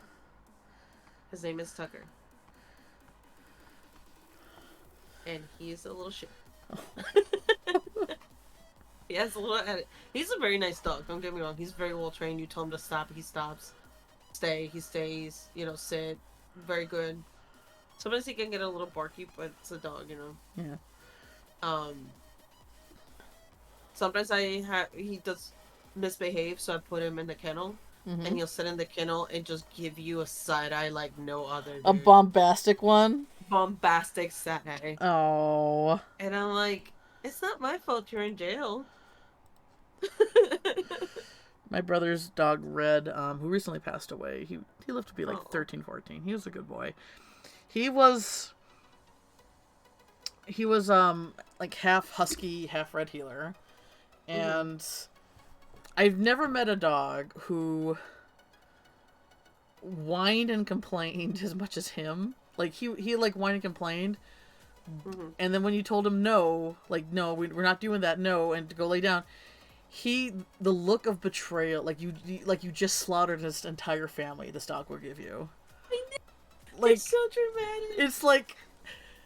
His name is Tucker. And he's a little shit. He has a little edit. He's a very nice dog, don't get me wrong. He's very well trained. You tell him to stop, he stops. Stay, he stays. Sit. Very good. Sometimes he can get a little barky, but it's a dog, Yeah. Sometimes he does misbehave, so I put him in the kennel. Mm-hmm. And he'll sit in the kennel and just give you a side eye like no other. Dude. A bombastic one? Bombastic side eye. Oh. And I'm like, it's not my fault you're in jail. My brother's dog Red, who recently passed away, he lived to be like 13, 14. He was a good boy. He was like half husky, half red heeler. And I've never met a dog who whined and complained as much as him. Like he like whined and complained. And then when you told him no, like no, we're not doing that, no, and to go lay down, the look of betrayal, like you just slaughtered his entire family, this dog will give you. Like, it's so dramatic. It's like,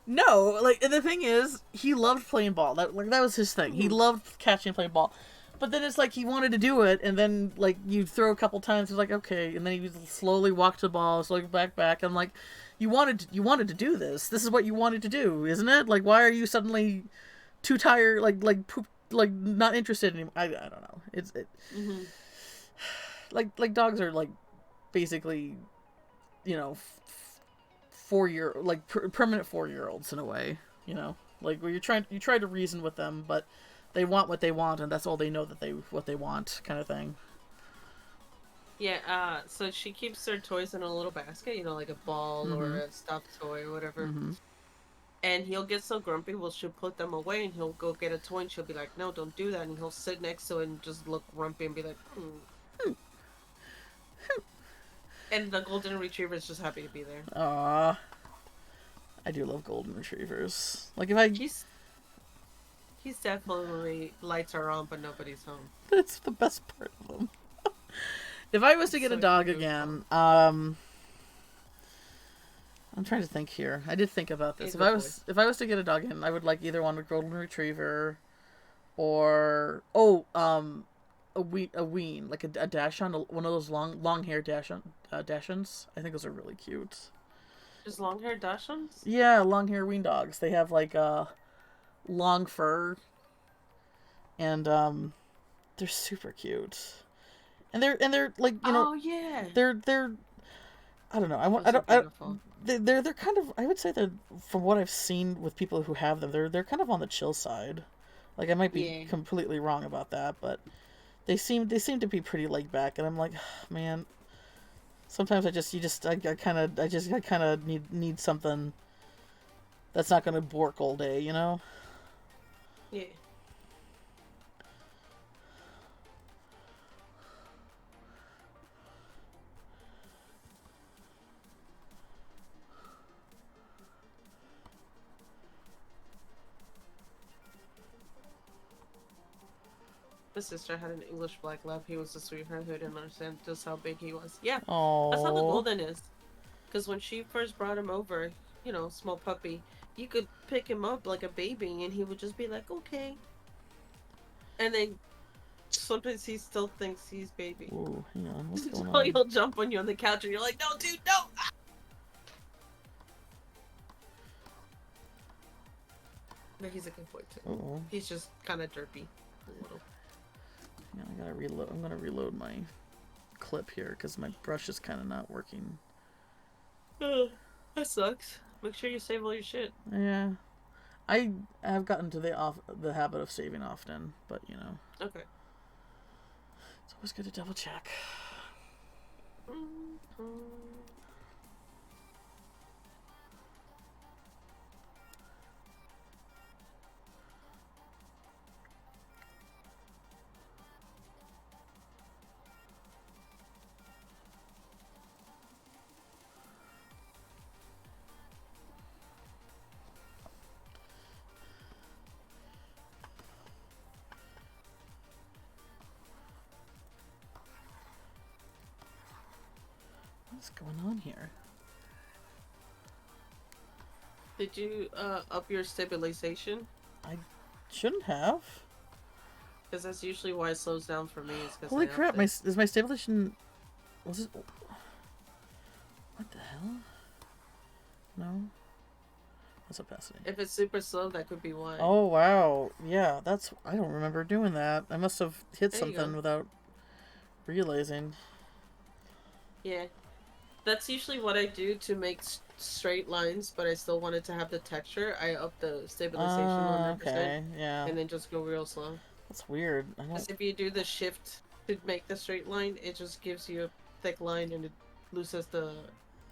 no, like, and the thing is, he loved playing ball. That was his thing. He loved catching and playing ball. But then it's like he wanted to do it, and then like you throw a couple times, he's like, okay, and then he slowly walked to the ball, slowly back. I'm like, you wanted to do this. This is what you wanted to do, isn't it? Like, why are you suddenly too tired, like poop, like not interested anymore? I don't know. Like dogs are like basically, permanent 4-year-olds in a way, you know, like where you try to reason with them, but they want what they want, and that's all they know what they want, kind of thing. Yeah, so she keeps her toys in a little basket, you know, like a ball or a stuffed toy or whatever. And he'll get so grumpy, well, she'll put them away and he'll go get a toy and she'll be like, no, don't do that. And he'll sit next to it and just look grumpy and be like, And the golden retriever is just happy to be there. Aww. I do love golden retrievers. Like, if I... He's definitely lights are on, but nobody's home. That's the best part of them. If I was to get a dog again, I'm trying to think here. I did think about this. If I was to get a dog again, I would like either one a golden retriever, or a ween, like a dachshund, one of those long hair dachshunds. I think those are really cute. Just long hair dachshunds? Yeah, long hair ween dogs. They have like long fur, and they're super cute. And they're like, you know, oh yeah, they're I don't know. They're kind of, I would say that from what I've seen with people who have them, they're kind of on the chill side. Like, I might be completely wrong about that, but they seem to be pretty laid back, and I'm like, man, sometimes I kind of need something that's not going to bork all day, you know? Yeah. My sister had an English black lab. He was a sweetheart who didn't understand just how big he was. Yeah, Aww. That's how the golden is. Because when she first brought him over, you know, small puppy, you could pick him up like a baby and he would just be like, okay. And then sometimes he still thinks he's baby. Ooh, hang on. What's going so on? he'll jump on you on the couch and you're like, no, dude, no! But he's a good boy too. Uh-oh. He's just kind of derpy. A little. Yeah, I gotta reload. I'm gonna reload my clip here because my brush is kind of not working. That sucks. Make sure you save all your shit. Yeah, I have gotten to the habit of saving often, but you know. Okay. It's always good to double check. What's going on here? Did you up your stabilization? I shouldn't have. Because that's usually why it slows down for me. Is Holy crap! Is my stabilization? Was it? What the hell? No. What's opacity? If it's super slow, that could be why. Oh wow! Yeah, that's. I don't remember doing that. I must have hit something without realizing. Yeah. That's usually what I do to make straight lines, but I still wanted to have the texture. I up the stabilization 100%. Okay, yeah. And then just go real slow. That's weird. Because if you do the shift to make the straight line, it just gives you a thick line and it loses the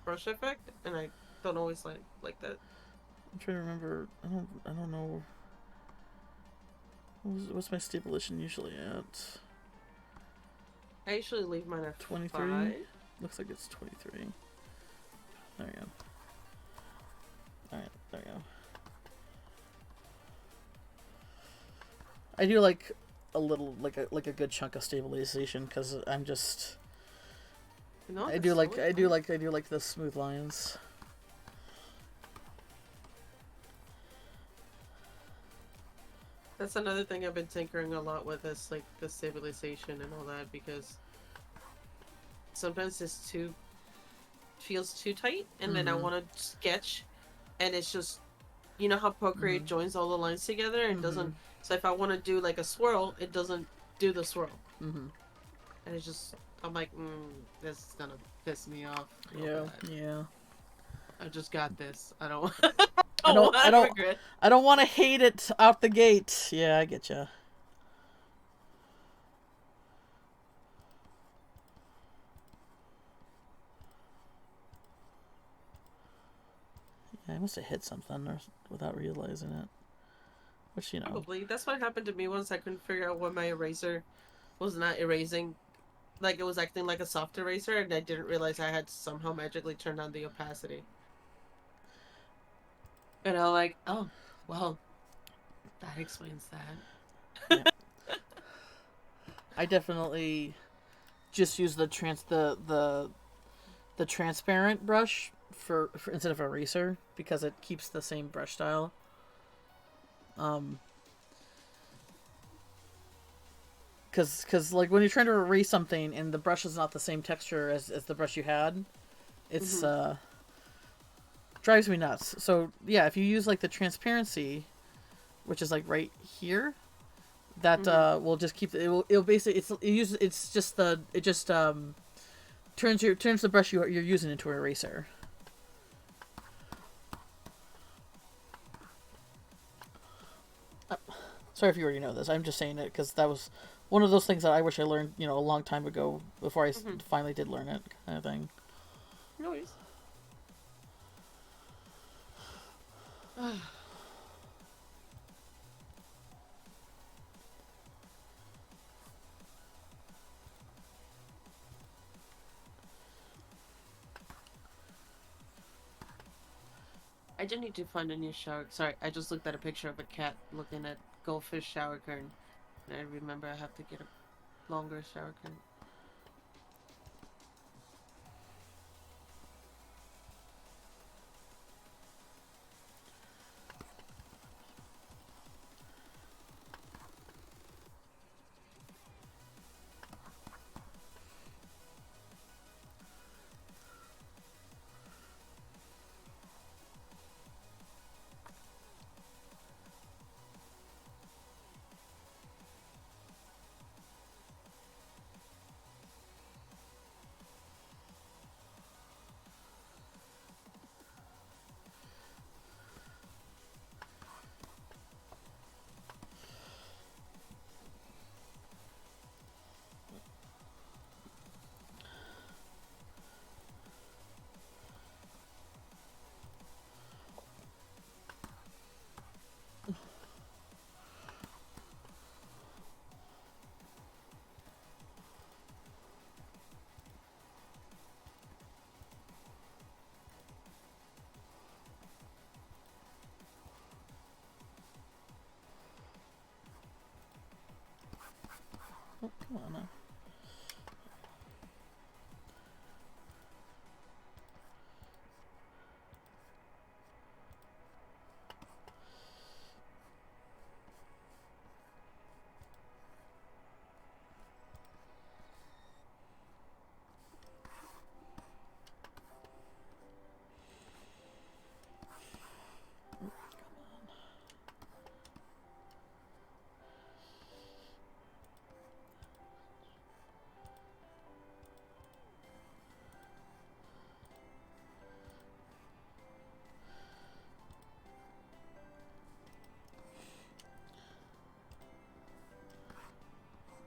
brush effect. And I don't always like that. I'm trying to remember. I don't know. What's my stabilization usually at? I usually leave mine at 23. Looks like it's 23. There we go. Alright, there we go. I do like a little, like a good chunk of stabilization because I'm just. No, I do like the smooth lines. That's another thing I've been tinkering a lot with is like the stabilization and all that because sometimes it's feels too tight and then I want to sketch and it's just, you know how Procreate joins all the lines together and doesn't, so if I want to do like a swirl, it doesn't do the swirl. And it's just, I'm like, this is gonna piss me off. Yeah. I just got this. I don't. I don't. I want don't. regret. I don't want to hate it out the gate. Yeah, I get you. Yeah, I must have hit something without realizing it. Which, you know. Probably. That's what happened to me once. I couldn't figure out why my eraser was not erasing. Like, it was acting like a soft eraser, and I didn't realize I had somehow magically turned on the opacity. And I'm like, oh, well, that explains that. Yeah. I definitely just use the transparent brush for instead of eraser because it keeps the same brush style. Because like when you're trying to erase something and the brush is not the same texture as the brush you had, it's drives me nuts. So yeah, if you use like the transparency, which is like right here, that will just keep it'll basically it just turns the brush you're using into an eraser. Sorry if you already know this. I'm just saying it because that was one of those things that I wish I learned, a long time ago before I finally did learn it, kind of thing. No worries. I do need to find a new shower. Sorry, I just looked at a picture of a cat looking at goldfish shower curtain. And I remember I have to get a longer shower curtain. Oh, come on now.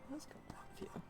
What's going on with you?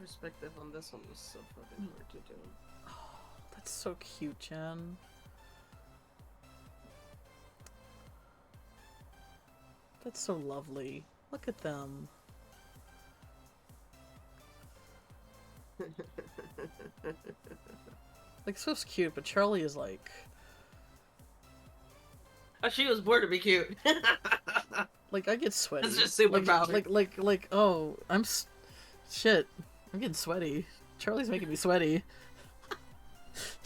Perspective on this one was so fucking hard to do. Oh, that's so cute, Jen. That's so lovely. Look at them. Like, so cute, but Charlie is like... Oh, she was born to be cute. Like, I get sweaty. It's just super power. Like, oh, shit. I'm getting sweaty. Charlie's making me sweaty.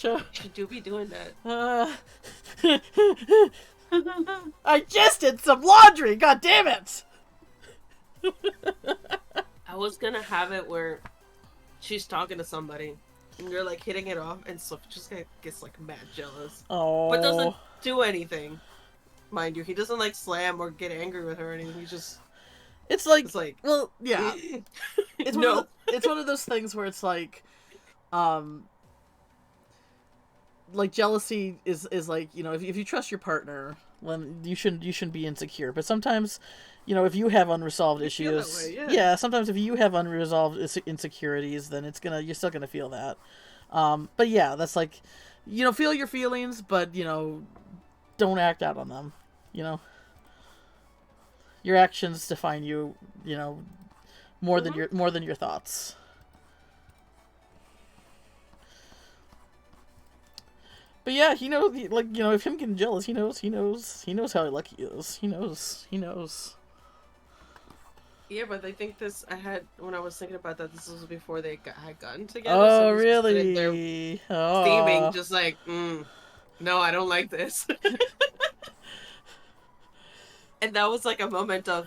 You do be doing that. I just did some laundry, god damn it! I was gonna have it where she's talking to somebody and you're like hitting it off and Swift just gets like mad jealous. Oh. But doesn't do anything. Mind you, he doesn't like slam or get angry with her or anything. He just It's like well, yeah. It's no. It's one of those things where it's like jealousy is like, you know, if you trust your partner, then you shouldn't be insecure. But sometimes, you know, if you have unresolved issues, way, yeah. Sometimes if you have unresolved insecurities, then you're still gonna feel that. But yeah, that's like, you know, feel your feelings, but you know, don't act out on them. You know, your actions define you. You know, more than your thoughts. But yeah, he knows, like, you know, if him getting jealous, he knows how lucky he is. He knows. Yeah, but I think when I was thinking about that, this was before they had gotten together. Oh, so really? Steaming, just like, no, I don't like this. And that was like a moment of,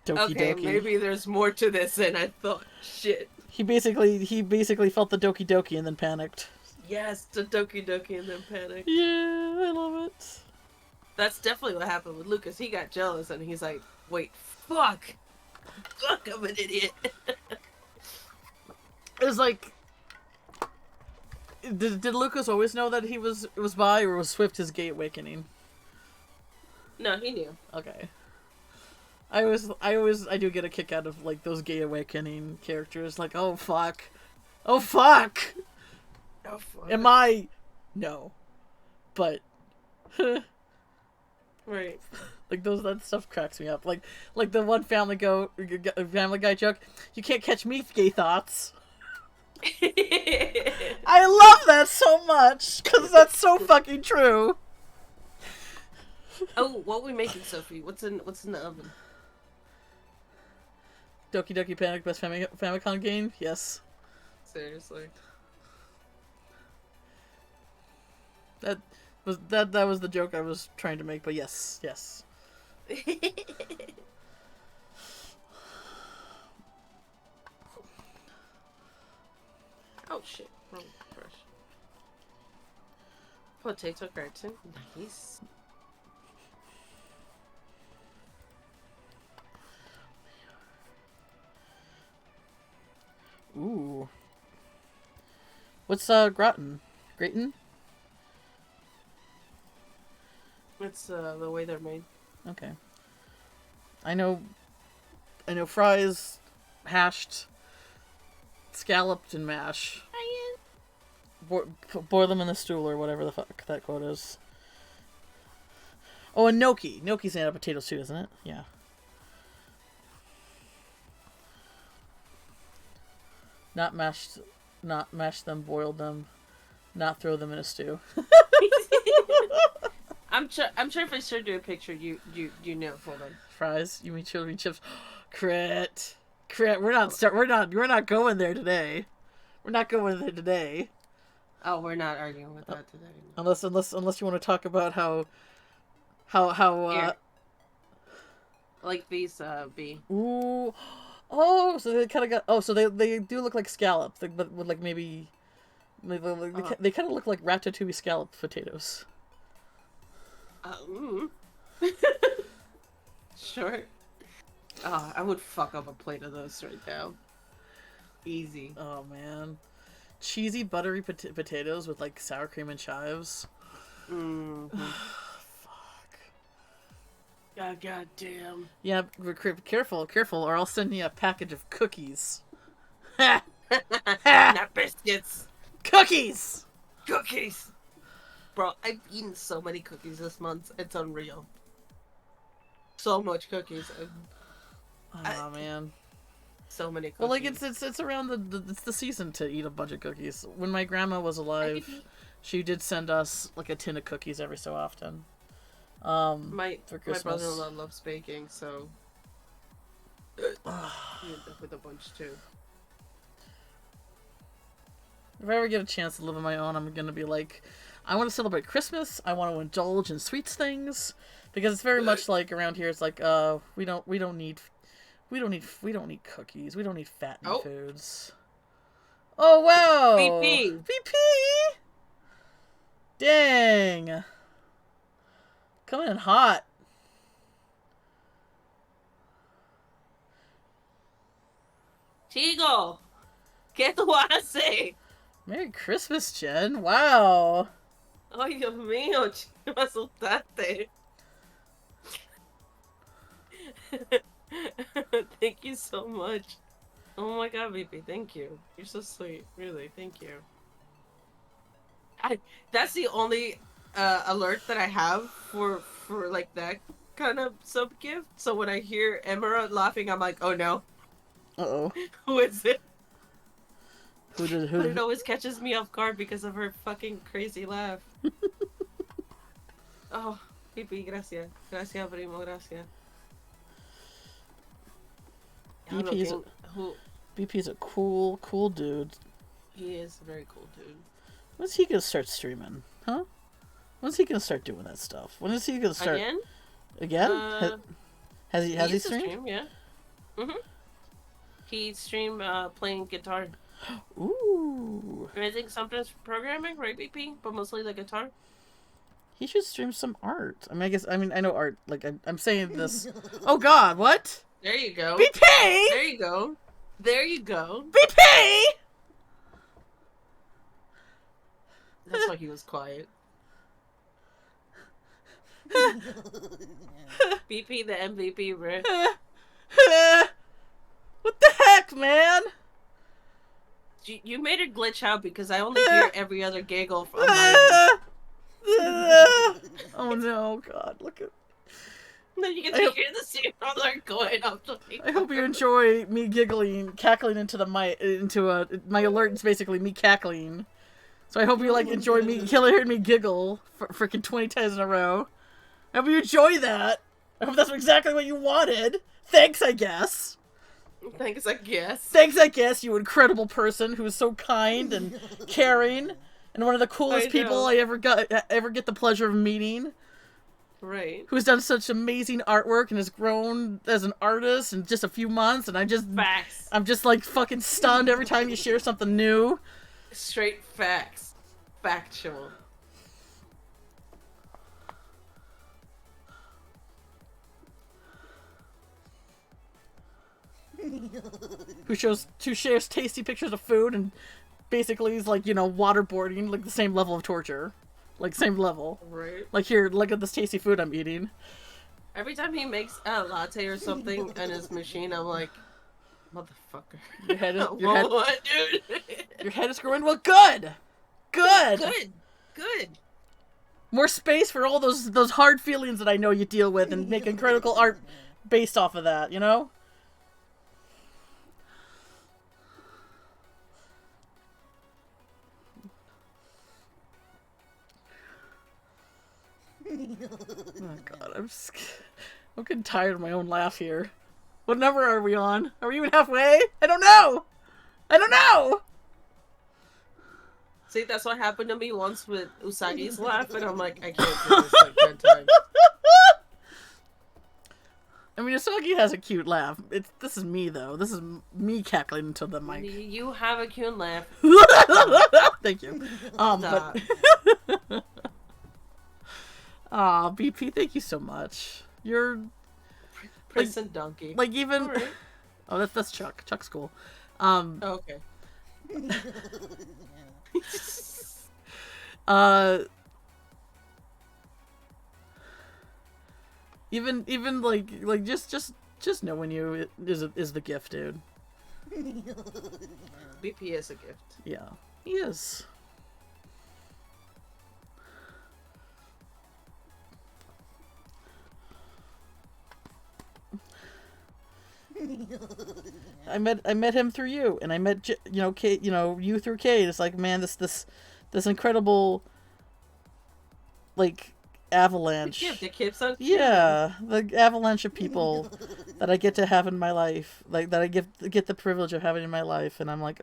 okay, maybe there's more to this than I thought. Shit. He basically felt the doki doki and then panicked. Yes, the doki doki and then panicked. Yeah, I love it. That's definitely what happened with Lucas. He got jealous and he's like, wait, fuck, I'm an idiot. It was like, did Lucas always know that it was bi, or was Swift his gay awakening? No, he knew. Okay. I do get a kick out of like those gay awakening characters. Like, oh fuck. Oh fuck. Am I? No. But. Right. Like that stuff cracks me up. Like the one Family Guy joke. You can't catch me with gay thoughts. I love that so much because that's so fucking true. Oh, what are we making, Sophie? What's in the oven? Doki Doki Panic Best Famicom game? Yes. Seriously. That was the joke I was trying to make, but yes. Oh shit, wrong brush. Potato gratin, nice. Ooh. What's gratin? Gratin? It's the way they're made. Okay. I know fries, hashed, scalloped, and mash. Boil them in the stool or whatever the fuck that quote is. Oh, and gnocchi. Gnocchi's made out of potatoes too, isn't it? Yeah. Not mash them, boil them, not throw them in a stew. I'm sure if I showed you a picture, you know. Hold on. Fries? You mean chili chips? Crit. We're not going there today. We're not going there today. Oh, we're not arguing with that today. No. Unless you want to talk about how like these be. Ooh. Oh, so they kind of got. Oh, so they do look like scallops, but with like maybe. They kind of look like ratatouille scalloped potatoes. Mm. Sure. Oh, I would fuck up a plate of those right now. Easy. Oh man, cheesy buttery potatoes with like sour cream and chives. Mm-hmm. Fuck. God damn. Yeah, careful, or I'll send you a package of cookies. Not biscuits. Cookies. Cookies. Bro, I've eaten so many cookies this month. It's unreal. So much cookies. Oh man. So many cookies. Well, like it's around it's the season to eat a bunch of cookies. When my grandma was alive, she did send us like a tin of cookies every so often. My for Christmas. My brother-in-law loves baking, so he ended up with a bunch too. If I ever get a chance to live on my own, I'm gonna be like, I want to celebrate Christmas. I want to indulge in sweets things, because it's very much like around here. It's like, we don't need cookies. We don't need fattening foods. Oh wow! VP. Dang! Coming in hot. Chico, ¿qué tú haces? Merry Christmas, Jen. Wow. Ay, Dios mío, me asustaste. Thank you so much. Oh my god, VP, thank you. You're so sweet. Really, thank you. That's the only alert that I have for like that kind of sub gift. So when I hear Emerald laughing, I'm like, oh no. Uh-oh. Who is it? Who But it always catches me off guard because of her fucking crazy laugh. Oh, VP, gracias. Gracias, primo, gracias. BP's a cool dude. He is a very cool dude. When's he gonna start streaming? Huh? When's he gonna start doing that stuff? When is he gonna start? Again? Has he streamed? Stream, yeah. Mhm. He streamed playing guitar. Ooh. I think sometimes programming, right, BP? But mostly the guitar. He should stream some art. I know art. Like, I'm saying this. Oh God, what? There you go. BP! There you go. There you go. BP! That's why he was quiet. BP the MVP, bro. What the heck, man? You made it glitch out because I only hear every other giggle from my end. Oh no, God, look at... Then you get to hear the same alert going up. I hope you enjoy me cackling into my alert is basically me cackling. So I hope you enjoy me hearing me giggle for freaking 20 times in a row. I hope you enjoy that. I hope that's exactly what you wanted. Thanks, I guess. Thanks, I guess, you incredible person who is so kind and caring and one of the coolest people I ever get the pleasure of meeting. Right. Who's done such amazing artwork and has grown as an artist in just a few months, and I'm just fucking stunned every time you share something new. Straight facts. Factual. Who shares tasty pictures of food and basically is waterboarding, the same level of torture. Same level. Right. Here, look at this tasty food I'm eating. Every time he makes a latte or something in his machine, I'm like, motherfucker. Your head is... What, dude? Your head is growing? Well, good! Good! More space for all those hard feelings that I know you deal with and making critical art based off of that, you know? Oh God, I'm getting tired of my own laugh here. What number are we on? Are we even halfway? I don't know! See, that's what happened to me once with Usagi's laugh, and I'm like, I can't do this 10 times. mean, Usagi has a cute laugh. This is me though. This is me cackling into the mic. You have a cute laugh. Thank you. But aw, BP, thank you so much. You're Prison donkey. Like even. Right. Oh, that's Chuck. Chuck's cool. Okay. Even like just knowing you is the gift, dude. BP is a gift. Yeah, he is. I met him through you, and I met Kate, you through Kate. It's like, man, this incredible like avalanche. The keeps on. Yeah, the avalanche of people that I get to have in my life, like that I get the privilege of having in my life, and I'm like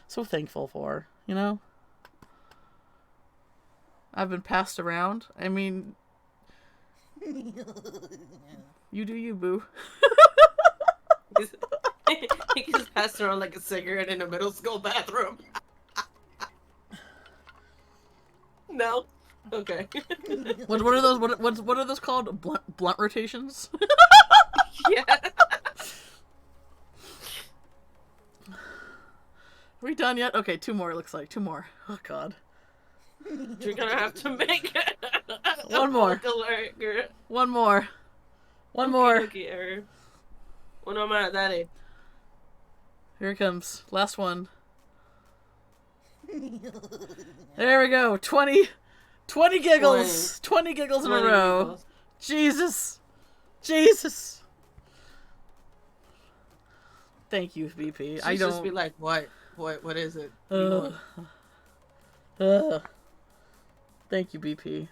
so thankful for. I've been passed around. I mean, you do you, boo. He gets passed around like a cigarette in a middle school bathroom. No. Okay. What are those? What are those called? Blunt rotations? Yeah. Are we done yet? Okay, 2 more. It looks like 2 more. Oh God. You're gonna have to make it. One more. One more. One more. Okay, Uno más, dale. Here it comes. Last one. There we go. 20 giggles. 20 giggles in a row. Giggles. Jesus. Thank you, BP. I don't just be like, what is it? Thank you, BP.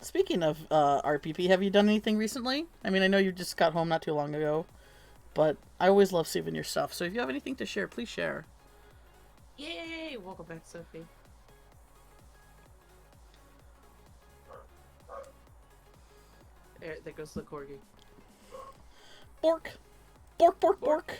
Speaking of RPP, have you done anything recently? I mean, I know you just got home not too long ago, but I always love saving your stuff. So if you have anything to share, please share. Yay! Welcome back, Sophie. There goes the corgi. Bork! Bork, bork, bork!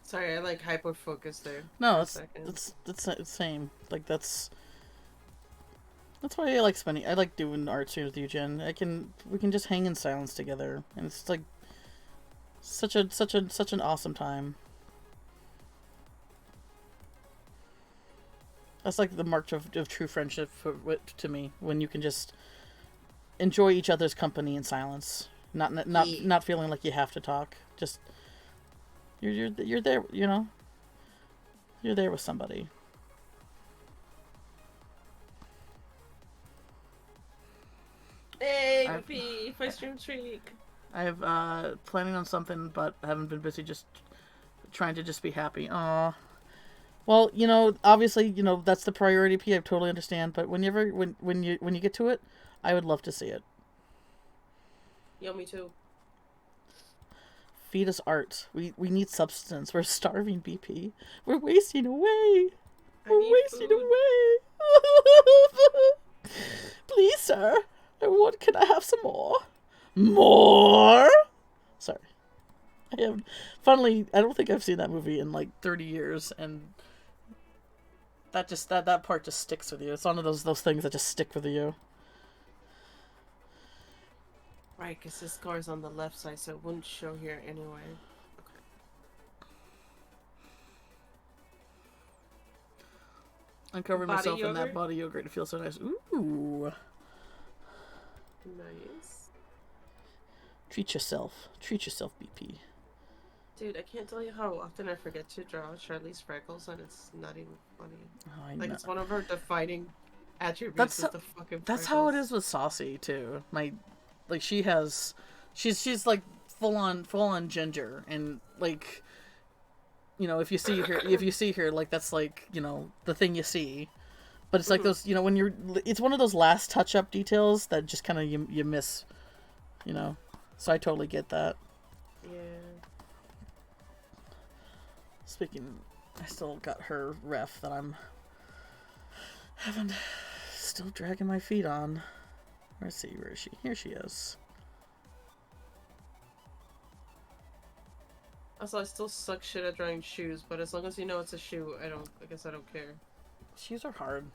Sorry, I like hyper focused there. No, it's the same. Like that's why I like doing art streams with you, Jen. We can just hang in silence together, and it's like such an awesome time. That's like the mark of true friendship to me, when you can just enjoy each other's company in silence, not feeling like you have to talk. Just you're there, You're there with somebody. Hey, BP, first stream streak. I have planning on something, but haven't been busy. Just trying to just be happy. Aw. Well, obviously, that's the priority. P. I totally understand. But when you get to it, I would love to see it. Yo, me too. Feed us art. We need substance. We're starving, BP. We're wasting away. We're wasting away. Please, sir. What, can I have some more? More? Sorry. I have, funnily, I don't think I've seen that movie in like 30 years, and that part just sticks with you. It's one of those things that just stick with you. Right, because this scar is on the left side, so it wouldn't show here anyway. Okay. Uncovering myself in that body yogurt. It feels so nice. Ooh. Nice. Treat yourself. Treat yourself, BP. Dude, I can't tell you how often I forget to draw Charlize Freckles, and it's not even funny. Oh, I like, know. it's one of her defining attributes. The fucking that's how it is with Saucy, too. She's like full on ginger, and like, you know, if you see her, like, that's like, you know, the thing you see. But it's like those, you know, it's one of those last touch-up details that just kind of you miss, you know. So I totally get that. Yeah. Speaking, I still got her ref that I'm still dragging my feet on. Let's see, where is she? Here she is. Also, I still suck shit at drawing shoes, but as long as you know it's a shoe, I guess I don't care. Shoes are hard.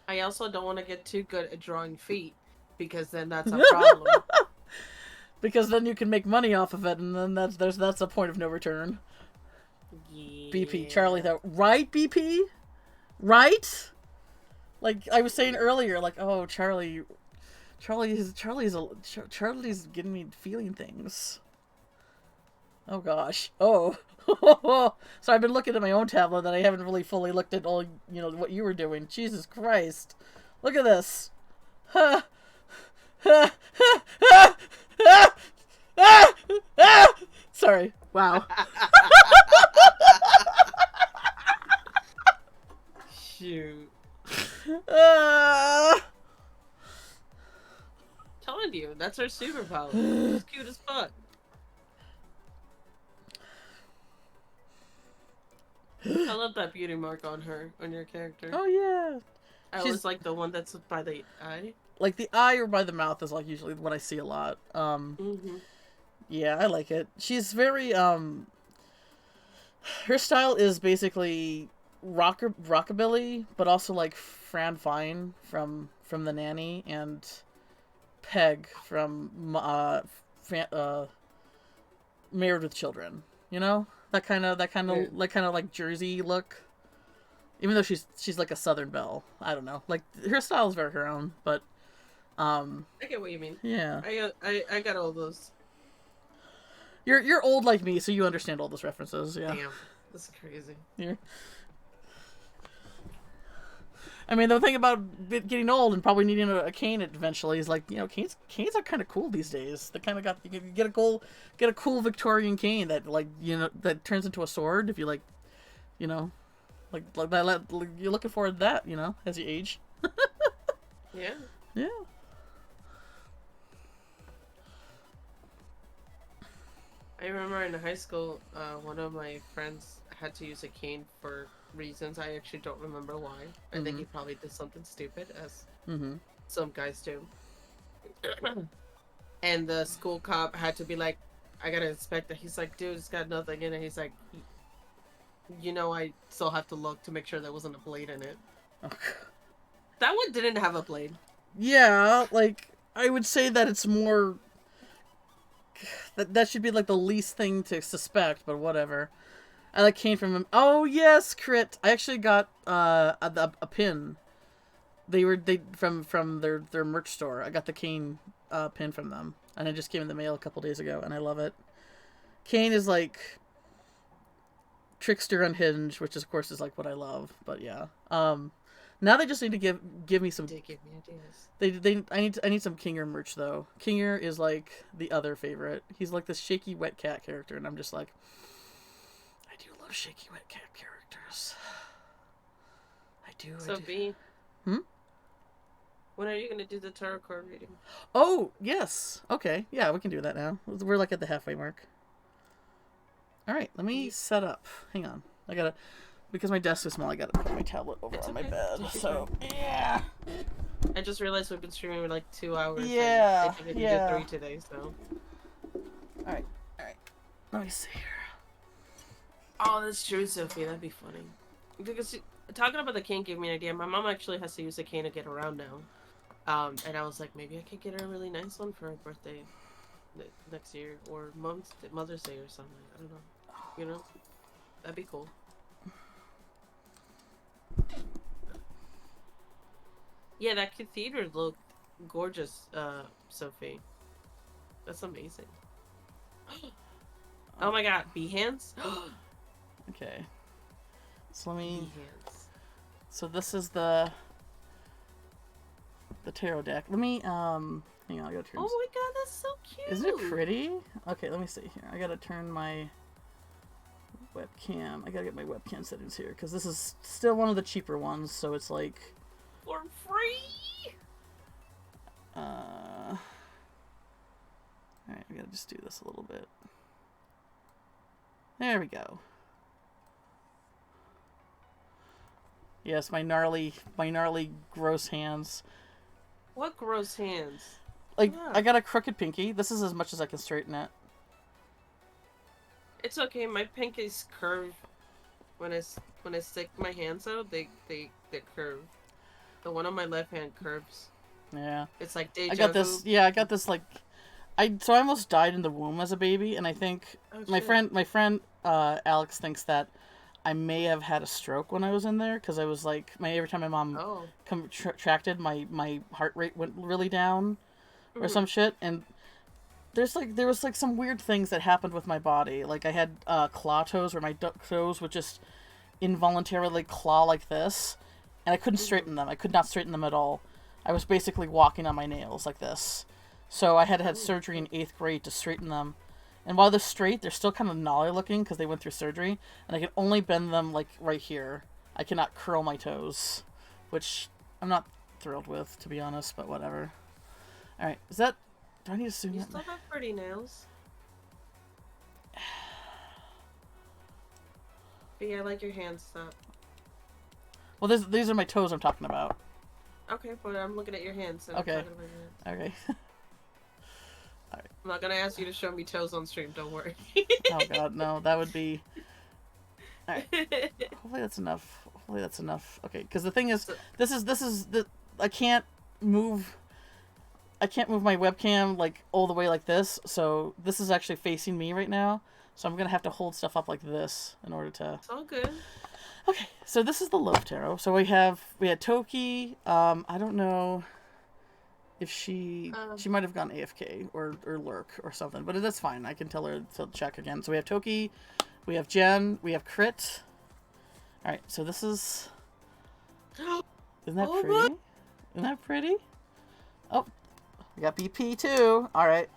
I also don't want to get too good at drawing feet, because then that's a problem. Because then you can make money off of it, and then that's a point of no return. Yeah. BP, Charlie, though, right? BP, right? Like I was saying earlier, like, oh, Charlie's getting me feeling things. Oh gosh. Oh. So I've been looking at my own tablet that I haven't really fully looked at all, you know, what you were doing. Jesus Christ. Look at this. Sorry. Wow. Shoot. Telling you, that's her superpower. She's cute as fuck. I love that beauty mark on your character. Oh yeah. She's was like the one that's by the eye. Like the eye or by the mouth is like usually what I see a lot. Yeah, I like it. She's very her style is basically rockabilly, but also like Fran Fine from The Nanny and Peg from Married with Children. You know, that kind of like Jersey look. Even though she's like a Southern belle, I don't know. Like her style is very her own, but I get what you mean. Yeah. I got all those. You're old like me, so you understand all those references. Yeah. Damn, this is crazy. I mean, the thing about getting old and probably needing a cane eventually is like, you know, canes are kind of cool these days. They kind of got, you can get a cool Victorian cane that, like, you know, that turns into a sword if you like, you know, like that. You're looking forward to that, you know, as you age. Yeah. Yeah. I remember in high school, one of my friends had to use a cane for reasons I actually don't remember why. I think he probably did something stupid, as some guys do. And the school cop had to be like, I gotta inspect it. He's like, dude, it's got nothing in it. He's like, you know, I still have to look to make sure there wasn't a blade in it. Okay. That one didn't have a blade. Yeah, like, I would say that it's more... That should be, like, the least thing to suspect, but whatever. I, like, came from him. Oh, yes, Crit! I actually got a pin. From their merch store. I got the Kane pin from them. And it just came in the mail a couple days ago, and I love it. Kane is, like... Trickster Unhinged, which, of course, is, like, what I love. But, yeah. Now they just need to give me some... They give me ideas. I need some Kinger merch though. Kinger is like the other favorite. He's like this shaky wet cat character, and I'm just like, I do love shaky wet cat characters. I do. So B. When are you gonna do the tarot card reading? Oh yes. Okay. Yeah, we can do that now. We're like at the halfway mark. All right. Let me set up. Hang on. I gotta. Because my desk is small, I gotta put my tablet over on my bed. So, yeah. I just realized we've been streaming for like 2 hours. Yeah, and I think I yeah. did 3 today, so. Alright. Let me see here. Oh, that's true, Sophie. That'd be funny. Because talking about the cane gave me an idea. My mom actually has to use a cane to get around now. And I was like, maybe I could get her a really nice one for her birthday next year, or Mother's Day or something. I don't know. You know, that'd be cool. Yeah, that cathedral looked gorgeous, Sophie. That's amazing. Oh my God, Behance. Okay. So let me. Behance. So this is the tarot deck. Let me hang on, I gotta turn. Oh my God, that's so cute. Isn't it pretty? Okay, let me see here. I gotta turn my webcam. I gotta get my webcam settings here because this is still one of the cheaper ones, so it's like for free. Alright, I gotta just do this a little bit. There we go. Yes, my gnarly gross hands. What gross hands? Like, I got a crooked pinky. This is as much as I can straighten it. It's okay. My pinkies curve. When I stick my hands out, they curve. The one on my left hand curves. Yeah. It's like deja vu. I got this like, I almost died in the womb as a baby, and I think my friend Alex thinks that I may have had a stroke when I was in there because I was like every time my mom contracted, my heart rate went really down, or some shit, and there was some weird things that happened with my body. Like I had claw toes where my toes would just involuntarily claw like this, and I couldn't straighten them. I could not straighten them at all. I was basically walking on my nails like this. So I had surgery in 8th grade to straighten them. And while they're straight, they're still kind of gnarly looking because they went through surgery. And I can only bend them like right here. I cannot curl my toes, which I'm not thrilled with, to be honest, but whatever. Alright, is that... Do I need to zoom in? You still have pretty nails. But yeah, I like your hands up. Well, these are my toes I'm talking about. Okay, but I'm looking at your hands. So okay. Okay. Alright. I'm not gonna ask you to show me toes on stream, don't worry. Oh god, no, that would be... Alright. Hopefully that's enough. Okay, because the thing is, this is the... I can't move my webcam, like, all the way like this, so this is actually facing me right now, so I'm gonna have to hold stuff up like this in order to... It's all good. Okay, so this is the Love Tarot. So we had Toki, I don't know... If she might have gone AFK or lurk or something, but that's fine. I can tell her to check again. So we have Toki, we have Jen, we have Crit. All right, so this is. Isn't that pretty? Isn't that pretty? Oh, we got BP too. All right.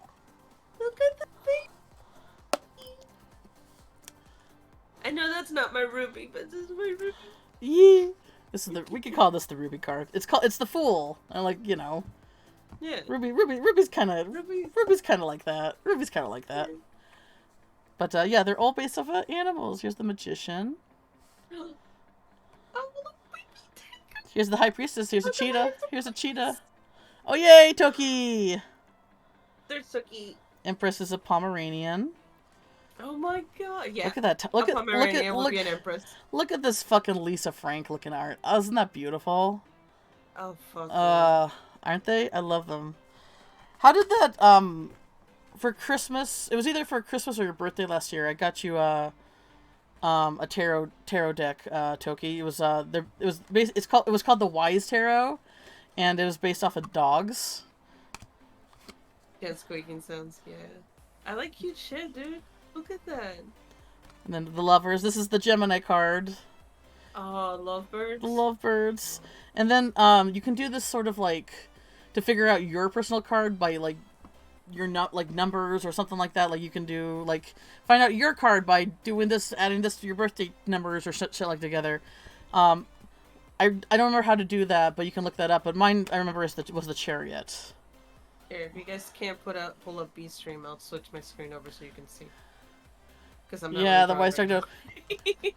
Look at the baby. I know that's not my Ruby, but this is my Ruby. Yeah. This is we could call this the Ruby card. It's the Fool. I like Yeah. Ruby's kind of like that. Ruby's kind of like that. But yeah, they're all based off of animals. Here's the Magician. Here's the High Priestess. Here's a cheetah. Here's a cheetah. Oh yay, Toki! There's Toki. Empress is a Pomeranian. Oh my god! Yeah. Look at that. Look at this fucking Lisa Frank looking art. Oh, isn't that beautiful? Oh fuck. Aren't they? I love them. How did that, for Christmas, it was either for Christmas or your birthday last year, I got you, a tarot deck, Toki. It was, it was called the Wise Tarot, and it was based off of dogs. Yeah, squeaking sounds, yeah. I like cute shit, dude. Look at that. And then the Lovers. This is the Gemini card. Oh, Lovebirds? The Lovebirds. And then, you can do this sort of, like, to figure out your personal card by, like, your numbers or something like that. Like, you can do, like, find out your card by doing this, adding this to your birthday numbers or shit like together. I don't remember how to do that, but you can look that up. But mine, I remember, was the Chariot. Here, if you guys can't pull up B-Stream, I'll switch my screen over so you can see. because I'm not. Yeah, really the white drawing stripe right doe.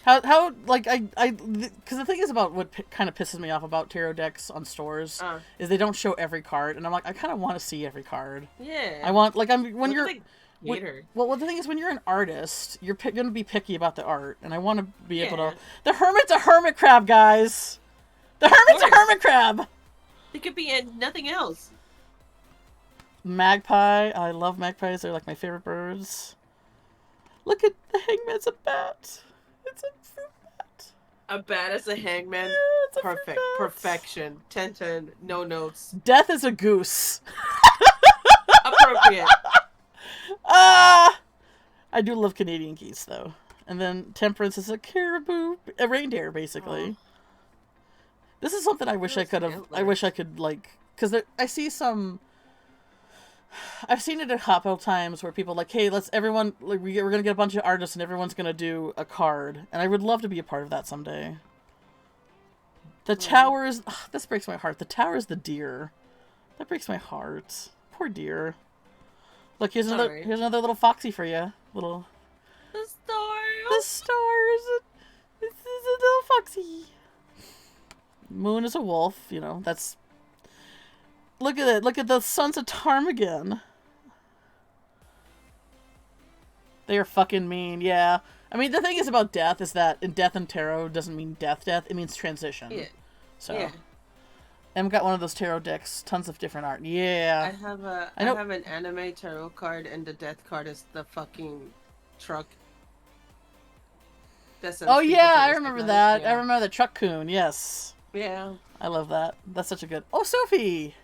How like because the thing is about what kind of pisses me off about tarot decks on stores is they don't show every card, and I'm like, I kind of want to see every card. Yeah. I want when Look you're at the gator. well, the thing is, when you're an artist, you're going to be picky about the art, and I want to be able to. The hermit's a hermit crab, guys. The hermit's a hermit crab. It could be nothing else. Magpie. I love magpies. They're like my favorite birds. Look at the hangman's a bat. It's a fruit bat. A bat as a hangman. Yeah, perfect. Perfection. 10/10. No notes. Death is a goose. Appropriate. I do love Canadian geese though. And then Temperance is a caribou, a reindeer basically. Oh. This is something I wish I could have. I wish I could like, because I see some. I've seen it a couple times where people like, hey, let's everyone like we're gonna get a bunch of artists and everyone's gonna do a card, and I would love to be a part of that someday. The tower is this breaks my heart. The tower is the deer. That breaks my heart. Poor deer. Look, here's another little foxy for you. Little. The star. The star is a little foxy. Moon is a wolf. You know that's. Look at it. Look at the Sons of Ptarmigan. They are fucking mean. Yeah. I mean, the thing is about death is that in Death and Tarot doesn't mean death. It means transition. Yeah. So. Yeah. I've got one of those tarot decks. Tons of different art. Yeah. I have an anime tarot card, and the death card is the fucking truck. Oh yeah, I remember that. Yeah. I remember the Truck Coon. Yes. Yeah. I love that. That's such a good. Oh, Sophie.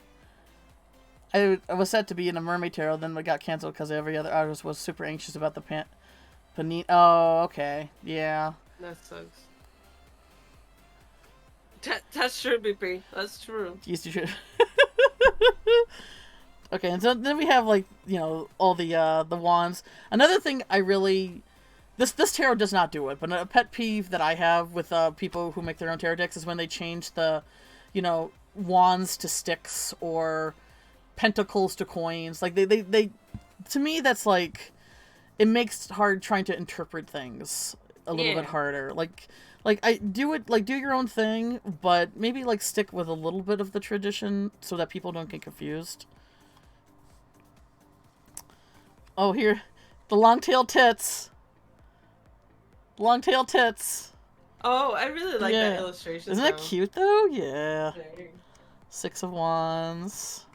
I was set to be in a mermaid tarot, then we got canceled because every other artist was super anxious about the panini. Oh, okay. Yeah. That sucks. That's true, BP. That's true. Yes, you should. Okay, and so then we have like all the wands. Another thing I really this tarot does not do it, but a pet peeve that I have with people who make their own tarot decks is when they change the wands to sticks or pentacles to coins. Like they to me that's like it makes it hard trying to interpret things a little bit harder. Like I do it like do your own thing, but maybe like stick with a little bit of the tradition so that people don't get confused. Oh, here the long tail tits. Long tail tits. Oh, I really like that illustration. Isn't that cute though? Yeah. Six of Wands.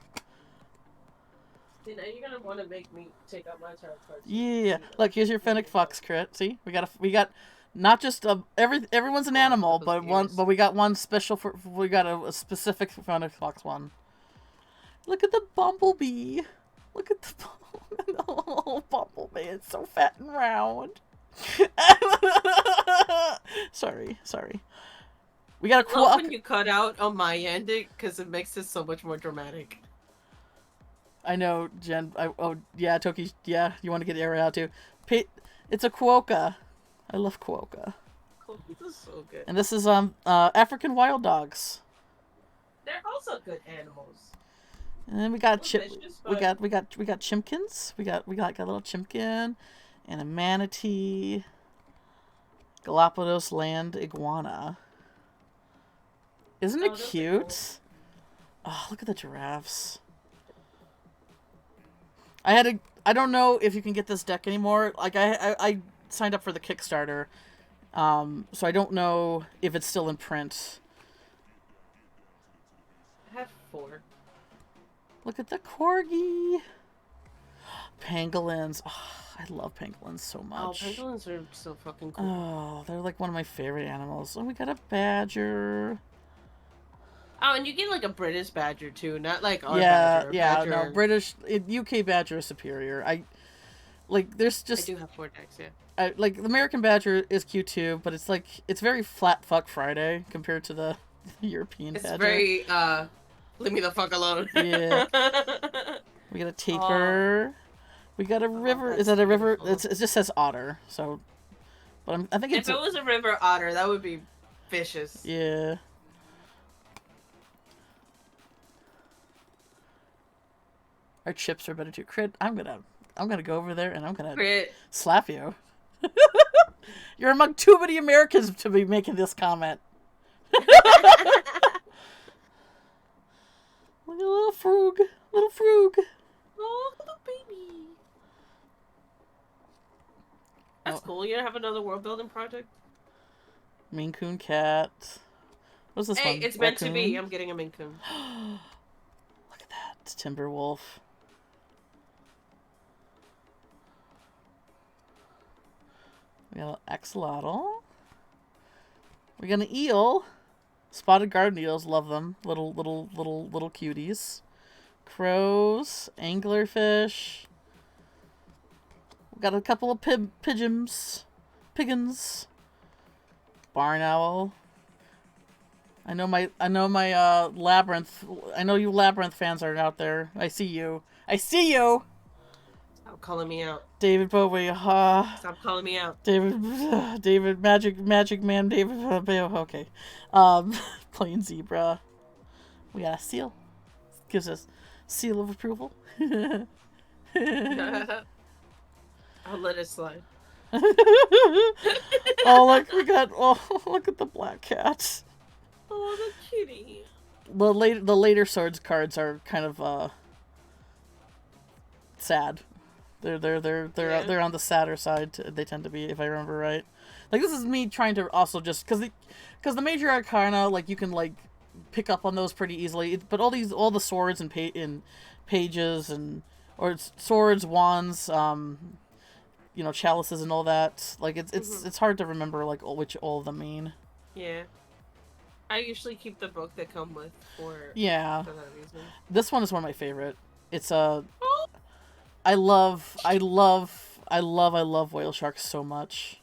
See, now you're gonna want to make me take out my tarot cards. Yeah. Look, here's your Fennec Fox crit. See, we got not just everyone's an animal, but we got one special we got a specific Fennec Fox one. Look at the bumblebee. Look at the oh, bumblebee. It's so fat and round. Sorry. We got a quack. When you cut out on my end, because it makes it so much more dramatic. I know, Jen. Toki. Yeah, you want to get the area out too. It's a quokka. I love quokka. Quokkas is so good. And this is African wild dogs. They're also good animals. And then we got we got chimkins. We got a little chimkin and a manatee. Galapagos land iguana. Isn't it cute? Cool. Oh, look at the giraffes. I don't know if you can get this deck anymore. Like I signed up for the Kickstarter. So I don't know if it's still in print. I have 4. Look at the corgi. Pangolins. Oh, I love pangolins so much. Oh, pangolins are so fucking cool. Oh, they're like one of my favorite animals. And we got a badger. Oh, and you get like a British badger too, not like our badger. Badger. No, British, UK badger is superior. There's just. I do have 4 decks, yeah. The American badger is cute too, but it's very flat fuck Friday compared to the European badger. It's very leave me the fuck alone. Yeah. We got a tapir. We got a river. Is that a river? It just says otter. So, but I think if it was a river otter, that would be vicious. Yeah. Our chips are better too. Crit. I'm gonna go over there and I'm gonna Crit. slap you. You're among too many Americans to be making this comment. Look at little Frog. Little Frog. Oh, little baby. That's cool. You have another world building project? Maine Coon cat. What's this one? Hey, it's meant to be. I'm getting a Maine Coon. Look at that. It's Timberwolf. We got an axolotl. We got an eel. Spotted garden eels, love them. Little cuties. Crows, anglerfish. We got a couple of pigeons. Barn owl. I know my Labyrinth. I know you Labyrinth fans are out there. I see you. Stop calling me out. David Bowie. Stop calling me out. David, Magic Man, David. Okay. Plain zebra. We got a seal. Gives us seal of approval. I'll let it slide. Look at the black cat. Oh, the kitty. The later swords cards are kind of sad. They're on the sadder side. They tend to be, if I remember right. Like, this is me trying to also just because the major arcana, like, you can like pick up on those pretty easily. But all the swords and pages or swords, wands, chalices and all that. Like, it's hard to remember like which all of them mean. Yeah. I usually keep the book they come with for that reason. This one is one of my favorite. It's I love whale sharks so much.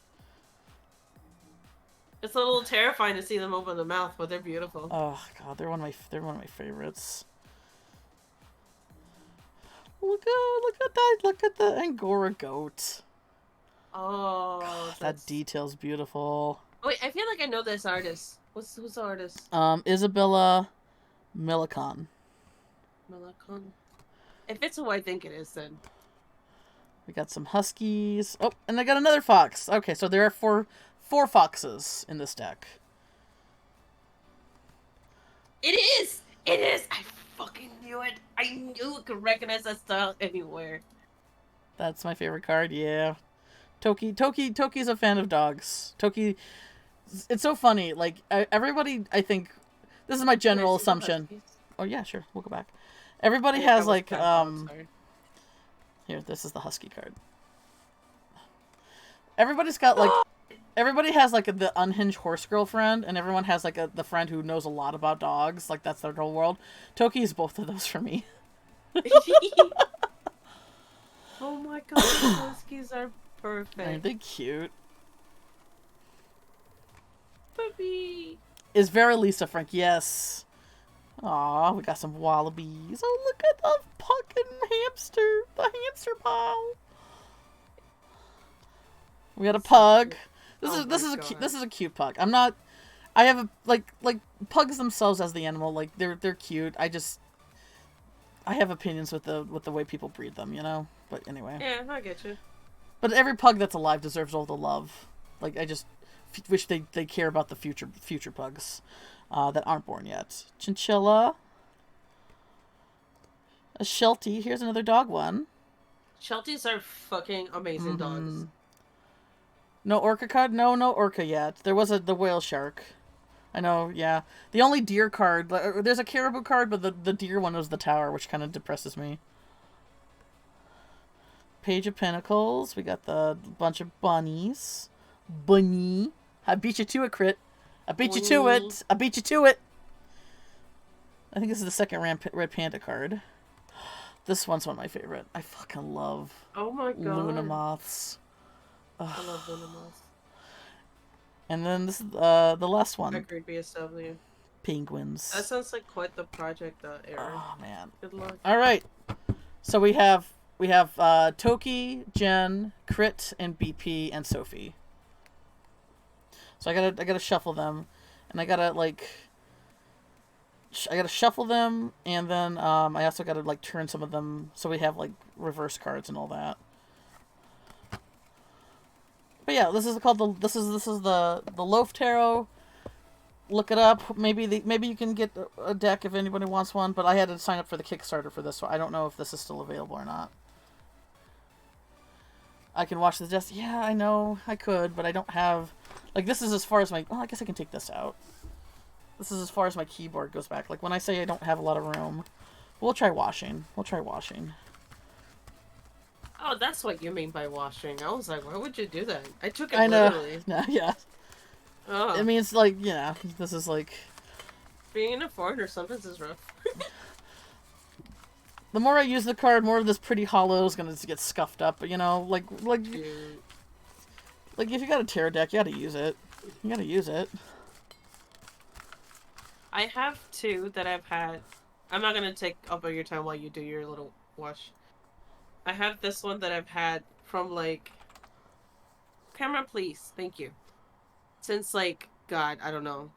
It's a little terrifying to see them open the mouth, but they're beautiful. Oh god, they're one of my favorites. Look at the Angora goat. Oh, God, that detail's beautiful. Wait, I feel like I know this artist. Who's the artist? Isabella Millicon. If it's who I think it is, then. We got some huskies. Oh, and I got another fox. Okay, so there are four foxes in this deck. It is! I fucking knew it! I knew it could recognize that style anywhere. That's my favorite card, yeah. Toki's a fan of dogs. Toki, it's so funny. Like, everybody, I think, this is my general assumption. Oh, yeah, sure. We'll go back. Everybody has, like, here, this is the husky card. Everybody's got, like, everybody has, like, the unhinged horse girlfriend, and everyone has, like, the friend who knows a lot about dogs. Like, that's their whole world. Toki is both of those for me. Oh my god, the huskies are perfect. Aren't they cute? Puppy. Is Vera Lisa Frank? Yes. Aw, we got some wallabies. Oh, look at the fucking hamster. The hamster pile. We got a pug. This is a cute pug. I have a like pugs themselves as the animal, like they're cute. I have opinions with the way people breed them, you know? But anyway. Yeah, I get you. But every pug that's alive deserves all the love. Like, I just wish they care about the future pugs that aren't born yet. Chinchilla. A Sheltie. Here's another dog one. Shelties are fucking amazing dogs. No orca card? No orca yet. There was the whale shark. I know, yeah. The only deer card, there's a caribou card, but the deer one was the tower, which kind of depresses me. Page of Pentacles. We got the bunch of bunnies. Bunny. I beat you to it, Crit. I beat you to it. I beat you to it. I think this is the second Red Panda card. This one's one of my favorite. I fucking love Luna Moths. Ugh. I love Luna Moths. And then this is the last one. Agreed, BSW. Penguins. That sounds like quite the project, Aaron. Oh, man. Good luck. All right. So we have Toki, Jen, Crit, and BP, and Sophie. So I gotta shuffle them, and I gotta shuffle them, and then I also gotta like turn some of them so we have like reverse cards and all that. But yeah, this is called the Loaf Tarot. Look it up. Maybe you can get a deck if anybody wants one. But I had to sign up for the Kickstarter for this, so I don't know if this is still available or not. I can watch the desk. Yeah, I know I could, but I don't have. Like, this is as far as my. Well, I guess I can take this out. This is as far as my keyboard goes back. Like, when I say I don't have a lot of room, we'll try washing. Oh, that's what you mean by washing. I was like, why would you do that? I took it literally. No, yeah. Oh. It means, like, this is like... Being in a foreigner sometimes is rough. The more I use the card, more of this pretty hollow is going to get scuffed up. But, like if you got a tarot deck, you got to use it. You got to use it. I have two that I've had. I'm not going to take up all your time while you do your little wash. I have this one that I've had from, like... Camera, please. Thank you. Since, like, God, I don't know.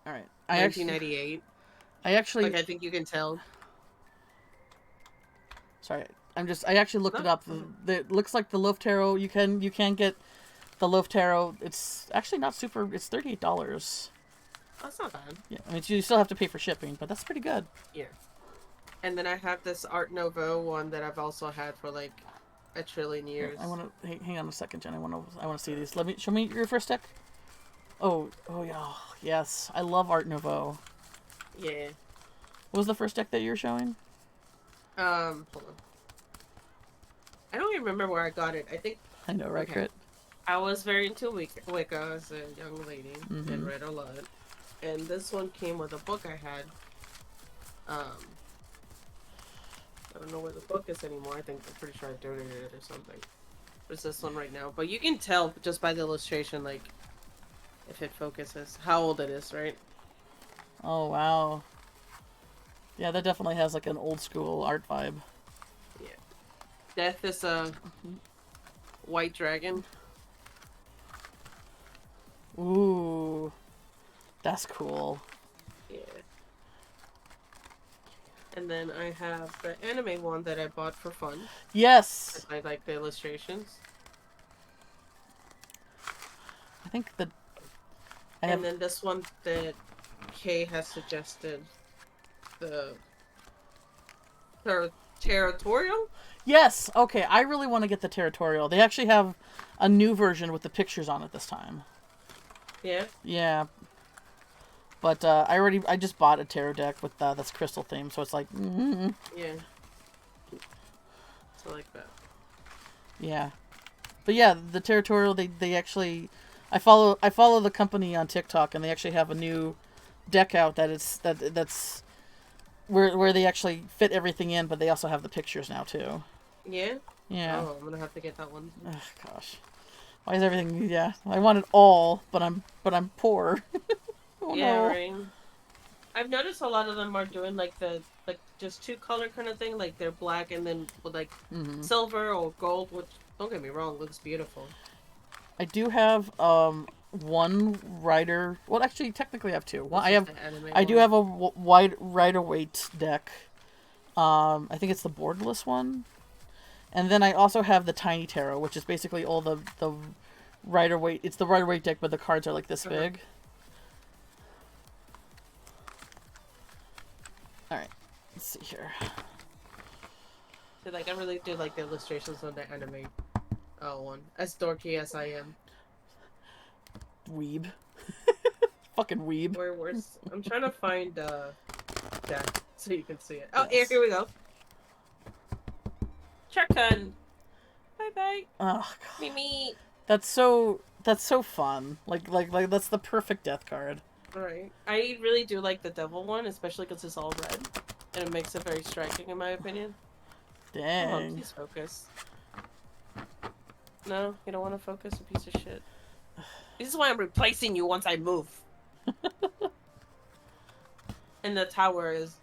Alright. 1998. I actually... Like, I think you can tell. Sorry. I actually looked it up. It looks like the Loaf Tarot, you can get the Loaf Tarot. It's actually not super... It's $38. That's not bad. Yeah, I mean, you still have to pay for shipping, but that's pretty good. Yeah. And then I have this Art Nouveau one that I've also had for like a trillion years. I want to hang on a second, Jen. I want to see these. Show me your first deck. Oh yeah, yes. I love Art Nouveau. Yeah. What was the first deck that you were showing? Hold on. I don't even remember where I got it. I think. I know, right, Crit? I was very into Wicca as a young lady and read a lot. And this one came with a book I had. I don't know where the book is anymore. I'm pretty sure I donated it or something. There's this one right now. But you can tell just by the illustration, like, if it focuses, how old it is, right? Oh, wow. Yeah, that definitely has, like, an old school art vibe. Yeah. Death is a white dragon. Ooh. That's cool. Yeah. And then I have the anime one that I bought for fun. Yes! I like the illustrations. I think the... And then this one that Kay has suggested. The... Territorial? Yes! Okay, I really want to get the Territorial. They actually have a new version with the pictures on it this time. Yeah? Yeah. But I just bought a tarot deck with that's crystal theme, so it's like Yeah. So like that. Yeah. But yeah, the Territorial they actually I follow the company on TikTok, and they actually have a new deck out that's where they actually fit everything in, but they also have the pictures now too. Yeah? Yeah. Oh, I'm gonna have to get that one. Ugh, gosh. Why is everything I want it all, but I'm poor. Oh, yeah, no. right. I've noticed a lot of them are doing like just two color kind of thing, like they're black and then with like silver or gold, which don't get me wrong, looks beautiful. I do have one Rider. Well, actually, technically, I have two. Well, I do have a wide Rider-Waite deck. I think it's the boardless one, and then I also have the Tiny Tarot, which is basically all the Rider-Waite. It's the Rider-Waite deck, but the cards are like this big. All right, let's see here. So, like, I really do like the illustrations on the anime one. As dorky as I am. Weeb. Fucking weeb. Where's... I'm trying to find that so you can see it. Oh, yes. Here we go. Charkun. Bye bye. Oh, God. Mimi. That's so fun. Like that's the perfect death card. Alright. I really do like the devil one, especially because it's all red. And it makes it very striking, in my opinion. Dang. Come on, please focus. No, you don't want to focus, you piece of shit. This is why I'm replacing you once I move. And the tower is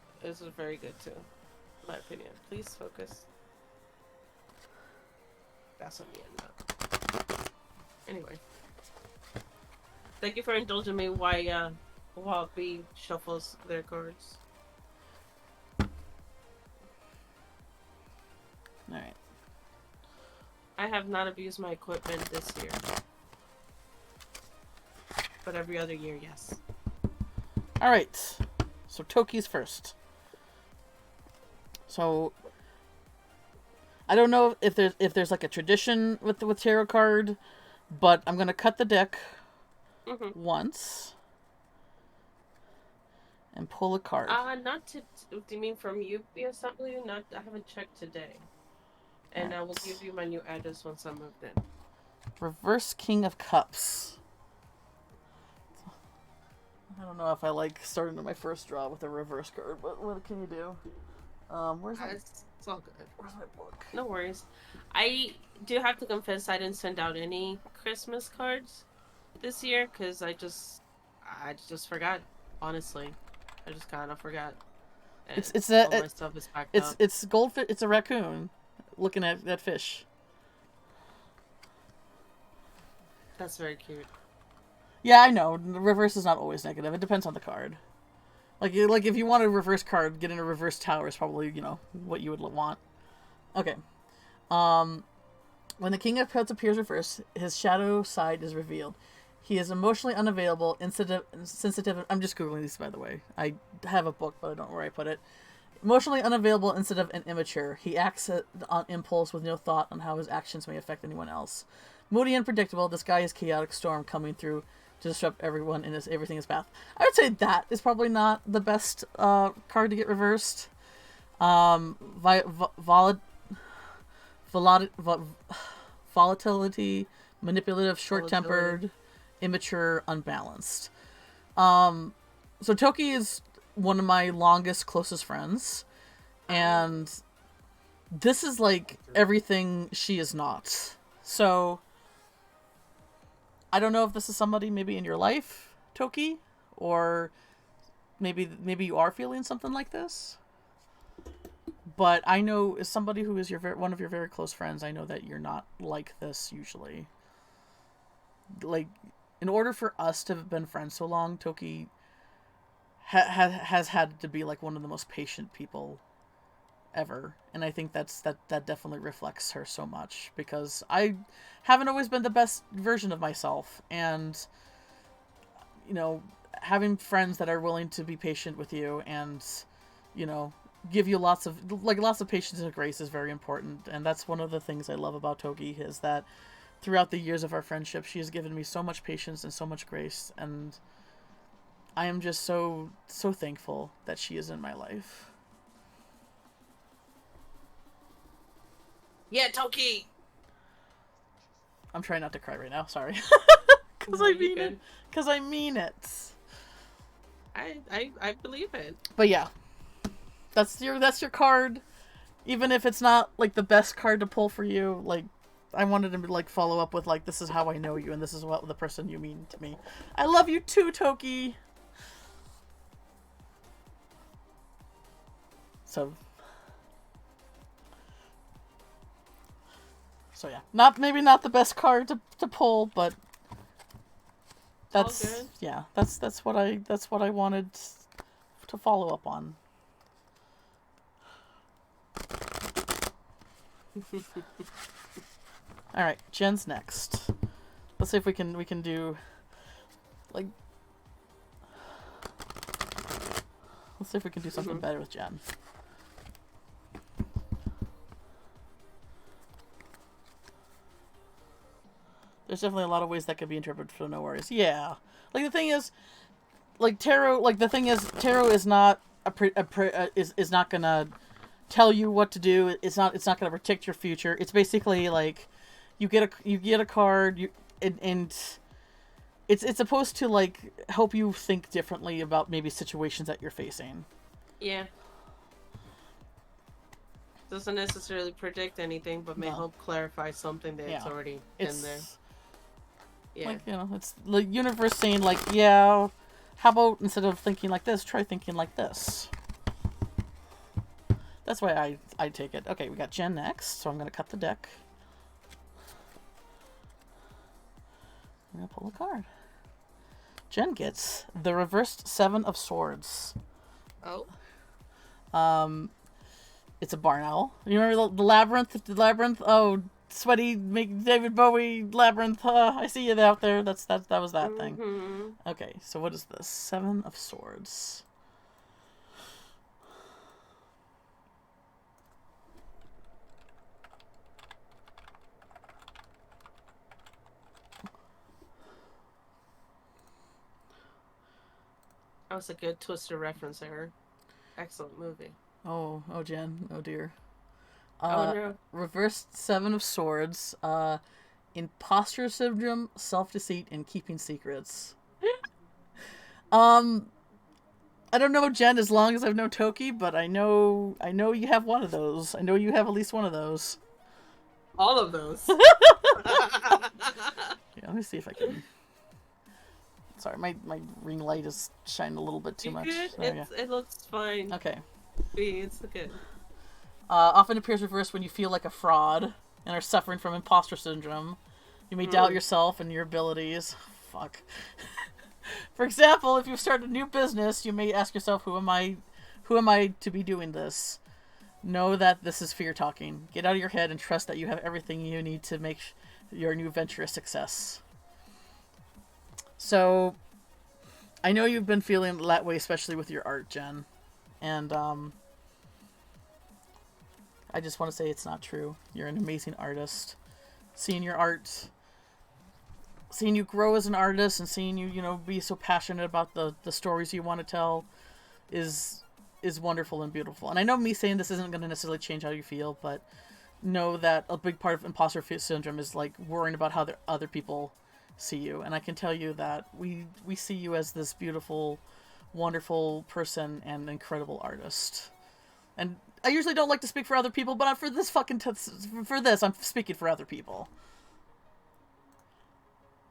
very good too, in my opinion. Please focus. That's on the end now. Anyway. Thank you for indulging me while B shuffles their cards. Alright. I have not abused my equipment this year. But every other year, yes. Alright. So Toki's first. So I don't know if there's like a tradition with tarot card, but I'm gonna cut the deck once and pull a card. Not to. Do you mean from you, BSW? Not. I haven't checked today. And I will give you my new address once I'm moved in. Reverse King of Cups. I don't know if I like starting my first draw with a reverse card, but what can you do? Where's my... It's all good. Where's my book? No worries. I do have to confess I didn't send out any Christmas cards this year because I just forgot. Honestly, I just kind of forgot. And all my stuff is packed up. It's goldfish. It's a raccoon looking at that fish. That's very cute. Yeah, I know. Reverse is not always negative. It depends on the card. Like if you want a reverse card, getting a reverse tower is probably, what you would want. Okay. When the King of Cups appears reverse, his shadow side is revealed. He is emotionally unavailable, sensitive. I'm just Googling these, by the way. I have a book, but I don't know where I put it. Emotionally unavailable, sensitive, and immature. He acts on impulse with no thought on how his actions may affect anyone else. Moody and predictable, this guy is chaotic storm coming through to disrupt everyone in everything in his path. I would say that is probably not the best card to get reversed. Volatility, manipulative, short-tempered, immature, unbalanced. So Toki is one of my longest, closest friends, and this is like everything she is not. So I don't know if this is somebody maybe in your life, Toki, or maybe you are feeling something like this. But I know, as somebody who is one of your very close friends, I know that you're not like this usually. Like, in order for us to have been friends so long, Toki has had to be like one of the most patient people ever, and I think that definitely reflects her so much, because I haven't always been the best version of myself, and having friends that are willing to be patient with you and give you lots of patience and grace is very important. And that's one of the things I love about Toki, is that throughout the years of our friendship, she has given me so much patience and so much grace, and I am just so thankful that she is in my life. Yeah, Toki! I'm trying not to cry right now, sorry. Because I mean it. I believe it. But yeah. That's your card. Even if it's not like the best card to pull for you, like I wanted to like follow up with like, this is how I know you and this is what the person you mean to me. I love you too, Toki. So yeah, maybe not the best card to pull, but that's that's what I wanted to follow up on. All right, Jen's next. Let's see if we can do like, let's see if we can do something better with Jen. There's definitely a lot of ways that could be interpreted, so no worries. Yeah. Like, the thing is, like, tarot is not is not gonna tell you what to do. It's not gonna predict your future. It's basically like you get a card, and it's supposed to like help you think differently about maybe situations that you're facing. Yeah. Doesn't necessarily predict anything, but may help clarify something that's already in there. Yeah. Like, it's the universe saying like, yeah, how about instead of thinking like this, try thinking like this. That's why I take it. Okay, we got Jen next, so I'm going to cut the deck. I'm going to pull a card. Jen gets the reversed Seven of Swords. Oh. It's a barn owl. You remember the labyrinth? The labyrinth? Oh, sweaty make David Bowie labyrinth. I see you out there. That was that thing. Okay, so what is this? 7 of Swords. That was a good Twister reference there. Excellent movie. Oh, Jen. Oh, dear. Oh, no. Reversed 7 of Swords. Imposter syndrome, self-deceit, and keeping secrets. I don't know Jen as long as I've known Toki, but I know you have one of those. I know you have at least one of those. All of those. Yeah, let me see if I can. Sorry, my ring light is shining a little bit too much. It looks fine. Okay. It's good. Often appears reversed when you feel like a fraud and are suffering from imposter syndrome. You may doubt yourself and your abilities. Fuck. For example, if you start a new business, you may ask yourself, who am I to be doing this? Know that this is fear talking. Get out of your head and trust that you have everything you need to make your new venture a success. So, I know you've been feeling that way, especially with your art, Jen. And, I just want to say it's not true. You're an amazing artist. Seeing your art, seeing you grow as an artist and seeing you, be so passionate about the stories you want to tell is wonderful and beautiful. And I know me saying this isn't going to necessarily change how you feel, but know that a big part of imposter syndrome is like worrying about how other people see you. And I can tell you that we see you as this beautiful, wonderful person and incredible artist. And I usually don't like to speak for other people, but for this for this, I'm speaking for other people.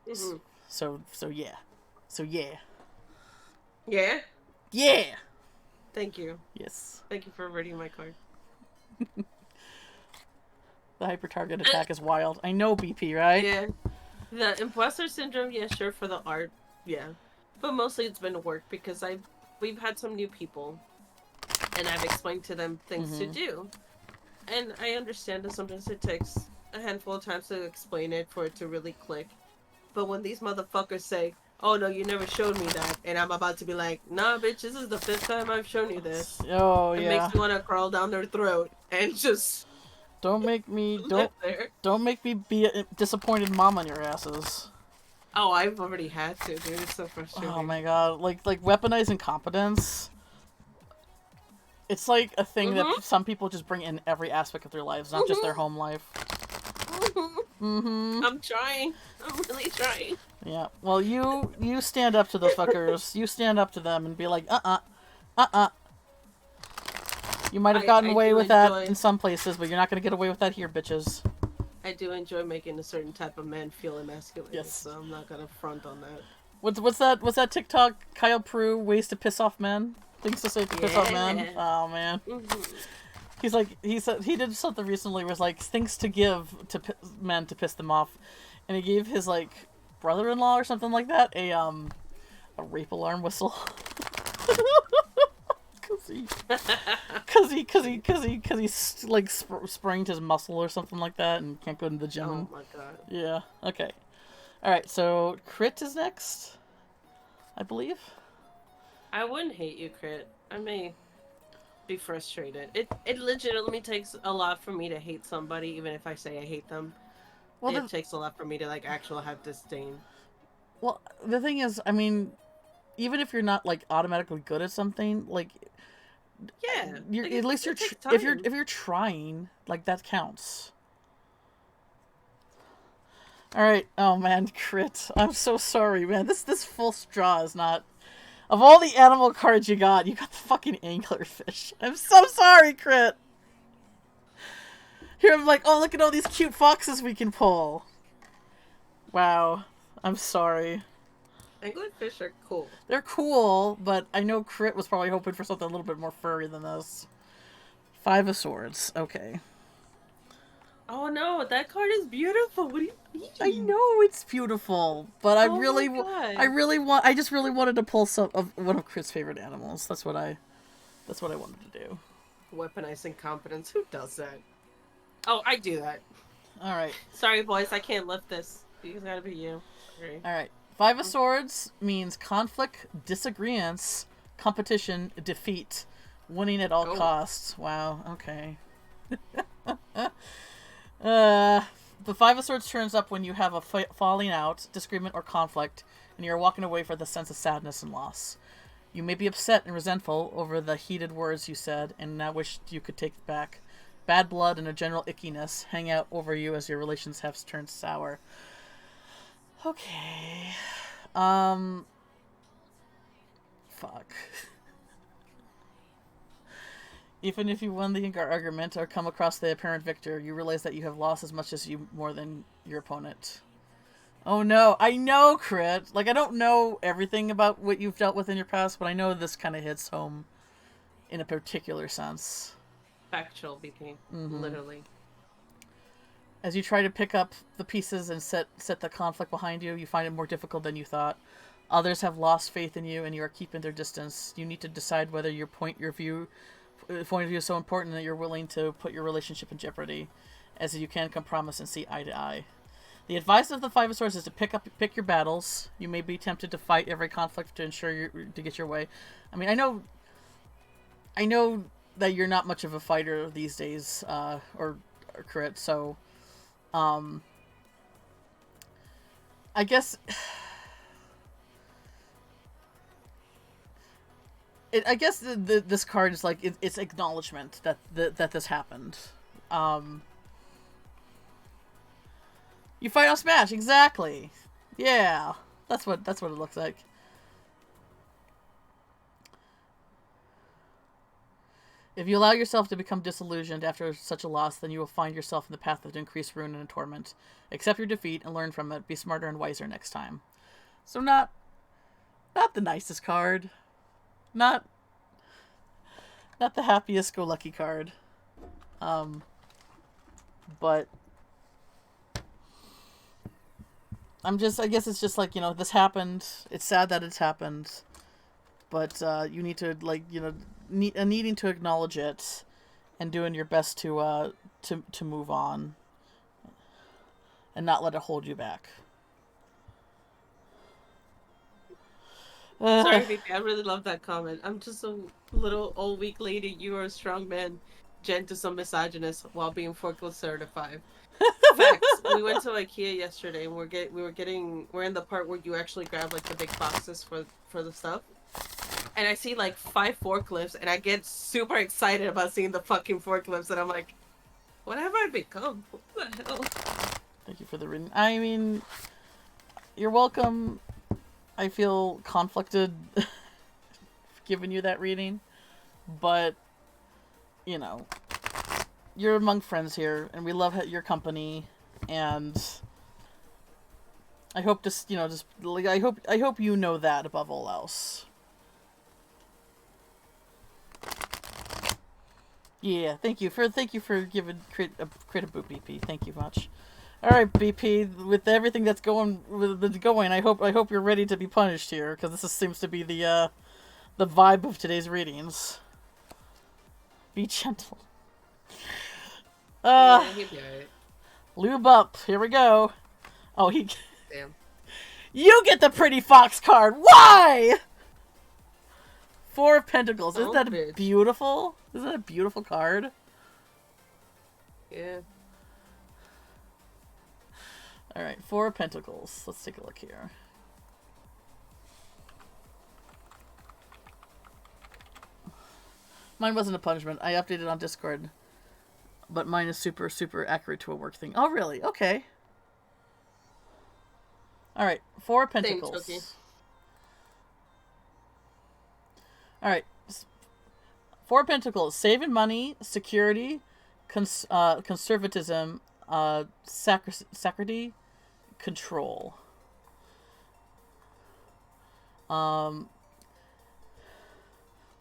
Mm-hmm. So yeah. Yeah? Yeah! Thank you. Yes. Thank you for reading my card. The hyper-target attack is wild. I know, BP, right? Yeah. The imposter syndrome, yeah, sure, for the art, yeah. But mostly it's been work because we've had some new people and I've explained to them things to do. And I understand that sometimes it takes a handful of times to explain it for it to really click. But when these motherfuckers say, oh no, you never showed me that, and I'm about to be like, nah, bitch, this is the 5th time I've shown you this. Oh, it yeah. makes me want to crawl down their throat and just... Don't make me be a disappointed mom on your asses. Oh, I've already had to, dude. It's so frustrating. Oh my god, like weaponizing competence. It's like a thing that some people just bring in every aspect of their lives, not just their home life. I'm trying. I'm really trying. Yeah. Well, you stand up to those fuckers. You stand up to them and be like, You might have gotten away with that in some places, but you're not going to get away with that here, bitches. I do enjoy making a certain type of man feel emasculated, yes. So I'm not going to front on that. What's that TikTok? Kyle Prue, ways to piss off men? Things to say to piss off men? Oh, man. He did something recently where it was like, things to give to men to piss them off. And he gave his, like, brother-in-law or something like that a rape alarm whistle. Cause he like sprained his muscle or something like that and can't go to the gym. Oh my god. Yeah. Okay. All right. So Crit is next, I believe. I wouldn't hate you, Crit. I may be frustrated. It legitimately takes a lot for me to hate somebody, even if I say I hate them. Well, it takes a lot for me to like actually have disdain. Well, the thing is, I mean, even if you're not like automatically good at something, like. Yeah, at least you're if you're trying, like, that counts. All right. Oh man, Crit. I'm so sorry, man. This full straw is not. Of all the animal cards you got the fucking anglerfish. I'm so sorry, Crit. Here I'm like, oh, look at all these cute foxes we can pull. Wow. I'm sorry. Anglerfish are cool. They're cool, but I know Crit was probably hoping for something a little bit more furry than this. 5 of Swords. Okay. Oh no, that card is beautiful. What do you mean? I know it's beautiful, but I just really wanted to pull some of one of Crit's favorite animals. That's what I wanted to do. Weaponized incompetence. Who does that? Oh, I do that. All right. Sorry, boys, I can't lift this. It's gotta be you. Sorry. All right. Five of Swords means conflict, disagreements, competition, defeat, winning at all costs. Wow. Okay. The Five of Swords turns up when you have a falling out, disagreement, or conflict, and you're walking away for the sense of sadness and loss. You may be upset and resentful over the heated words you said, and now wish you could take it back. Bad blood and a general ickiness hang out over you as your relations have turned sour. Okay. Fuck. Even if you won the argument or come across the apparent victor, you realize that you have lost as much as you more than your opponent. Oh no, I know, Crit. Like, I don't know everything about what you've dealt with in your past, but I know this kind of hits home in a particular sense. Factual, BP. Literally. As you try to pick up the pieces and set the conflict behind you, you find it more difficult than you thought. Others have lost faith in you, and you are keeping their distance. You need to decide whether your point of view is so important that you're willing to put your relationship in jeopardy, as you can compromise and see eye to eye. The advice of the Five of Swords is to pick your battles. You may be tempted to fight every conflict to ensure to get your way. I mean, I know that you're not much of a fighter these days, or Crit. So, I guess. I guess this card is like it's acknowledgement that this happened. You fight on Smash, exactly. Yeah, that's what it looks like. If you allow yourself to become disillusioned after such a loss, then you will find yourself in the path of increased ruin and torment. Accept your defeat and learn from it. Be smarter and wiser next time. So not the nicest card. Not the happiest-go-lucky card. But I guess it's just like, this happened. It's sad that it's happened. But you need to, needing to acknowledge it and doing your best to move on and not let it hold you back. Sorry, baby. I really love that comment. I'm just a little old weak lady. You are a strong man, gentle some misogynist while being forklift certified. Facts. We went to IKEA yesterday, and we're in the part where you actually grab like the big boxes for the stuff. And I see like 5 forklifts, and I get super excited about seeing the fucking forklifts, and I'm like, what have I become? What the hell? Thank you for the reading. I mean, you're welcome. I feel conflicted giving you that reading, but, you're among friends here, and we love your company, and I hope I hope you know that above all else. Yeah, thank you for giving Crit a boot, BP. Thank you much. All right, BP. With everything that's going, I hope you're ready to be punished here, because this seems to be the vibe of today's readings. Be gentle. Yeah, he'll be alright. Lube up. Here we go. Oh, Damn. You get the pretty fox card. Why? 4 of Pentacles. Isn't that beautiful? Isn't that a beautiful card? Yeah. Alright, 4 of Pentacles. Let's take a look here. Mine wasn't a punishment. I updated on Discord. But mine is super, super accurate to a work thing. Oh, really? Okay. Alright, 4 of Pentacles. Alright. 4 of Pentacles. Saving money, security, conservatism, sacrity, control. The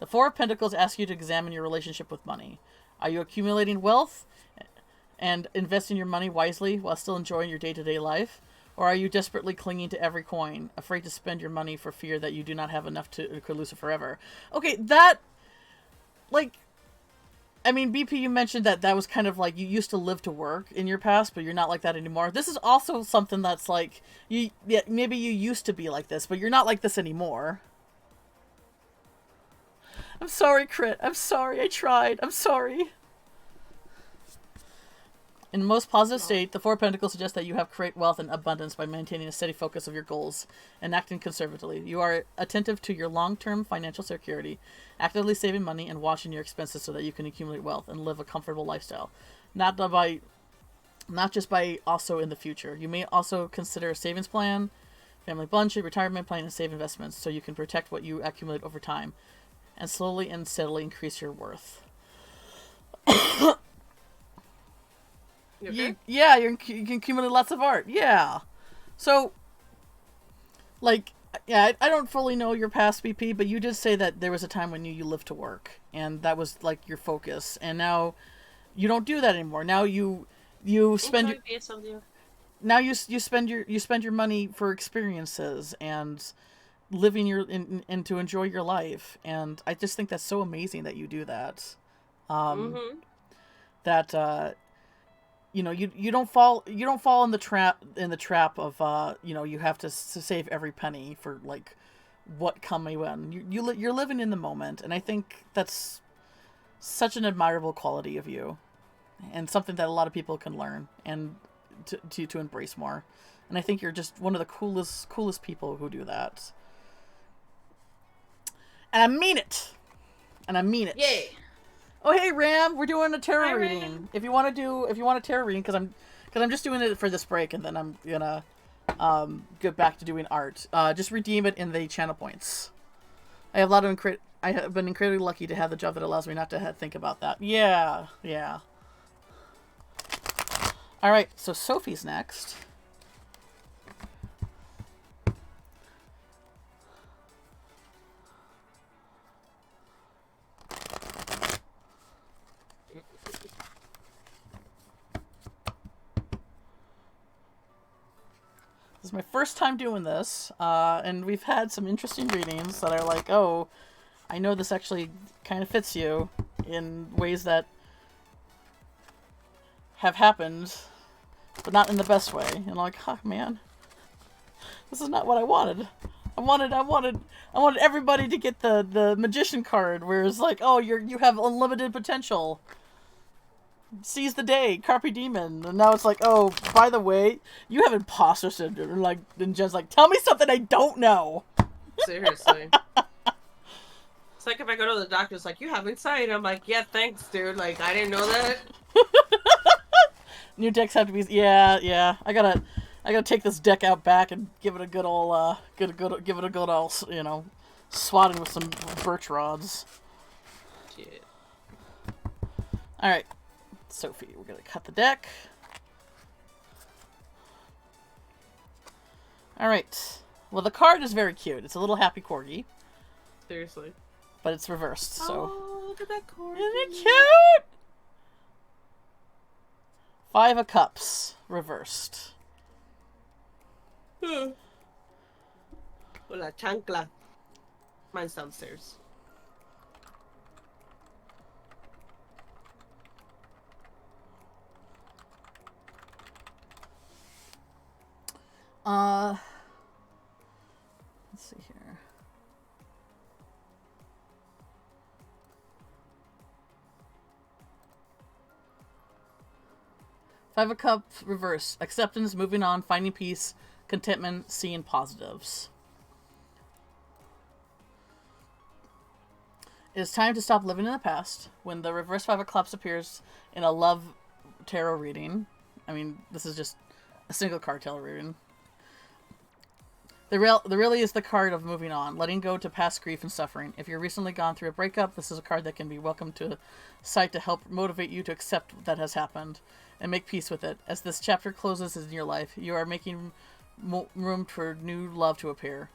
4 of Pentacles asks you to examine your relationship with money. Are you accumulating wealth and investing your money wisely while still enjoying your day-to-day life? Or are you desperately clinging to every coin, afraid to spend your money for fear that you do not have enough to lose it forever? Okay, that, I mean, BP, you mentioned that was kind of like you used to live to work in your past, but you're not like that anymore. This is also something that's like maybe you used to be like this, but you're not like this anymore. I'm sorry, Crit. I'm sorry. I tried. I'm sorry. In the most positive state, the Four of Pentacles suggests that you have great wealth and abundance by maintaining a steady focus of your goals and acting conservatively. You are attentive to your long-term financial security, actively saving money and watching your expenses so that you can accumulate wealth and live a comfortable lifestyle. Not just by also in the future. You may also consider a savings plan, family budget, retirement plan, and save investments so you can protect what you accumulate over time and slowly and steadily increase your worth. Okay? Yeah, you can accumulate lots of art. Yeah. So, like, yeah, I don't fully know your past, BP, but you did say that there was a time when you lived to work, and that was, like, your focus. And now you don't do that anymore. Now you spend now you spend your money for experiences and living and to enjoy your life. And I just think that's so amazing that you do that. That you don't fall in the trap of you have to save every penny for like what come may when. You're living in the moment, and I think that's such an admirable quality of you, and something that a lot of people can learn and to embrace more. And I think you're just one of the coolest people who do that. And I mean it. Yay. Oh, hey, Ram, we're doing a tarot Hi, reading. Ram. If you want a tarot reading, because I'm just doing it for this break, and then I'm gonna get back to doing art. Just redeem it in the channel points. I have been incredibly lucky to have the job that allows me not to think about that. Yeah. All right, so Sophie's next. This is my first time doing this, and we've had some interesting readings that are like, oh, I know this actually kind of fits you in ways that have happened, but not in the best way. And I'm like, huh, man, this is not what I wanted. I wanted everybody to get the magician card, where it's like, oh, you have unlimited potential. Seize the day, carpe demon. And now it's like, oh, by the way, you have imposter syndrome. And Jen's like, tell me something I don't know. Seriously. It's like if I go to the doctor, it's like, you have anxiety. I'm like, yeah, thanks, dude. Like, I didn't know that. New decks have to be, yeah. I gotta take this deck out back and give it a good old, swatting with some birch rods. Shit. All right. Sophie, we're gonna cut the deck. All right. Well, the card is very cute. It's a little happy corgi. Seriously. But it's reversed, so. Oh, look at that corgi. Isn't it cute? 5 of Cups reversed. Hola, chancla. Mine's downstairs. Let's see here. Five of Cups reverse. Acceptance, moving on, finding peace, contentment, seeing positives. It is time to stop living in the past. When the reverse Five of Cups appears in a love tarot reading, I mean, this is just a single card tarot reading. The really is the card of moving on, letting go to past grief and suffering. If you've recently gone through a breakup, this is a card that can be welcome to sight to help motivate you to accept what that has happened and make peace with it. As this chapter closes in your life, you are making room for new love to appear.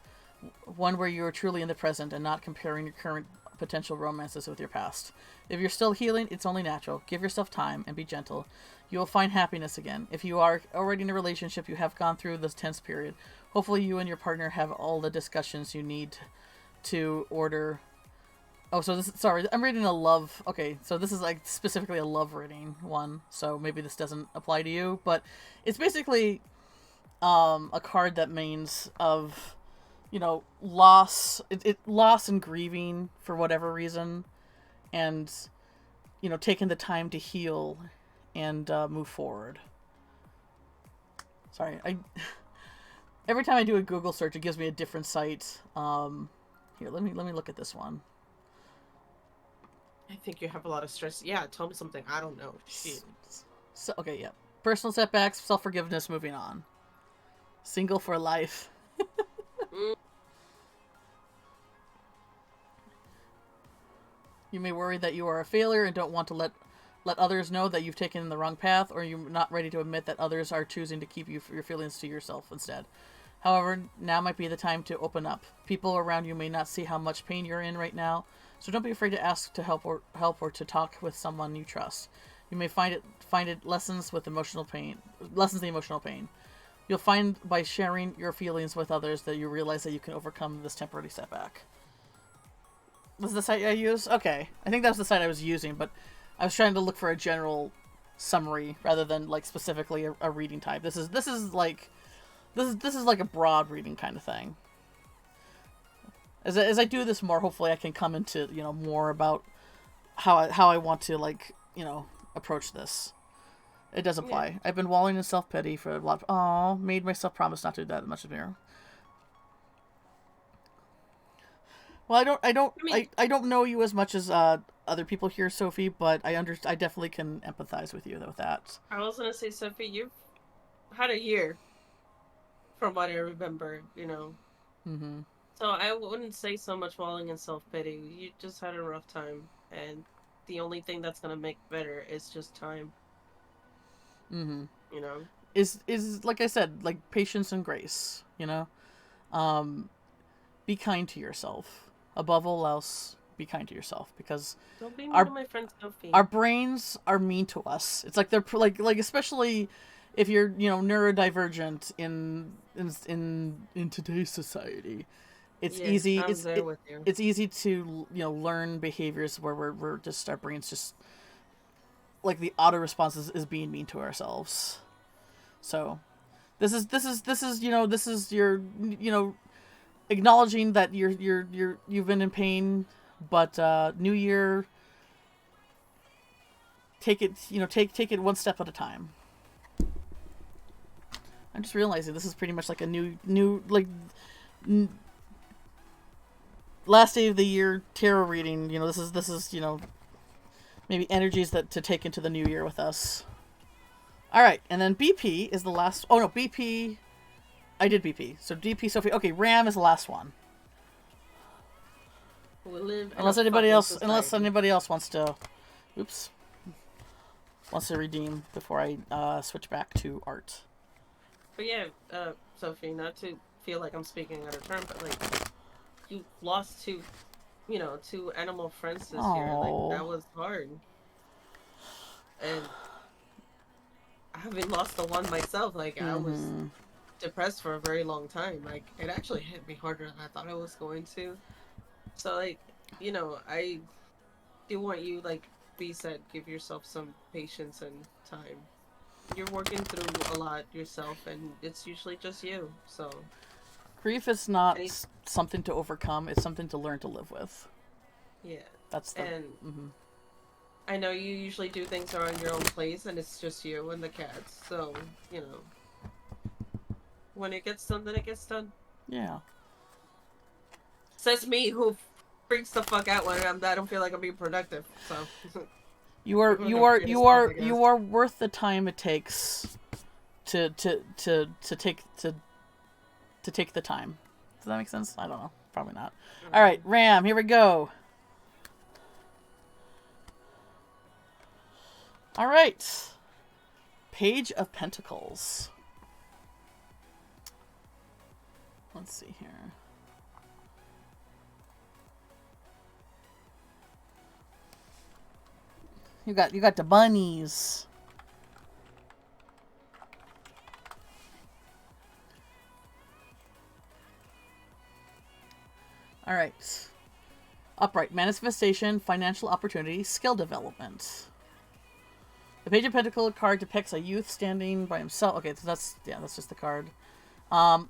One where you are truly in the present and not comparing your current potential romances with your past. If you're still healing, it's only natural. Give yourself time and be gentle. You will find happiness again. If you are already in a relationship, you have gone through this tense period. Hopefully you and your partner have all the discussions you need to order Oh, so this, sorry, I'm reading a love. Okay, so this is like specifically a love reading one. So maybe this doesn't apply to you, but it's basically a card that means of, loss. Loss and grieving for whatever reason, and taking the time to heal and move forward. Sorry, I every time I do a Google search, it gives me a different site. Here, let me look at this one. I think you have a lot of stress. Yeah, tell me something. I don't know. Shit. So, okay, yeah. Personal setbacks, self-forgiveness, moving on. Single for life. You may worry that you are a failure and don't want to let others know that you've taken the wrong path, or you're not ready to admit that others are choosing to keep your feelings to yourself instead. However, now might be the time to open up. People around you may not see how much pain you're in right now, so don't be afraid to ask to help or to talk with someone you trust. You may find it lessens the emotional pain. You'll find by sharing your feelings with others that you realize that you can overcome this temporary setback. Was the site I used? Okay. I think that was the site I was using, but I was trying to look for a general summary rather than like specifically a reading type. This is like a broad reading kind of thing. As I do this more, hopefully I can come into, more about how I want to, like, approach this. It does apply. Yeah. I've been wallowing in self-pity for a lot. Made myself promise not to do that much of here. Well, I don't know you as much as other people here, Sophie, but I definitely can empathize with you with that. I was gonna say, Sophie, you've had a year, from what I remember, Mm-hmm. So I wouldn't say so much wallowing in self-pity. You just had a rough time, and the only thing that's gonna make better is just time. Mm-hmm. Is like I said, like patience and grace. Be kind to yourself. Above all else, be kind to yourself, because don't be mean to my friend Sophie. Our brains are mean to us. It's like they're like especially if you're neurodivergent in today's society. It's easy. It's easy to learn behaviors where we're just, our brains just, like, the auto response is being mean to ourselves. So this is your acknowledging that you've been in pain, but new year, take it take it one step at a time. I'm just realizing this is pretty much like a new like last day of the year tarot reading. This is maybe energies that to take into the new year with us. All right, and then BP is the last. Oh no, BP. I did BP. So DP, Sophie. Okay, Ram is the last one. We'll live unless anybody else wants to. Oops. Wants to redeem before I switch back to art. But yeah, Sophie, not to feel like I'm speaking out of turn, but like you lost two animal friends this year. Like that was hard. And having lost the one myself, like I was depressed for a very long time. Like it actually hit me harder than I thought I was going to. So like, I do want you, like B said, give yourself some patience and time. You're working through a lot yourself, and it's usually just you. So grief is not something to overcome. It's something to learn to live with. Yeah. That's the... And I know you usually do things around your own place, and it's just you and the cats. So, when it gets done, then it gets done. Yeah. Says me, who freaks the fuck out when I don't feel like I'm being productive. So you are worth the time it takes to take the time. Does that make sense? I don't know. Probably not. All right, Ram, here we go. All right. Page of Pentacles. Let's see here. You got the bunnies. All right. Upright. Manifestation, financial opportunity, skill development. The Page of Pentacles card depicts a youth standing by himself. Okay, so that's just the card.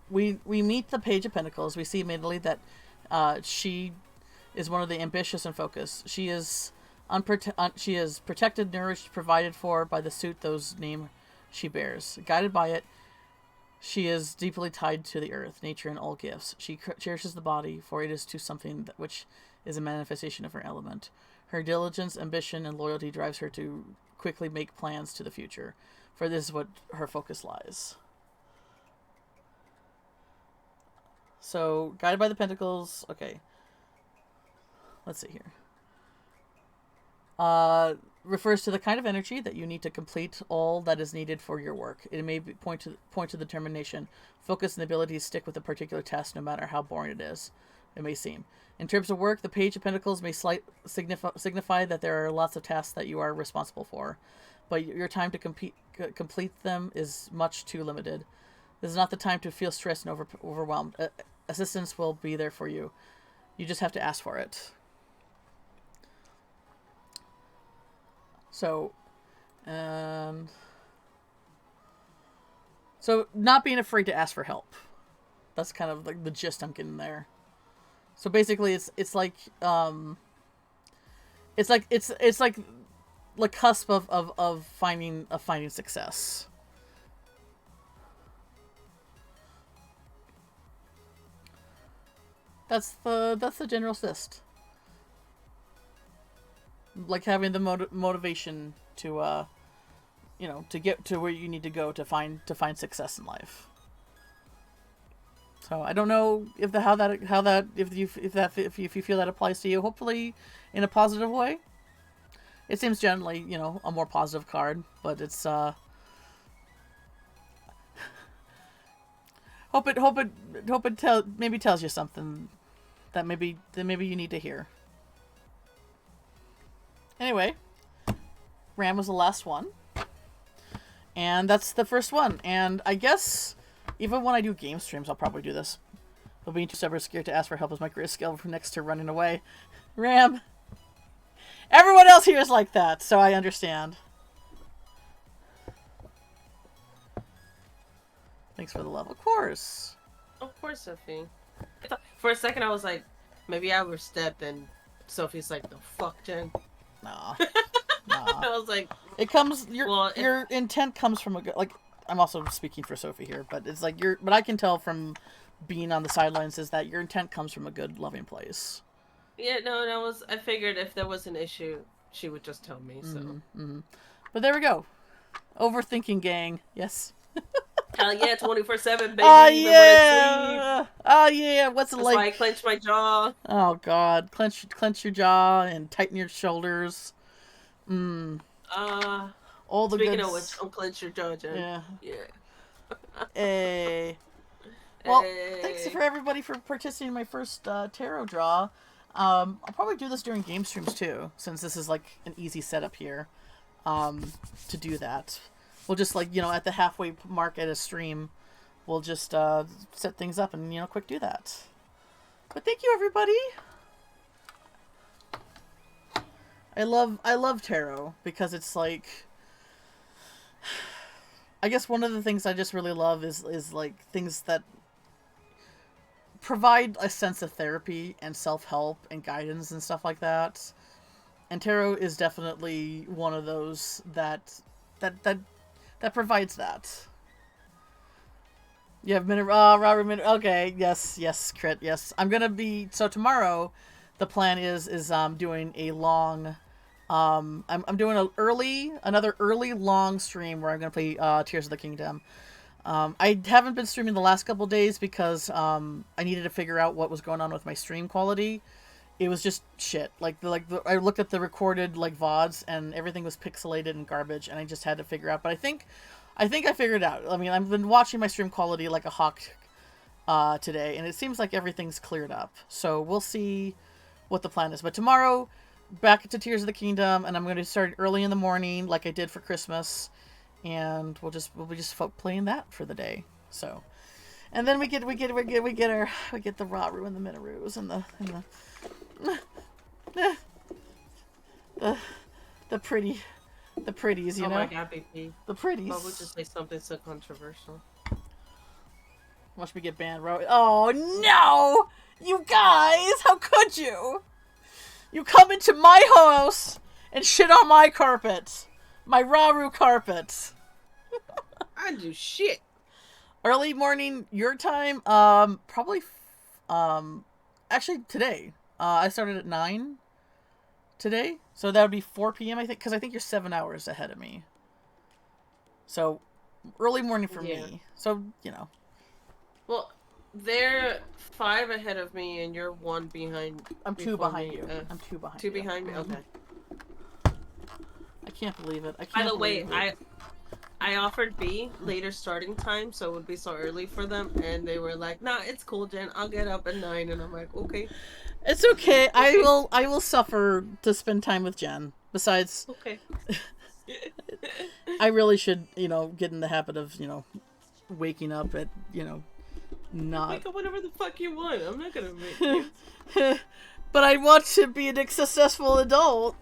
We meet the Page of Pentacles. We see immediately that she is one of the ambitious and focused. She is protected, nourished, provided for by the suit those name she bears. Guided by it, she is deeply tied to the earth, nature, and all gifts. She cherishes the body, for it is to something which is a manifestation of her element. Her diligence, ambition, and loyalty drives her to quickly make plans to the future, for this is what her focus lies. So, guided by the Pentacles. Okay. Let's see here. Refers to the kind of energy that you need to complete all that is needed for your work. It may point to determination, focus, and the ability to stick with a particular task no matter how boring it may seem. In terms of work, the Page of Pentacles may signify that there are lots of tasks that you are responsible for, but your time to complete them is much too limited. This is not the time to feel stressed and overwhelmed. Assistance will be there for you. You just have to ask for it. So, not being afraid to ask for help. That's kind of like the gist I'm getting there. So basically, it's like the cusp of finding success. That's the general gist. Like having the motivation to to get to where you need to go to find success in life. So I don't know if you feel that applies to you. Hopefully, in a positive way. It seems generally a more positive card, but it's hope it tells you something that maybe you need to hear. Anyway, Ram was the last one. And that's the first one. And I guess even when I do game streams, I'll probably do this. But being too stubborn or scared to ask for help is my greatest skill next to running away. Ram. Everyone else here is like that, so I understand. Thanks for the love. Of course. Of course, Sophie. For a second, I was like, maybe I overstepped, and Sophie's like, the fuck, Jen? Nah. I was like, it comes. Your intent comes from a good. Like, I'm also speaking for Sophie here, but it's like but I can tell from being on the sidelines is that your intent comes from a good, loving place. Yeah, no, I figured if there was an issue, she would just tell me. So. Mm-hmm. But there we go. Overthinking gang. Yes. Hell yeah, 24/7, baby. Oh yeah. Oh yeah. What's it like? That's why I clench my jaw. Oh god, clench your jaw and tighten your shoulders. All the speaking goods. of which, unclench your jaw, Jen. Yeah. Hey. Well, thanks for everybody for participating in my first tarot draw. I'll probably do this during game streams too, since this is like an easy setup here. To do that, we'll just at the halfway mark at a stream, we'll just set things up and quick do that. But thank you everybody. I love tarot because it's like, I guess one of the things I just really love is like things that provide a sense of therapy and self-help and guidance and stuff like that. And tarot is definitely one of those that provides that. You have Robert minute. Okay, yes, crit, yes. I'm gonna be tomorrow. The plan is doing a long. I'm doing another early long stream where I'm gonna play Tears of the Kingdom. I haven't been streaming the last couple days because I needed to figure out what was going on with my stream quality. It was just shit. I looked at the recorded VODs and everything was pixelated and garbage, and I just had to figure out. But I think I figured it out. I mean, I've been watching my stream quality like a hawk today, and it seems like everything's cleared up. So we'll see what the plan is. But tomorrow, back to Tears of the Kingdom, and I'm going to start early in the morning like I did for Christmas, and we'll be just playing that for the day. So, and then we get the Raru and the Minaroos and the The pretty, the pretties, you know? Oh my god, BP. The pretties. Why would you say something so controversial? Watch me get banned, bro. Oh no! You guys, how could you? You come into my house and shit on my carpet. My Raru carpet. I do shit. Early morning, your time, probably, actually today. I started at 9 today, so that would be 4 p.m. I think, because I think you're 7 hours ahead of me. So, early morning for me. So, you know. Well, they're 5 ahead of me, and you're 1 behind. I'm 2 behind you. I'm 2 behind. 2 behind me. Okay. I can't believe it. By the way, I offered B later starting time, so it would be so early for them, and they were like, "Nah, it's cool, Jen. I'll get up at 9," and I'm like, "Okay." It's okay. I will suffer to spend time with Jen. Besides, okay. I really should, get in the habit of, waking up at, not. Wake up whenever the fuck you want. I'm not gonna make you. But I want to be a successful adult.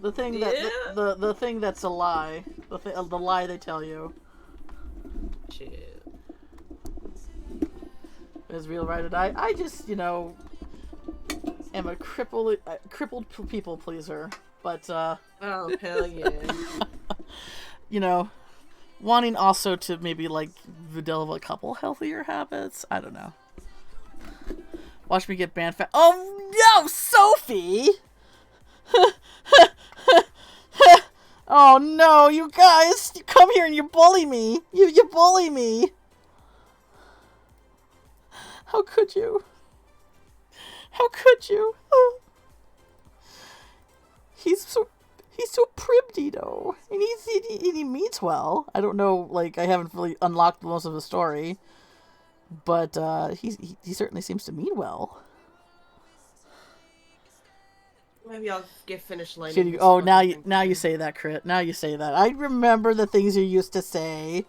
The thing that the thing that's a lie. The lie they tell you. Shit. Is real, right? And I just, am a crippled people pleaser. But oh hell yeah. Wanting also to maybe develop a couple healthier habits. I don't know. Watch me get banned. Oh no, Sophie! Oh no, you guys! You come here and you bully me. You bully me. How could you? How could you? Oh. He's so pribbedy though, and he means well. I don't know, I haven't really unlocked most of the story, but he certainly seems to mean well. Maybe I'll get finished lighting. Oh, now you say that, Crit. Now you say that. I remember the things you used to say.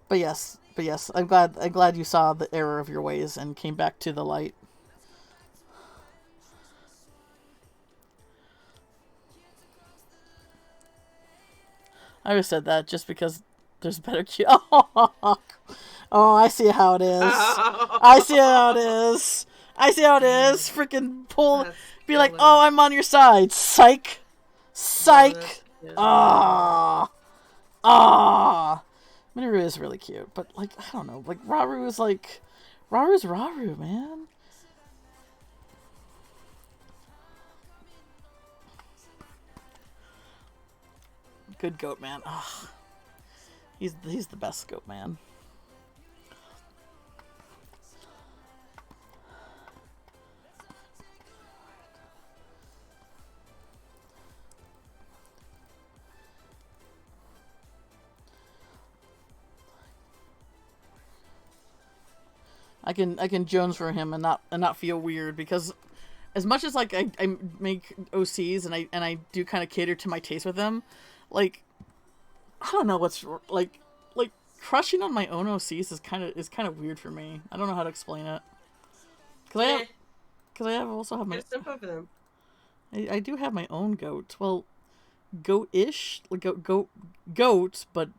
But yes, I'm glad you saw the error of your ways and came back to the light. I just said that just because there's better cue. Oh, I see how it is. I see how it is. Freaking pull. Be like, oh, I'm on your side. Psych. Minoru is really cute, but I don't know. Raru is Raru's Raru, man. Good goat man. Ugh. He's the best goat man. I can Jones for him and not feel weird, because as much as I make OCs and I do kind of cater to my taste with them, I don't know what's crushing on my own OCs is kind of weird for me. I don't know how to explain it. Cause I also have my. Over them. I do have my own goat. Well, goat-ish, goat, but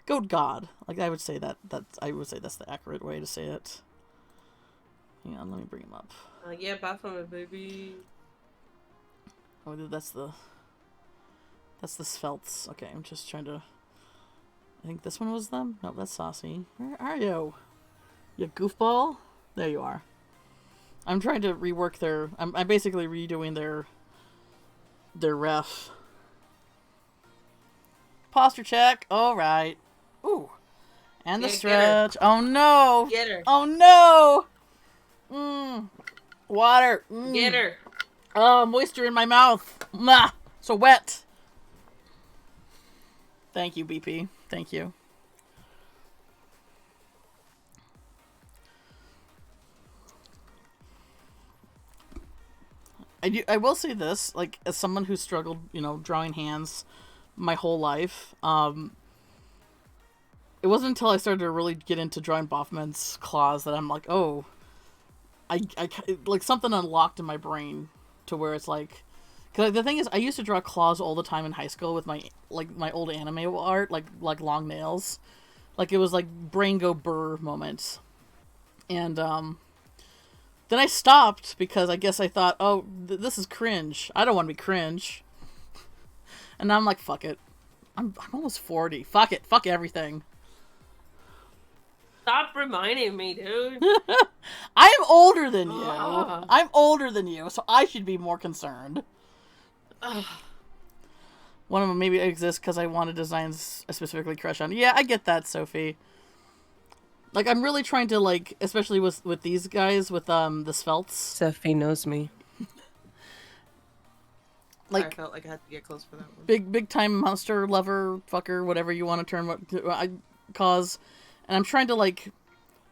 goat god. I would say that's the accurate way to say it. Hang on, let me bring him up. Yeah, Baphomet, baby. Oh, that's the Svelts. Okay, I'm just trying to. I think this one was them. No, that's Saucy. Where are you? You goofball. There you are. I'm trying to rework their. I'm basically redoing their ref. Posture check. All right. Ooh. And the stretch. Oh no. Get her. Oh no. Water. Get her. Oh, moisture in my mouth. So wet. Thank you, BP. Thank you. I will say this, as someone who struggled, drawing hands my whole life, it wasn't until I started to really get into drawing Bofman's claws that I'm like, oh, like something unlocked in my brain to where it's like, because the thing is, I used to draw claws all the time in high school with my old anime art, like long nails, like it was like brain go burr moments, and then I stopped because I guess I thought, oh, this is cringe. I don't want to be cringe, and now I'm like, fuck it, I'm almost 40. Fuck it, fuck everything. Stop reminding me, dude. I'm older than you. I'm older than you, so I should be more concerned. One of them maybe exists because I wanted designs I specifically crush on. Yeah, I get that, Sophie. Like, I'm really trying to, like, especially with these guys, with the Svelts. Sophie knows me. Like, I felt like I had to get close for that one. Big time monster lover, fucker, whatever you want to term what I cause. And I'm trying to, like,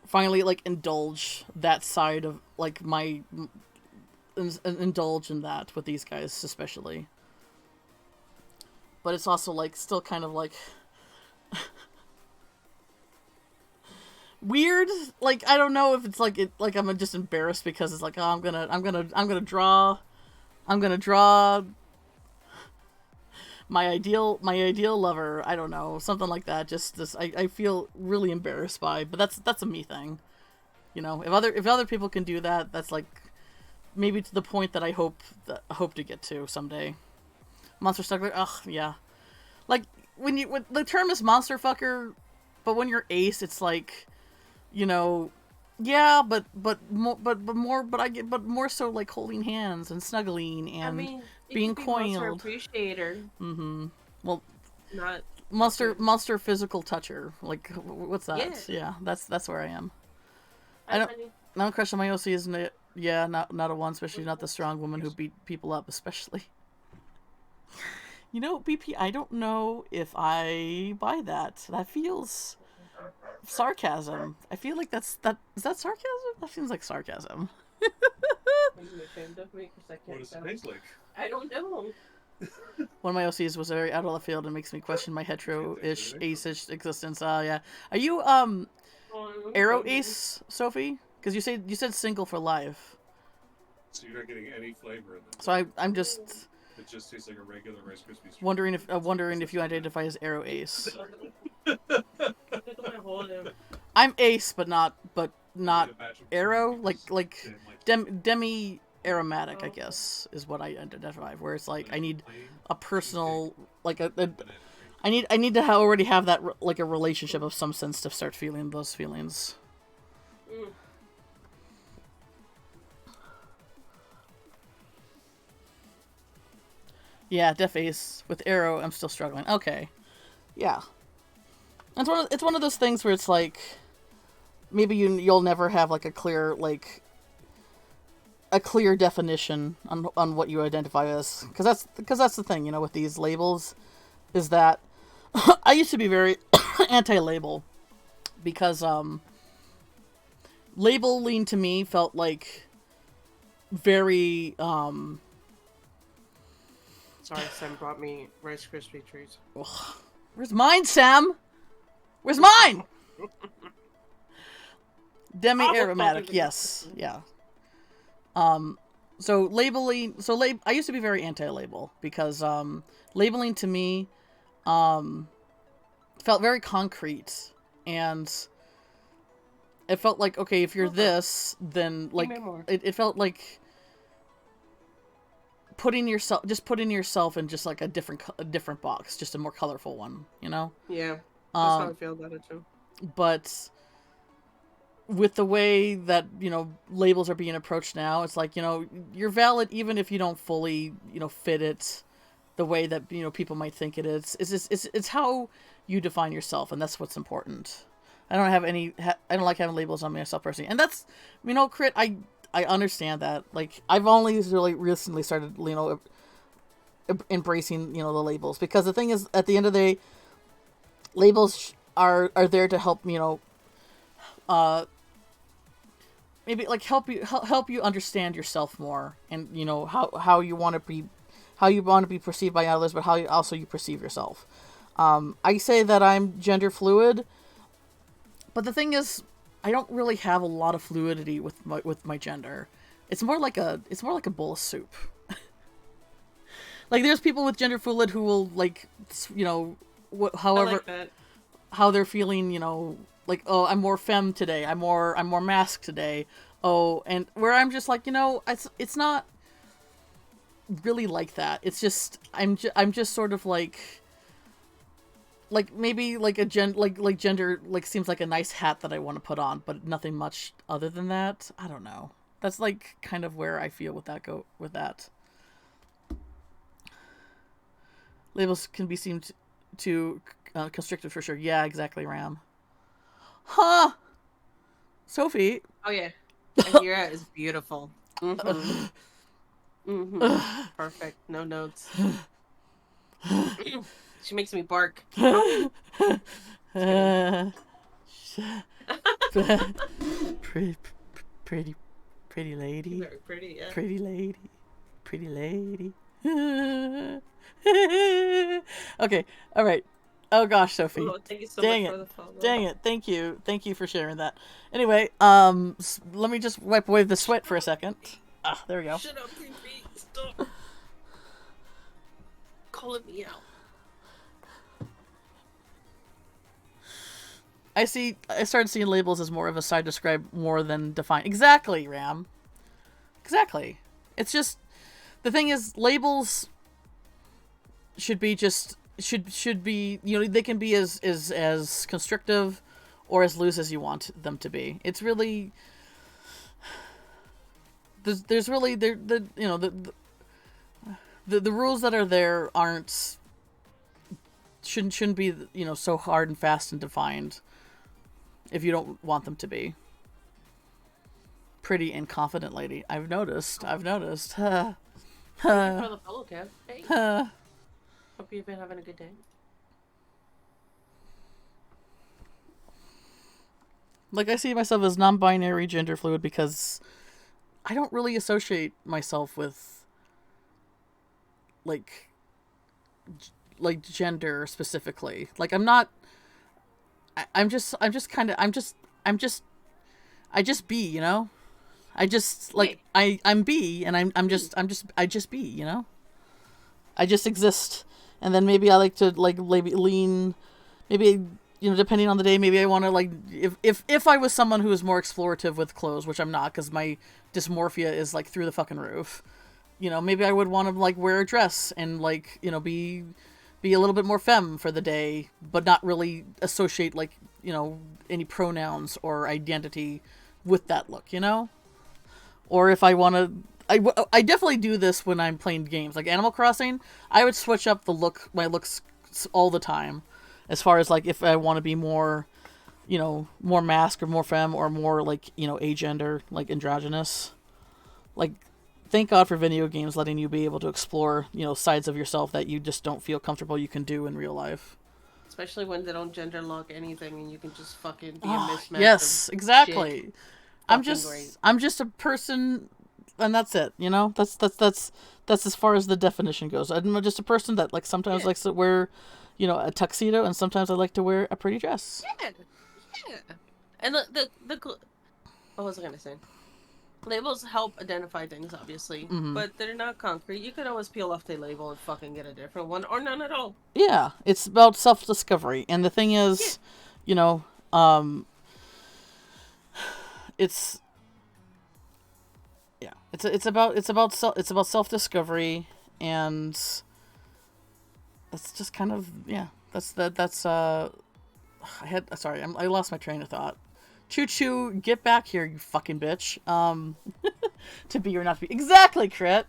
finally, like, indulge that side of, like, indulge in that with these guys, especially. But it's also, like, still kind of, like, weird. Like, I don't know if it's, like, I'm just embarrassed because it's like, oh, I'm gonna draw my ideal lover. I don't know, something like that. Just this, I feel really embarrassed by, but that's a me thing, you know. If other people can do that, that's like maybe to the point that I hope to get to someday. Monster sucker, ugh, yeah. Like when the term is monster fucker, but when you're ace, it's like, you know, yeah, but more so like holding hands and snuggling and being coiled. Appreciator. Mm-hmm. Well, not monster physical toucher. Like, what's that? Yeah, that's where I am. I don't crush on my OC, isn't it? Yeah, not a one, especially not the strong woman who beat people up, especially. You know, BP, I don't know if I buy that. That feels sarcasm. I feel like is that sarcasm? That seems like sarcasm. Are you ashamed of me? What does it taste like? I don't know. One of my OCs was very out of left field and makes me question my hetero-ish, ace-ish existence. Yeah. Are you Arrow Ace, Sophie? Because you said single for life. So you're not getting any flavor in this. So I'm just. It just tastes like a regular Rice Krispies treat. Wondering if you identify as Arrow Ace. Hold him. I'm Ace, but not Arrow. Like demi aromatic, I guess, is what I identify. Where it's like I need a personal, like I need to already have that like a relationship of some sense to start feeling those feelings. Mm. Yeah, Def Ace with Arrow. I'm still struggling. Okay, yeah. It's one of those things where it's like maybe you'll never have like a clear definition on what you identify as, because that's the thing, you know, with these labels, is that I used to be very anti-label because labeling to me felt like very Sorry, Sam brought me Rice Krispie treats. Ugh. Where's mine, Sam? Where's mine? Demi-aromatic, yes. Yeah. So labeling, I used to be very anti-label because labeling to me felt very concrete, and it felt like, okay, if you're this, then like it felt like putting yourself in just like a different box, just a more colorful one, you know? Yeah. That's how I feel about it too. But with the way that, you know, labels are being approached now, it's like, you know, you're valid even if you don't fully, you know, fit it the way that, you know, people might think it is. It's how you define yourself, and that's what's important. I don't like having labels on myself personally, and that's, you know, Crit, I understand that. Like, I've only really recently started, you know, embracing, you know, the labels, because the thing is, at the end of the day, labels are there to help, you know, maybe like help you understand yourself more, and, you know, how you want to be perceived by others, but how you perceive yourself. I say that I'm gender fluid. But the thing is, I don't really have a lot of fluidity with my gender. It's more like a bowl of soup. Like, there's people with gender fluid who will, like, you know, however, I like that. how they're feeling, you know, like, oh, I'm more femme today, I'm more masc today. Oh, and where I'm just like, you know, it's not really like that. It's just I'm just sort of like maybe like a gender like seems like a nice hat that I want to put on, but nothing much other than that. I don't know. That's like kind of where I feel with that. Labels can be seen to constricted for sure. Yeah, exactly, Ram. Huh. Sophie. Oh yeah, Ahira is beautiful. Perfect. No notes. She makes me bark. Pretty lady. Very pretty, yeah. Pretty lady. Okay, all right. Oh gosh, Sophie. Oh, thank you so Dang much it. for the follow. Dang it. Thank you for sharing that. Anyway, let me just wipe away the sweat for a second. Ah, there we go. Shut up, Creepy. Stop. Calling me out. I started seeing labels as more of a side describe more than define. Exactly, Ram. Exactly. It's just, the thing is, labels should be just, should be, you know, they can be as constrictive or as loose as you want them to be. It's really, there's really, the you know, the rules that are there shouldn't be, you know, so hard and fast and defined if you don't want them to be. Pretty and confident lady. I've noticed. Thank you for the follow, Kev. Hey. Hope you've been having a good day. Like, I see myself as non-binary gender fluid because I don't really associate myself with like gender specifically. Like, I'm not, I just be, you know? I just, like, I'm be, and I just be, you know? I just exist. And then maybe I like to, like, lean, maybe, you know, depending on the day, maybe I want to, like, if I was someone who was more explorative with clothes, which I'm not, because my dysmorphia is, like, through the fucking roof, you know, maybe I would want to, like, wear a dress and, like, you know, be a little bit more femme for the day, but not really associate, like, you know, any pronouns or identity with that look, you know? Or if I want to, I definitely do this when I'm playing games. Like Animal Crossing, I would switch up my looks all the time. As far as, like, if I want to be more, you know, more masc or more femme or more, like, you know, agender, like androgynous. Like, thank God for video games letting you be able to explore, you know, sides of yourself that you just don't feel comfortable you can do in real life. Especially when they don't gender lock anything and you can just fucking be a mismatch. Yes, exactly. Shit. I'm just a person, and that's it, you know? That's as far as the definition goes. I'm just a person that, like, sometimes likes to wear, you know, a tuxedo, and sometimes I like to wear a pretty dress. Yeah. And the what was I gonna say? Labels help identify things, obviously, but they're not concrete. You could always peel off the label and fucking get a different one, or none at all. Yeah, it's about self-discovery, and the thing is, you know, it's about self-discovery, and that's just kind of, yeah, that's I lost my train of thought. Choo-choo, get back here, you fucking bitch. To be or not to be. Exactly, Crit.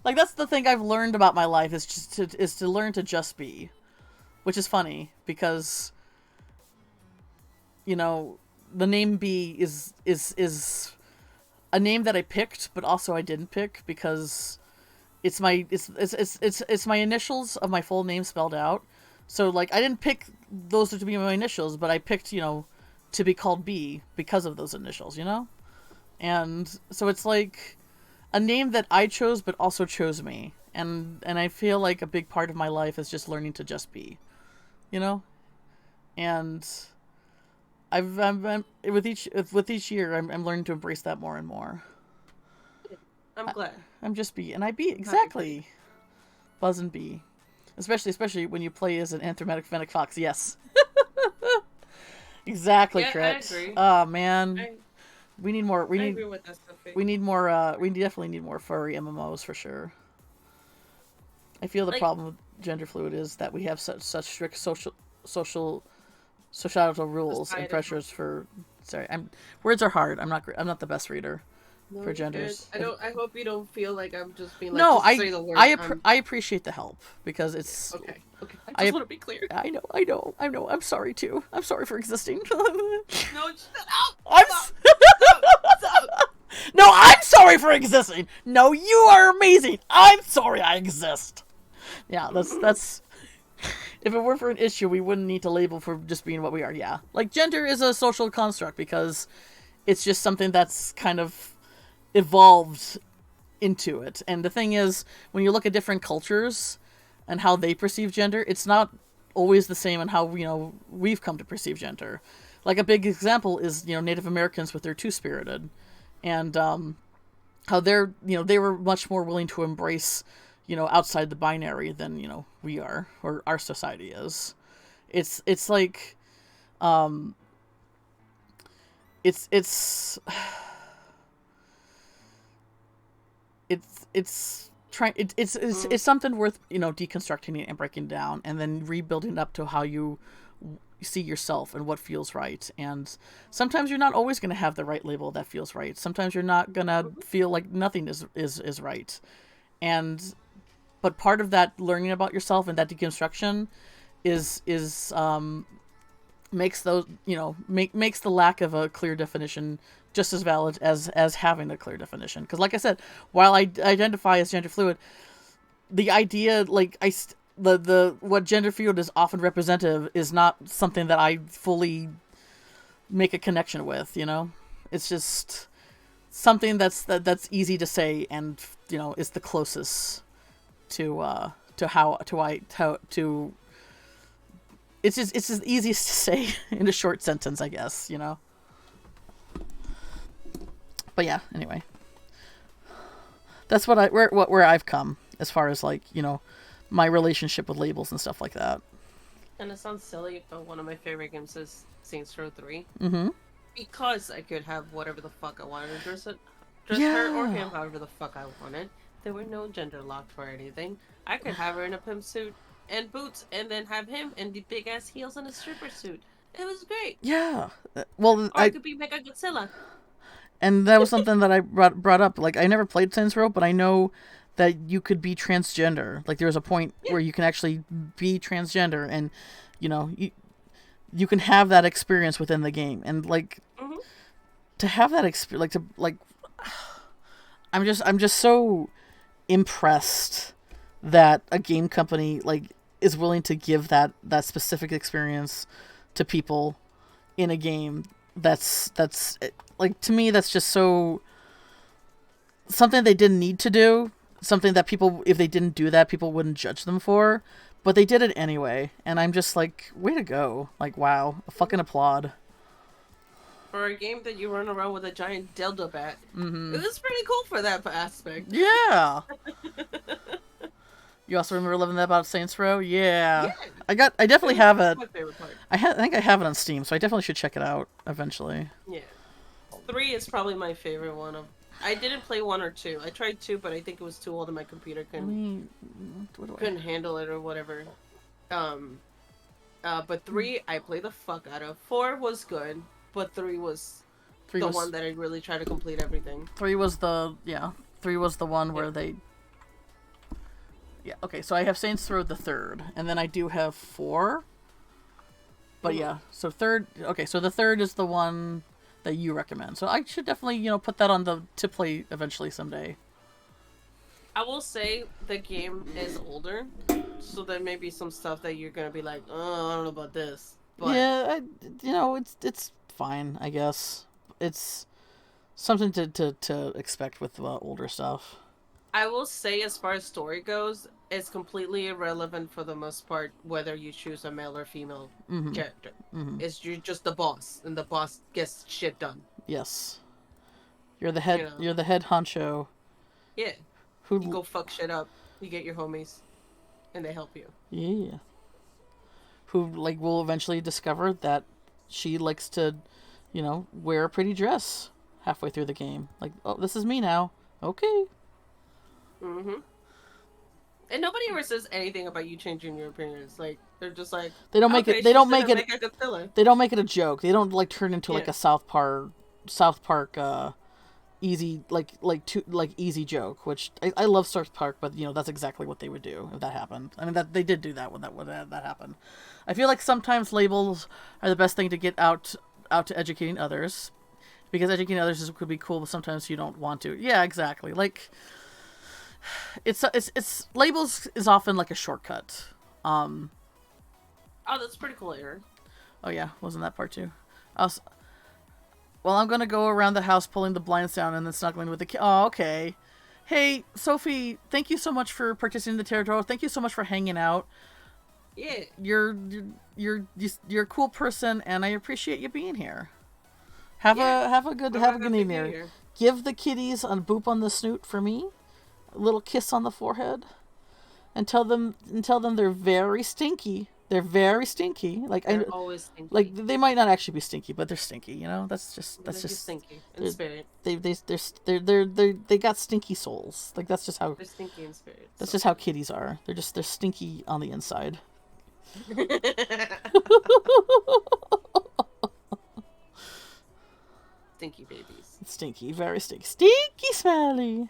Like, that's the thing I've learned about my life, is to learn to just be. Which is funny, because, you know, the name B is a name that I picked, but also I didn't pick, because it's my initials of my full name spelled out. So, like, I didn't pick those to be my initials, but I picked, you know, to be called B because of those initials, you know? And so it's like a name that I chose but also chose me. And I feel like a big part of my life is just learning to just be, you know? And I'm with each year, I'm learning to embrace that more and more. I'm glad. I'm just B, and I B exactly. Buzz and B, especially when you play as an anthromatic fennec fox. Yes. Exactly, Yeah, Crit. I agree. Oh man, we need more. I agree with that stuff. We need more. We definitely need more furry MMOs for sure. I feel the problem with gender fluid is that we have such strict societal rules and pressures for. Sorry, words are hard. I'm not the best reader for genders. I hope you don't feel like I'm just being like. No, just say the word. I appreciate the help because it's okay. I just want to be clear. I know. I'm sorry too. I'm sorry for existing. No, stop. No, I'm sorry for existing. No, you are amazing. I'm sorry I exist. Yeah, that's. If it weren't for an issue, we wouldn't need to label for just being what we are. Yeah, like gender is a social construct because it's just something that's kind of evolved into it. And the thing is, when you look at different cultures and how they perceive gender, it's not always the same in how we've come to perceive gender. Like a big example is Native Americans with their two-spirited, and how they were much more willing to embrace outside the binary than we are, or our society is. It's like it's something worth deconstructing and breaking down and then rebuilding up to how you see yourself and what feels right. And sometimes you're not always going to have the right label that feels right. Sometimes you're not going to feel like nothing is right. But part of that learning about yourself and that deconstruction is makes those makes the lack of a clear definition just as valid as having a clear definition. Because like I said, while I identify as gender fluid, the idea what gender fluid is often representative is not something that I fully make a connection with. It's just something that's easy to say and is the closest to it's just easiest to say in a short sentence, I guess, But yeah, anyway. That's where I've come as far as my relationship with labels and stuff like that. And it sounds silly, but one of my favorite games is Saints Row 3. Mm-hmm. Because I could have whatever the fuck I wanted to dress Yeah. her or him however the fuck I wanted. There were no gender locked for anything. I could have her in a pimp suit and boots, and then have him in the big ass heels and a stripper suit. It was great. Yeah. Well, or I could be Mechagodzilla. And that was something that I brought up. Like, I never played Saints Row, but I know that you could be transgender. Like, there was a point where you can actually be transgender, and you can have that experience within the game. And to have that experience, I'm just so impressed that a game company is willing to give that specific experience to people in a game that's to me that's just so something they didn't need to do, something that people, if they didn't do that, people wouldn't judge them for, but they did it anyway, and I'm just like, way to go. Wow, a fucking applaud. For a game that you run around with a giant dildo bat. Mm-hmm. It was pretty cool for that aspect. Yeah. You also remember loving that about Saints Row? Yeah. I definitely have it. My favorite part. I think I have it on Steam, so I definitely should check it out eventually. Yeah. 3 is probably my favorite one. I didn't play 1 or 2. I tried 2, but I think it was too old and my computer couldn't handle it or whatever. But 3, I played the fuck out of. 4 was good, but 3 was the one that I really tried to complete everything. 3 was the one where they... Yeah, okay, so I have Saints Row the 3rd, and then I do have 4. But yeah, so the 3rd is the one that you recommend. So I should definitely, put that on to play eventually someday. I will say the game is older, so there may be some stuff that you're gonna be like, oh, I don't know about this. But... Yeah, it's fine, I guess. It's something to expect with older stuff. I will say, as far as story goes, it's completely irrelevant for the most part whether you choose a male or female character. You're just the boss, and the boss gets shit done. Yes. You're the head. You're the head honcho. Yeah. You go fuck shit up. You get your homies, and they help you. Yeah. Who will eventually discover that she likes to, wear a pretty dress halfway through the game. Like, oh, this is me now. Okay. And nobody ever says anything about you changing your appearance. Like, they're just like, they don't make it. They don't make it. They don't make it a joke. They don't turn into like a South Park easy easy joke, which I love South Park, but that's exactly what they would do if that happened. I mean, that they did do that when that happened. I feel like sometimes labels are the best thing to get out to educating others, because educating others could be cool, but sometimes you don't want to. Yeah, exactly. Like, it's labels is often like a shortcut. Oh, that's pretty cool, Aaron. Oh yeah, wasn't that part too? Well, I'm gonna go around the house pulling the blinds down and then snuggling with the kid. Oh, okay. Hey, Sophie, thank you so much for participating in the Territory. Thank you so much for hanging out. Yeah. You're a cool person, and I appreciate you being here. Have a good evening. Give the kitties a boop on the snoot for me, a little kiss on the forehead, and tell them they're very stinky. They're very stinky. They're always stinky. Like, they might not actually be stinky, but they're stinky. That's just stinky in spirit. They got stinky souls. Like, that's just how they're stinky in spirit. That's just how kitties are. They're stinky on the inside. Stinky babies. Stinky, very stinky. Stinky smelly.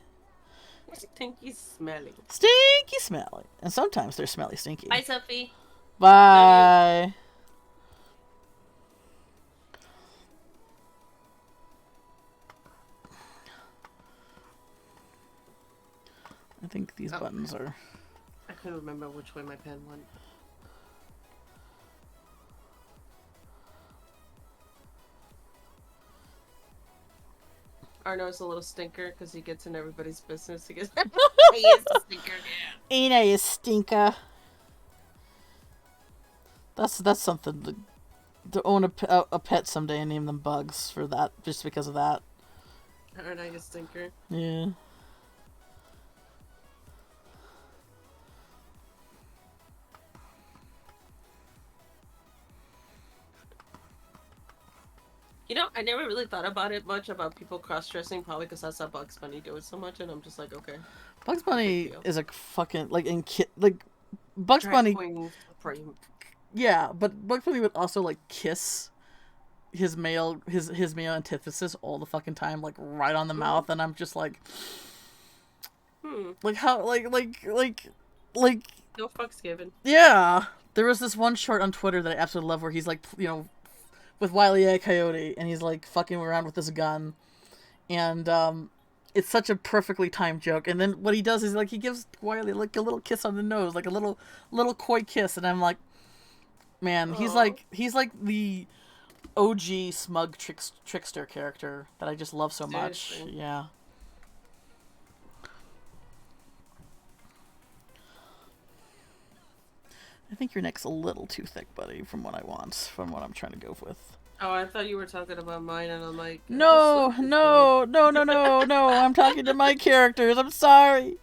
Stinky smelly. Stinky smelly. And sometimes they're smelly stinky. Bye, Sophie. Bye. I think these buttons are... I couldn't remember which way my pen went. Arno's a little stinker because he gets in everybody's business. He is a stinker. Yeah. Ain't I a stinker? That's something to own a pet someday and name them Bugs for that, just because of that. Aren't I a stinker? Yeah. I never really thought about it much about people cross-dressing, probably because I saw Bugs Bunny do it so much, and I'm just like, okay. Bugs Bunny is a fucking, Bugs Bunny... Yeah, but Bugs Bunny would also, kiss his male antithesis all the fucking time, right on the mouth, and I'm just like... Like, how, no fucks given. Yeah! There was this one short on Twitter that I absolutely love where he's, with Wile E. Coyote, and he's, fucking around with this gun, and, it's such a perfectly timed joke, and then what he does is, he gives Wiley, a little kiss on the nose, a little coy kiss, and I'm like, man, he's like the OG smug trickster character that I just love so much. Yeah. I think your neck's a little too thick, buddy, from what I'm trying to go with. Oh, I thought you were talking about mine, and I'm like... No, I'm talking to my characters. I'm sorry.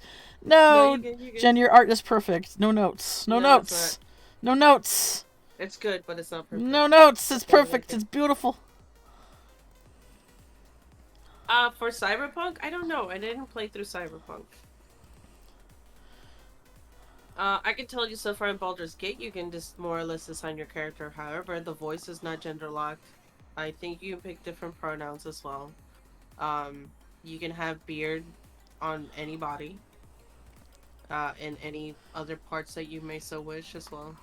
No, you get. Jen, your art is perfect. No notes. No notes. No notes. It's good, but it's not perfect. No notes. It's perfect. It's beautiful. For Cyberpunk, I don't know. I didn't play through Cyberpunk. I can tell you so far in Baldur's Gate, you can just more or less assign your character. However, the voice is not gender locked. I think you can pick different pronouns as well. You can have beard on any body. And any other parts that you may so wish as well.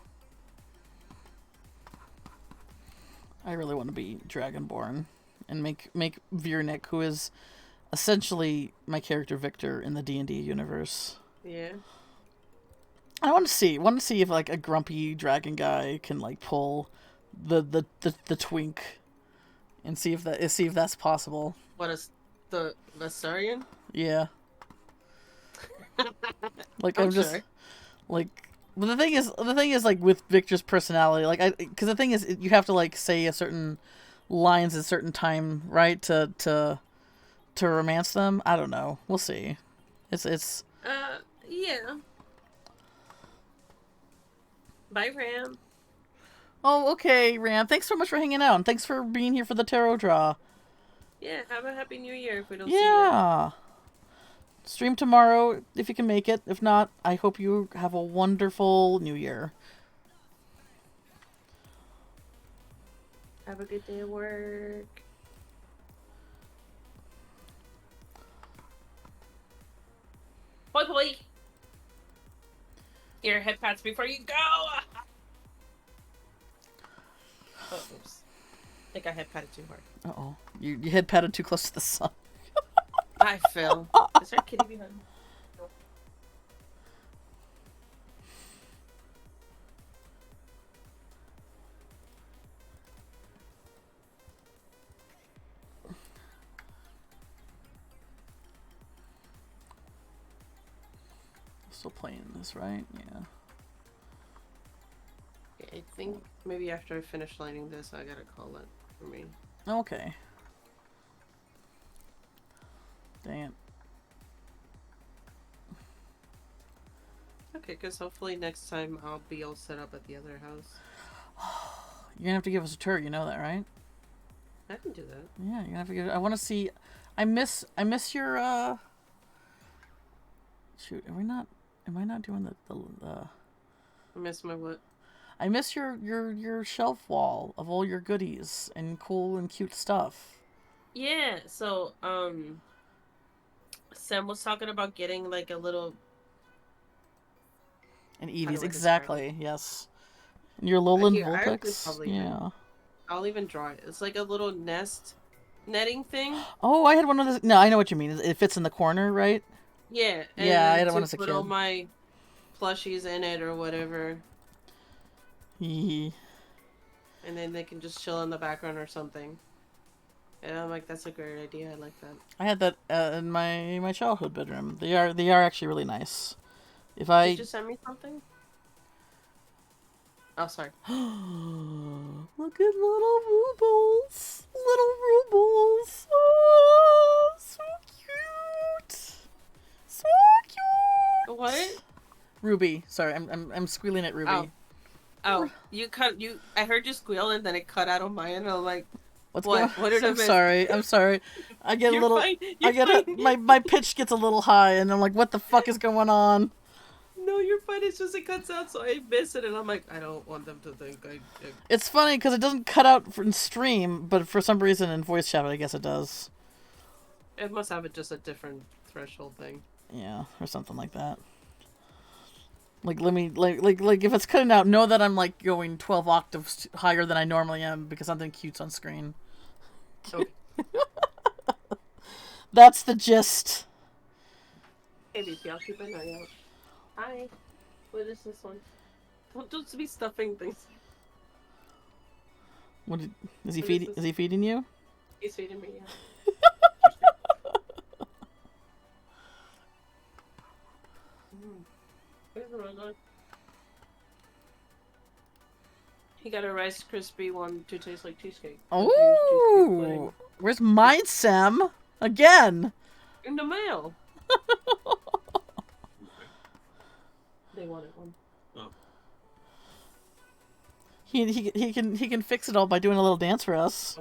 I really want to be Dragonborn and make Virnik, who is essentially my character Victor in the D&D universe. Yeah. I want to see if a grumpy dragon guy can pull the twink, and see if that's possible. What is the Vestarian? Yeah. Like I'm just sure. like. But the thing is, like with Victor's personality, like because the thing is, you have to like say a certain lines at a certain time, right, to romance them. I don't know. We'll see. It's. Yeah. Bye, Ram. Oh, okay, Ram. Thanks so much for hanging out, and thanks for being here for the tarot draw. Yeah, have a happy new year if we don't see you. Yeah. Stream tomorrow if you can make it. If not, I hope you have a wonderful new year. Have a good day at work. Boy, boy. Your head pats before you go. Oh, oops. I think I head patted too hard. Uh-oh. You head patted too close to the sun. I fell. Is there a kitty behind me? No. Still playing this, right? Yeah. I think maybe after I finish lighting this, I gotta call it for me. Okay. Dang it. Okay, because hopefully next time I'll be all set up at the other house. You're gonna have to give us a tour, you know that, right? I can do that. Yeah, you're gonna have to give. I want to see. I miss your. Shoot, are we not? Am I not doing the? I miss my what? I miss your shelf wall of all your goodies and cool and cute stuff. Yeah. So Sam was talking about getting like a little. And Eevee's, exactly. Yes. And your Lowland Here, Vulpix. Yeah. I'll even draw it. It's like a little nest netting thing. Oh, I had one of those. No, I know what you mean. It fits in the corner, right? Yeah. And yeah, I had one as a kid. Put all my plushies in it or whatever. And then they can just chill in the background or something. And I'm like, that's a great idea. I like that. I had that in my childhood bedroom. They are actually really nice. If I Did you send me something? Oh, sorry. Look at little rubles. Little rubles. Oh, so cute. So cute. What? Ruby. Sorry, I'm squealing at Ruby. Oh, I heard you squeal and then it cut out on my end. And I'm like, what? What did I miss? I'm sorry. I get You're a little. fine. I get fine. my pitch gets a little high, and I'm like, what the fuck is going on? No, you're fine. It's just it cuts out, so I miss it, and I'm like, I don't want them to think I. It's funny because it doesn't cut out in stream, but for some reason in voice chat, I guess it does. It must have just a different threshold thing. Yeah, or something like that. Like let me like if it's cutting out, know that I'm like going 12 octaves higher than I normally am because something cute's on screen. Okay. That's the gist. Hey, BP, I'll keep an eye out. Hi. What is this one? Don't just be stuffing things. Is he feeding you? He's feeding me, yeah. Where's the one? He got a Rice Krispie one to taste like cheesecake. Oh, where's mine, Sam? Again. In the mail. They wanted one. Oh. He can fix it all by doing a little dance for us.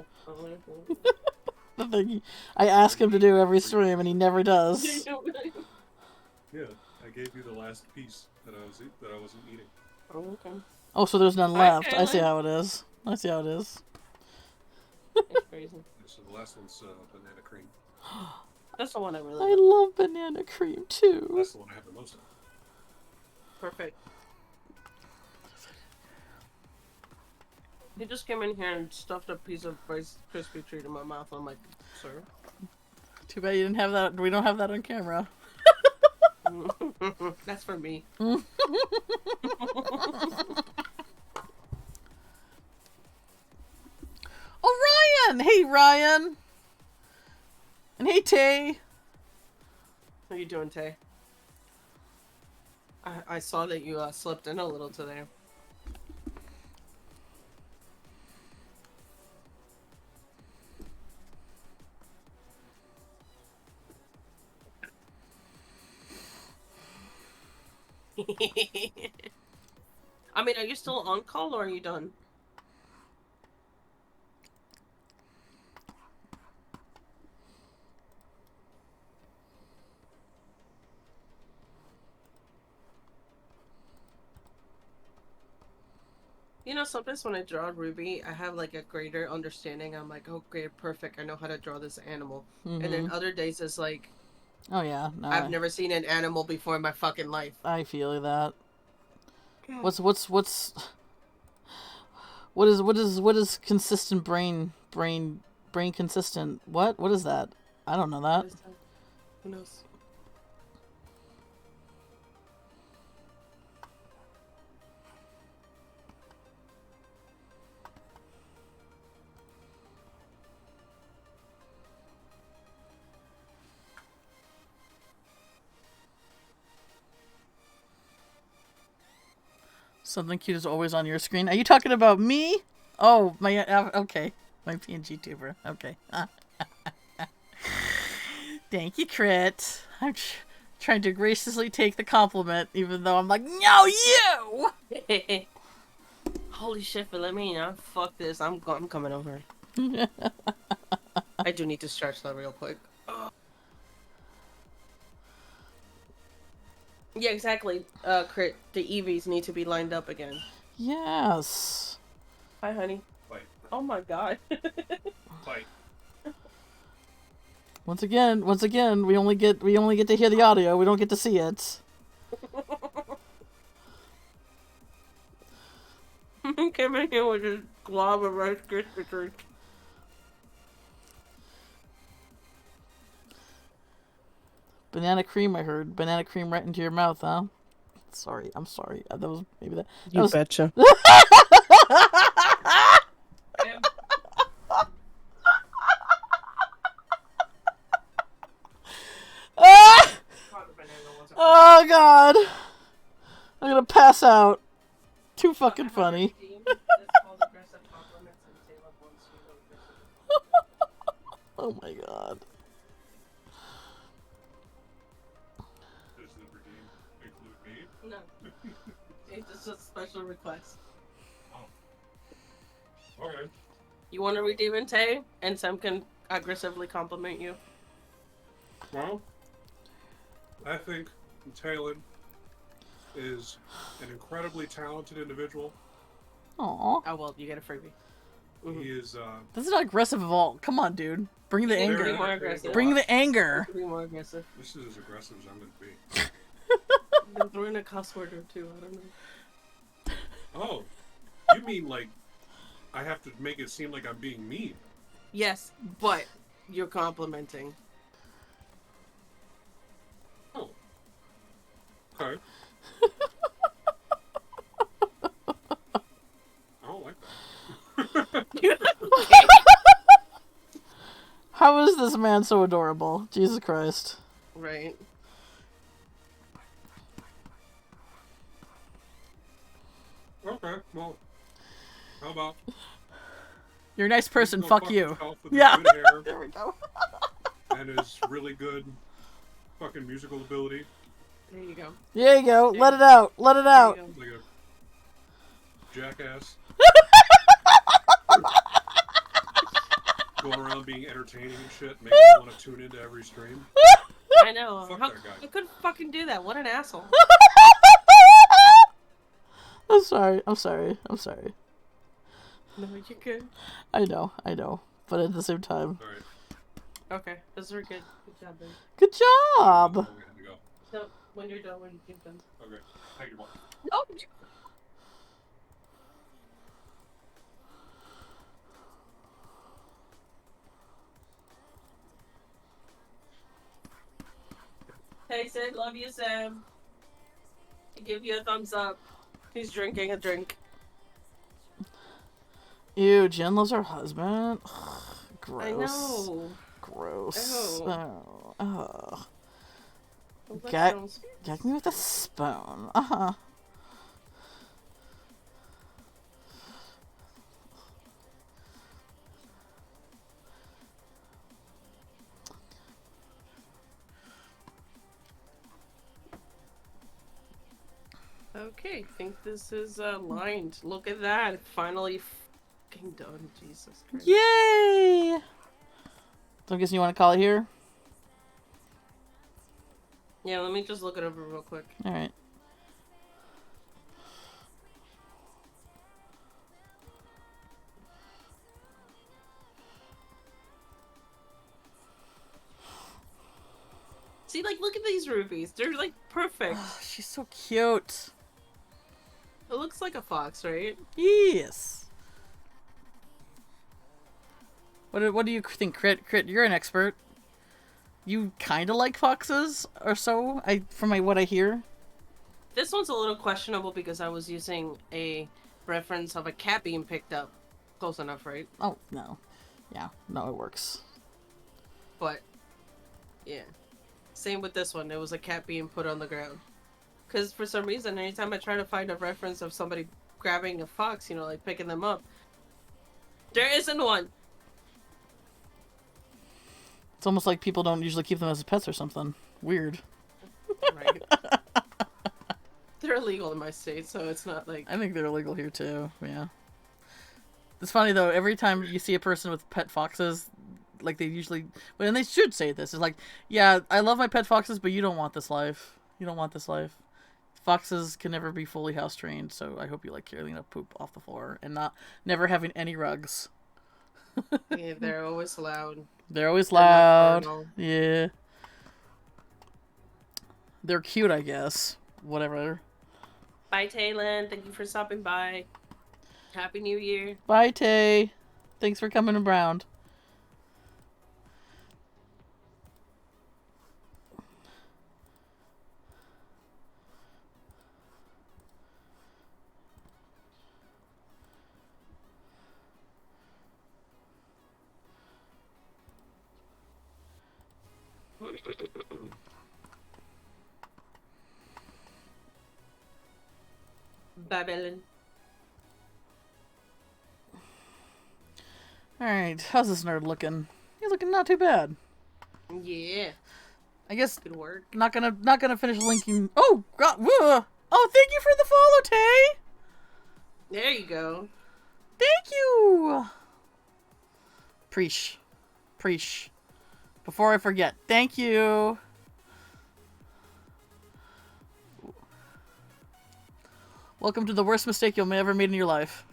The thing I ask him to do every stream and he never does. Yeah, I gave you the last piece that I wasn't eating. Oh, okay. Oh, so there's none left. I see how it is. It's crazy. So the last one's banana cream. That's the one I really I love banana cream too. That's the one I have the most of. Perfect. He just came in here and stuffed a piece of Rice Krispie treat in my mouth. I'm like, sir? Too bad you didn't have that. We don't have that on camera. That's for me. Oh, Ryan! Hey, Ryan! And hey, Tay! How you doing, Tay? I saw that you slipped in a little today. I mean, are you still on call or are you done? You know, sometimes when I draw Ruby, I have like a greater understanding. I'm like, okay, perfect. I know how to draw this animal. And then other days it's like, oh yeah, no, I've never seen an animal before in my fucking life. I feel that. What is consistent brain consistent? What is that? I don't know that. Who knows? Something cute is always on your screen. Are you talking about me? Oh, my okay. My PNG tuber. Okay. Thank you, Crit. I'm trying to graciously take the compliment, even though I'm like, no, you! Holy shit, Philomena. Fuck this. I'm coming over. I do need to stretch that real quick. Yeah, exactly. Crit. The EVs need to be lined up again. Yes. Hi, honey. Fight. Oh my god. Fight. Once again, we only get to hear the audio. We don't get to see it. Came in here with this glob of Rice Krispie treats. Banana cream, I heard. Banana cream right into your mouth, huh? Sorry, I'm sorry. That was maybe that. You was... betcha. Oh god, I'm gonna pass out. Too fucking funny. Oh my god. Does the redeem include me? No. It's just a special request. Oh. Okay. You want to redeem Tay, and Sam can aggressively compliment you? Well, I think Talon is an incredibly talented individual. Aww. Oh, well, you get a freebie. Mm-hmm. He is, This is not aggressive at all. Come on, dude. Bring the anger. Be more aggressive. Bring the anger. Be more aggressive. This is as aggressive as I'm going to be. Then throw in a cuss word or two. I don't know. Oh, you mean like I have to make it seem like I'm being mean? Yes, but you're complimenting. Oh. Okay. I don't like that. How is this man so adorable? Jesus Christ. Right. Okay, well, how about... You're a nice person, go fuck you. With Yeah. Good hair There we go. and his really good fucking musical ability. There you go. There you go. There Let you it out. Let it There out. you go. Like a jackass. Going around being entertaining and shit, making you want to tune into every stream. I know. Fuck How that guy. I couldn't fucking do that. What an asshole. I'm sorry. I'm sorry. I'm sorry. No, you're good. I know. I know. But at the same time. Alright. Okay, those were good. Good job, babe. Good job. We have to go. So, when you're done, when you're done. Okay. Thank you, Mark. No! Hey, Sid, love you, Sam. I give you a thumbs up. He's drinking a drink. Ew, Jen loves her husband. Ugh, gross. I know. Gross. Ew. Oh. Oh. Well, that Get, sounds... get me with a spoon. Uh-huh. Okay, I think this is lined. Look at that. Finally fucking done. Jesus Christ. Yay! So I'm guessing you want to call it here? Yeah, let me just look it over real quick. Alright. See, like, look at these rubies. They're, like, perfect. Oh, she's so cute. It looks like a fox, right? Yes. What do you think, Crit? Crit, you're an expert. You kind of like foxes, or so, from what I hear. This one's a little questionable because I was using a reference of a cat being picked up. Close enough, right? Oh, no. Yeah, no, it works. But, yeah. Same with this one. It was a cat being put on the ground. Because for some reason, anytime I try to find a reference of somebody grabbing a fox, you know, like picking them up, there isn't one. It's almost like people don't usually keep them as pets or something. Weird. Right. They're illegal in my state, so it's not like... I think they're illegal here too, yeah. It's funny though, every time you see a person with pet foxes, like they usually, and they should say this, it's like, yeah, I love my pet foxes, but you don't want this life. You don't want this life. Foxes can never be fully house trained, so I hope you like cleaning up poop off the floor and never having any rugs. Yeah, they're always loud. They're always They're not loud. carnal. Yeah. They're cute, I guess. Whatever. Bye, Taylin. Thank you for stopping by. Happy New Year. Bye, Tay. Thanks for coming around. Babylon. Alright, how's this nerd looking? He's looking not too bad. Yeah. I guess Good work. not gonna finish linking. Oh God! Whoa. Oh, thank you for the follow, Tay. There you go. Thank you. Preach. Before I forget, thank you. Welcome to the worst mistake you'll ever made in your life.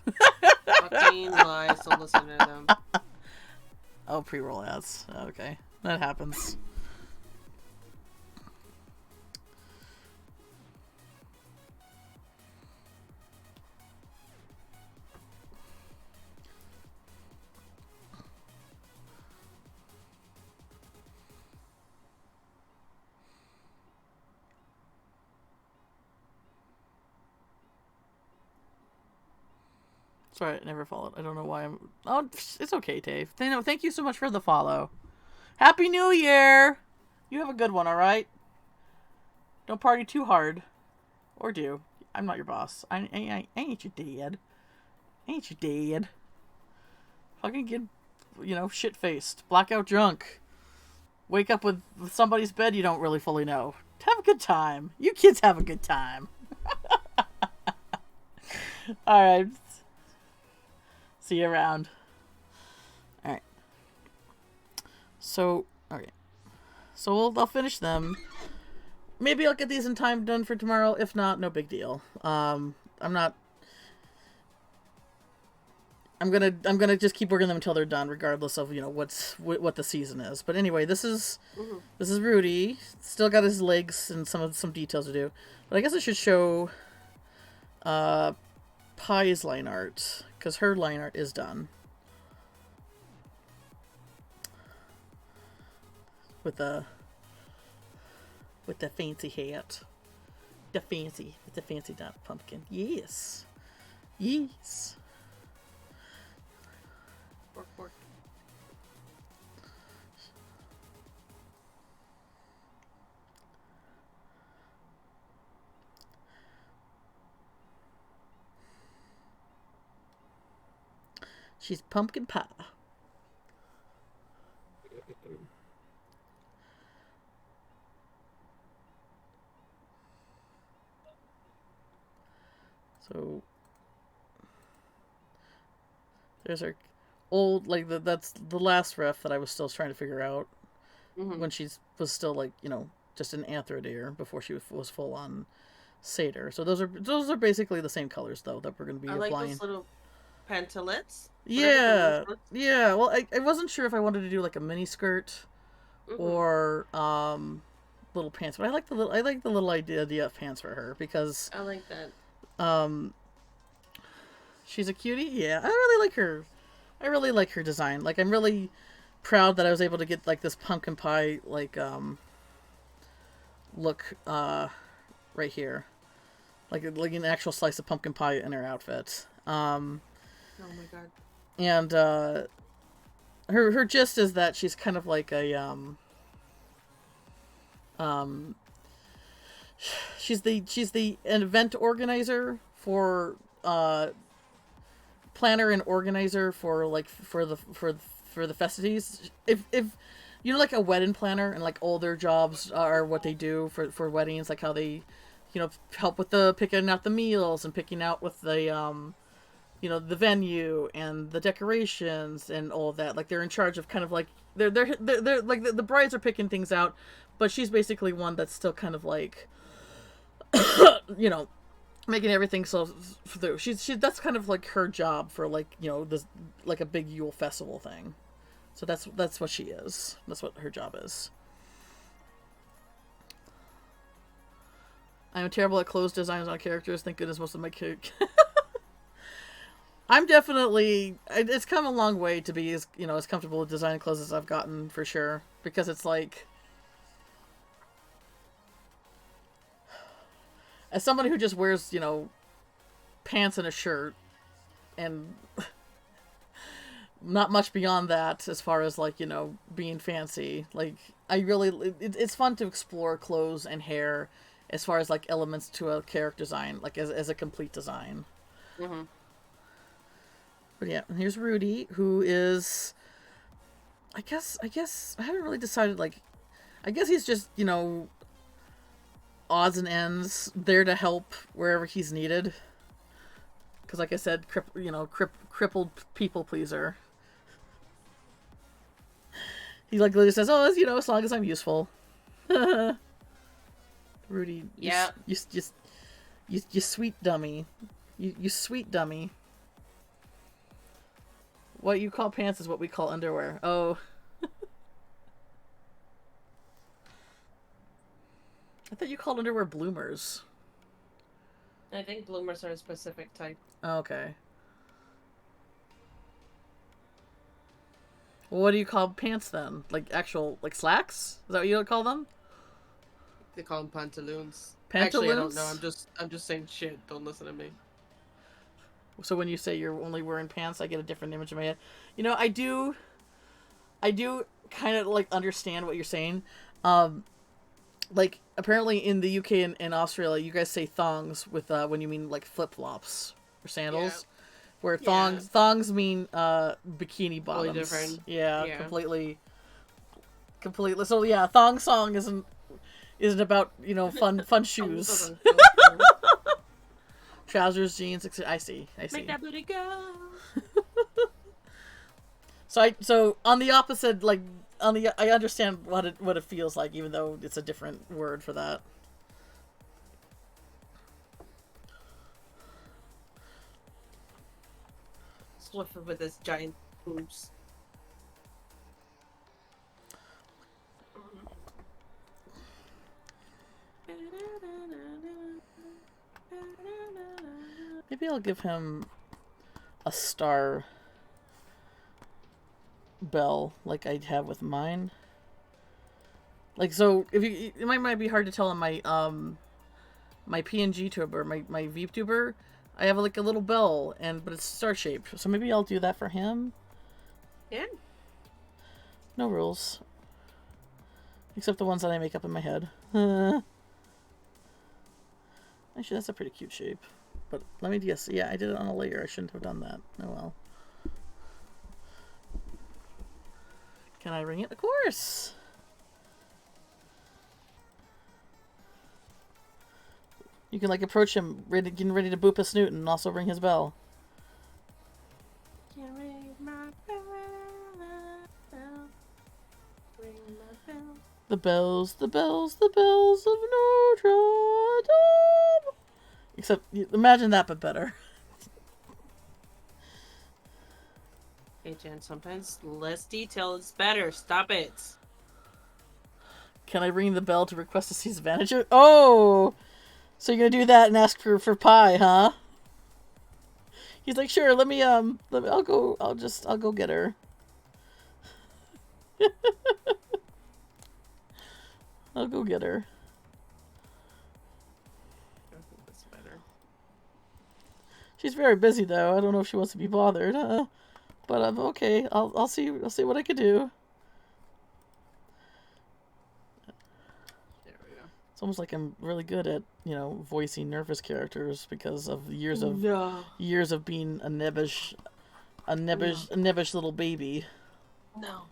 Fucking lies. Don't listen to them. Oh, pre-roll ads. Okay, that happens. Sorry, I never followed. I don't know why I'm... Oh, it's okay, Dave. Thank you so much for the follow. Happy New Year! You have a good one, alright? Don't party too hard. Or do. I'm not your boss. I ain't your dad. I ain't your dad. Fucking get, shit-faced. Blackout drunk. Wake up with somebody's bed you don't really fully know. Have a good time. You kids have a good time. Alright. See you around. Alright. So, okay. So I'll finish them. Maybe I'll get these in time done for tomorrow. If not, no big deal. I'm gonna just keep working them until they're done, regardless of what the season is. But anyway, this is Rudy. Still got his legs and some details to do. But I guess I should show Pie's line art, because her line art is done. With the fancy hat. With the fancy dot pumpkin. Yes. Yes. Work. She's pumpkin pie. So there's her old, like, that's the last ref that I was still trying to figure out when she was still, like, you know, just an Anthrodeer before she was full on Satyr. So those are basically the same colors though that we're going to be applying. I like those little pantalettes. Yeah, yeah. Well, I wasn't sure if I wanted to do like a mini skirt or little pants, but I like the little idea of pants for her because I like that. She's a cutie. Yeah, I really like her. I really like her design. Like, I'm really proud that I was able to get like this pumpkin pie like look right here, like an actual slice of pumpkin pie in her outfit. Oh my god. And her gist is that she's kind of like a she's the event organizer for planner and organizer for like for the festivities. If you know, like a wedding planner and like older jobs are what they do for weddings, like how they, you know, help with the picking out the meals and picking out with the you know, the venue and the decorations and all of that. Like, they're in charge of kind of like they're like the brides are picking things out, but she's basically one that's still kind of like you know, making everything so through. She that's kind of like her job for, like, you know, this like a big Yule festival thing. So that's what she is. That's what her job is. I am terrible at clothes designs on characters. Thank goodness most of my characters. I'm definitely. It's come a long way to be as, you know, as comfortable with designing clothes as I've gotten, for sure. Because it's like, as somebody who just wears, you know, pants and a shirt, and not much beyond that as far as, like, you know, being fancy. Like, I really, it's fun to explore clothes and hair as far as, like, elements to a character design, like, as a complete design. Mm-hmm. But yeah, and here's Rudy, who is, I guess, I haven't really decided, like, I guess he's just, you know, odds and ends, there to help wherever he's needed. Because, like I said, crippled people pleaser. He, like, literally says, oh, you know, as long as I'm useful. Rudy, yeah, you sweet dummy. You sweet dummy. What you call pants is what we call underwear. Oh. I thought you called underwear bloomers. I think bloomers are a specific type. Okay. Well, what do you call pants then? Like actual, like slacks? Is that what you would call them? They call them pantaloons. Pantaloons? Actually, I don't know. I'm just saying shit. Don't listen to me. So when you say you're only wearing pants, I get a different image in my head. You know, I do kind of like understand what you're saying. Like, apparently in the UK and Australia, you guys say thongs with when you mean like flip flops or sandals, where thongs mean bikini bottoms. Totally different. Yeah, completely. So yeah, thong song isn't about, you know, fun So trousers, jeans, etc. I see. Make that booty go. So on the opposite, like I understand what it feels like, even though it's a different word for that. Swiffer with his giant boobs. Maybe I'll give him a star bell like I have with mine. Like, so if you, it might be hard to tell on my my PNG tuber, my VTuber, I have like a little bell, but it's star shaped. So maybe I'll do that for him. Yeah. No rules. Except the ones that I make up in my head. Actually, that's a pretty cute shape. But let me guess. Yeah, I did it on a layer. I shouldn't have done that. Oh well. Can I ring it? Of course. You can like approach him, getting ready to boop a snoot, and also ring his bell. Can ring my bell, ring my bell. The bells, the bells, the bells of Notre Dame. Except, imagine that, but better. Hey, Jen, sometimes less detail is better. Stop it. Can I ring the bell to request to see his manager? Oh! So you're gonna do that and ask for pie, huh? He's like, sure, let me, I'll go get her. I'll go get her. I think that's better. She's very busy, though. I don't know if she wants to be bothered, huh? But I'm okay. I'll see what I can do. There we go. It's almost like I'm really good at, voicing nervous characters because of years of being a nebbish little baby. No.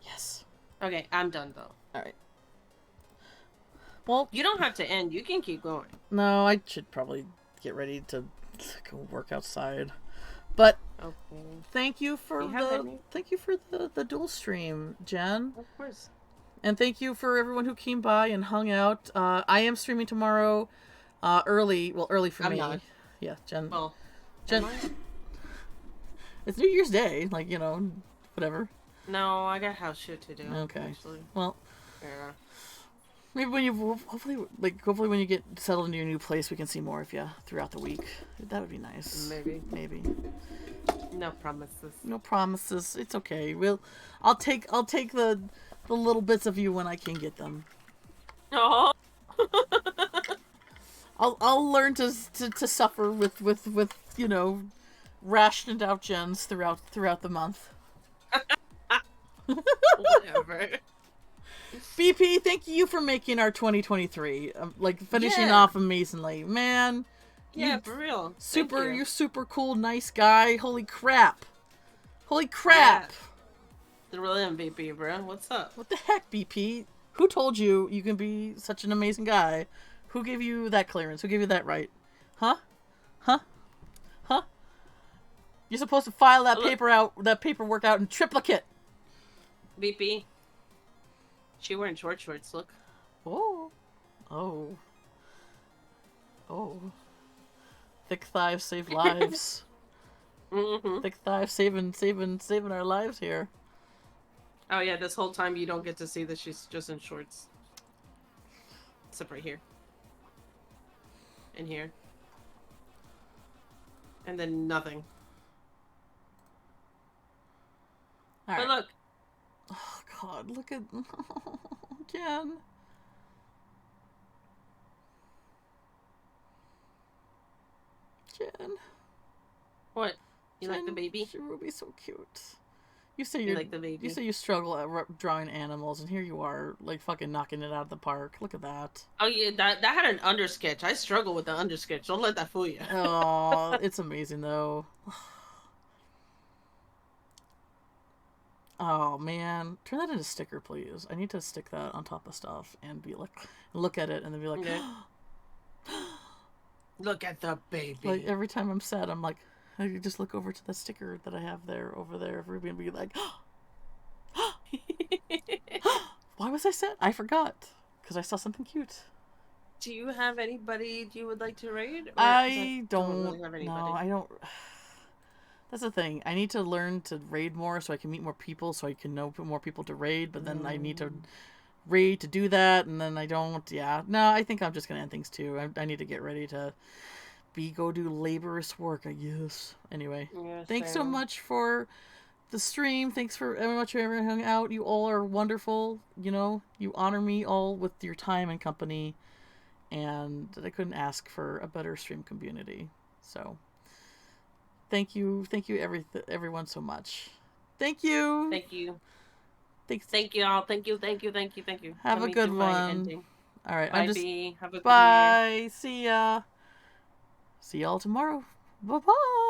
Yes. Okay, I'm done though. All right. Well, You don't have to end. You can keep going. no, I should probably get ready to go work outside. But Okay. thank you for the dual stream, Jen. Of course. And thank you for everyone who came by and hung out. I am streaming tomorrow, early. Well, early for I'm me. not. Yeah, Jen. Well, Jen. am I? It's New Year's Day, whatever. No, I got house shit to do. Okay. Actually. Well, Yeah. maybe hopefully when you get settled into your new place, we can see more of you throughout the week. That would be nice. Maybe. No promises. No promises. It's okay. I'll take the little bits of you when I can get them. Oh. I'll learn to suffer with rationed out gens throughout the month. Whatever. BP, thank you for making our 2023 finishing Yeah. off amazingly, man. Yeah, for real. Thank you. You're super cool, nice guy. Holy crap! Yeah. The real MVP, bro. What's up? What the heck, BP? Who told you can be such an amazing guy? Who gave you that clearance? Who gave you that right? Huh? You're supposed to file that paperwork out in triplicate. BP. She wearing shorts. Look. Oh. Thick thighs save lives. Mm-hmm. Thick thighs saving our lives here. Oh yeah, this whole time you don't get to see that she's just in shorts. Except right here. And here. And then nothing. All But right. look. Oh God, look at Jen. Jen. What? You like Jen, the baby? She would be so cute. You say You like the baby? You say you struggle at drawing animals, and here you are, fucking knocking it out of the park. Look at that. Oh yeah, that had an undersketch. I struggle with the undersketch. Don't let that fool you. Oh, it's amazing though. Oh man, turn that into a sticker, please. I need to stick that on top of stuff and be like, look at it and then be like, Okay. Look at the baby. like every time I'm sad, I'm like, I just look over to the sticker that I have over there, Ruby, and be like, why was I sad? I forgot because I saw something cute. Do you have anybody you would like to raid? Or I don't don't. really have anybody. No, I don't. That's the thing. I need to learn to raid more so I can meet more people, so I can know more people to raid. But then I need to raid to do that, and then I don't. Yeah, no. I think I'm just gonna end things too. I need to get ready to go do laborious work, I guess. Anyway, Yeah, thanks so same. much for the stream. Thanks for very much for everyone hung out. You all are wonderful. You honor me all with your time and company, and I couldn't ask for a better stream community. So. Thank you, everyone, so much. Thank you. Thank you. Thanks. Thank you all. Thank you. Have Let a me good do my one. ending. All right. Bye, B. Have a good year. Bye. See ya. See y'all tomorrow. Bye bye.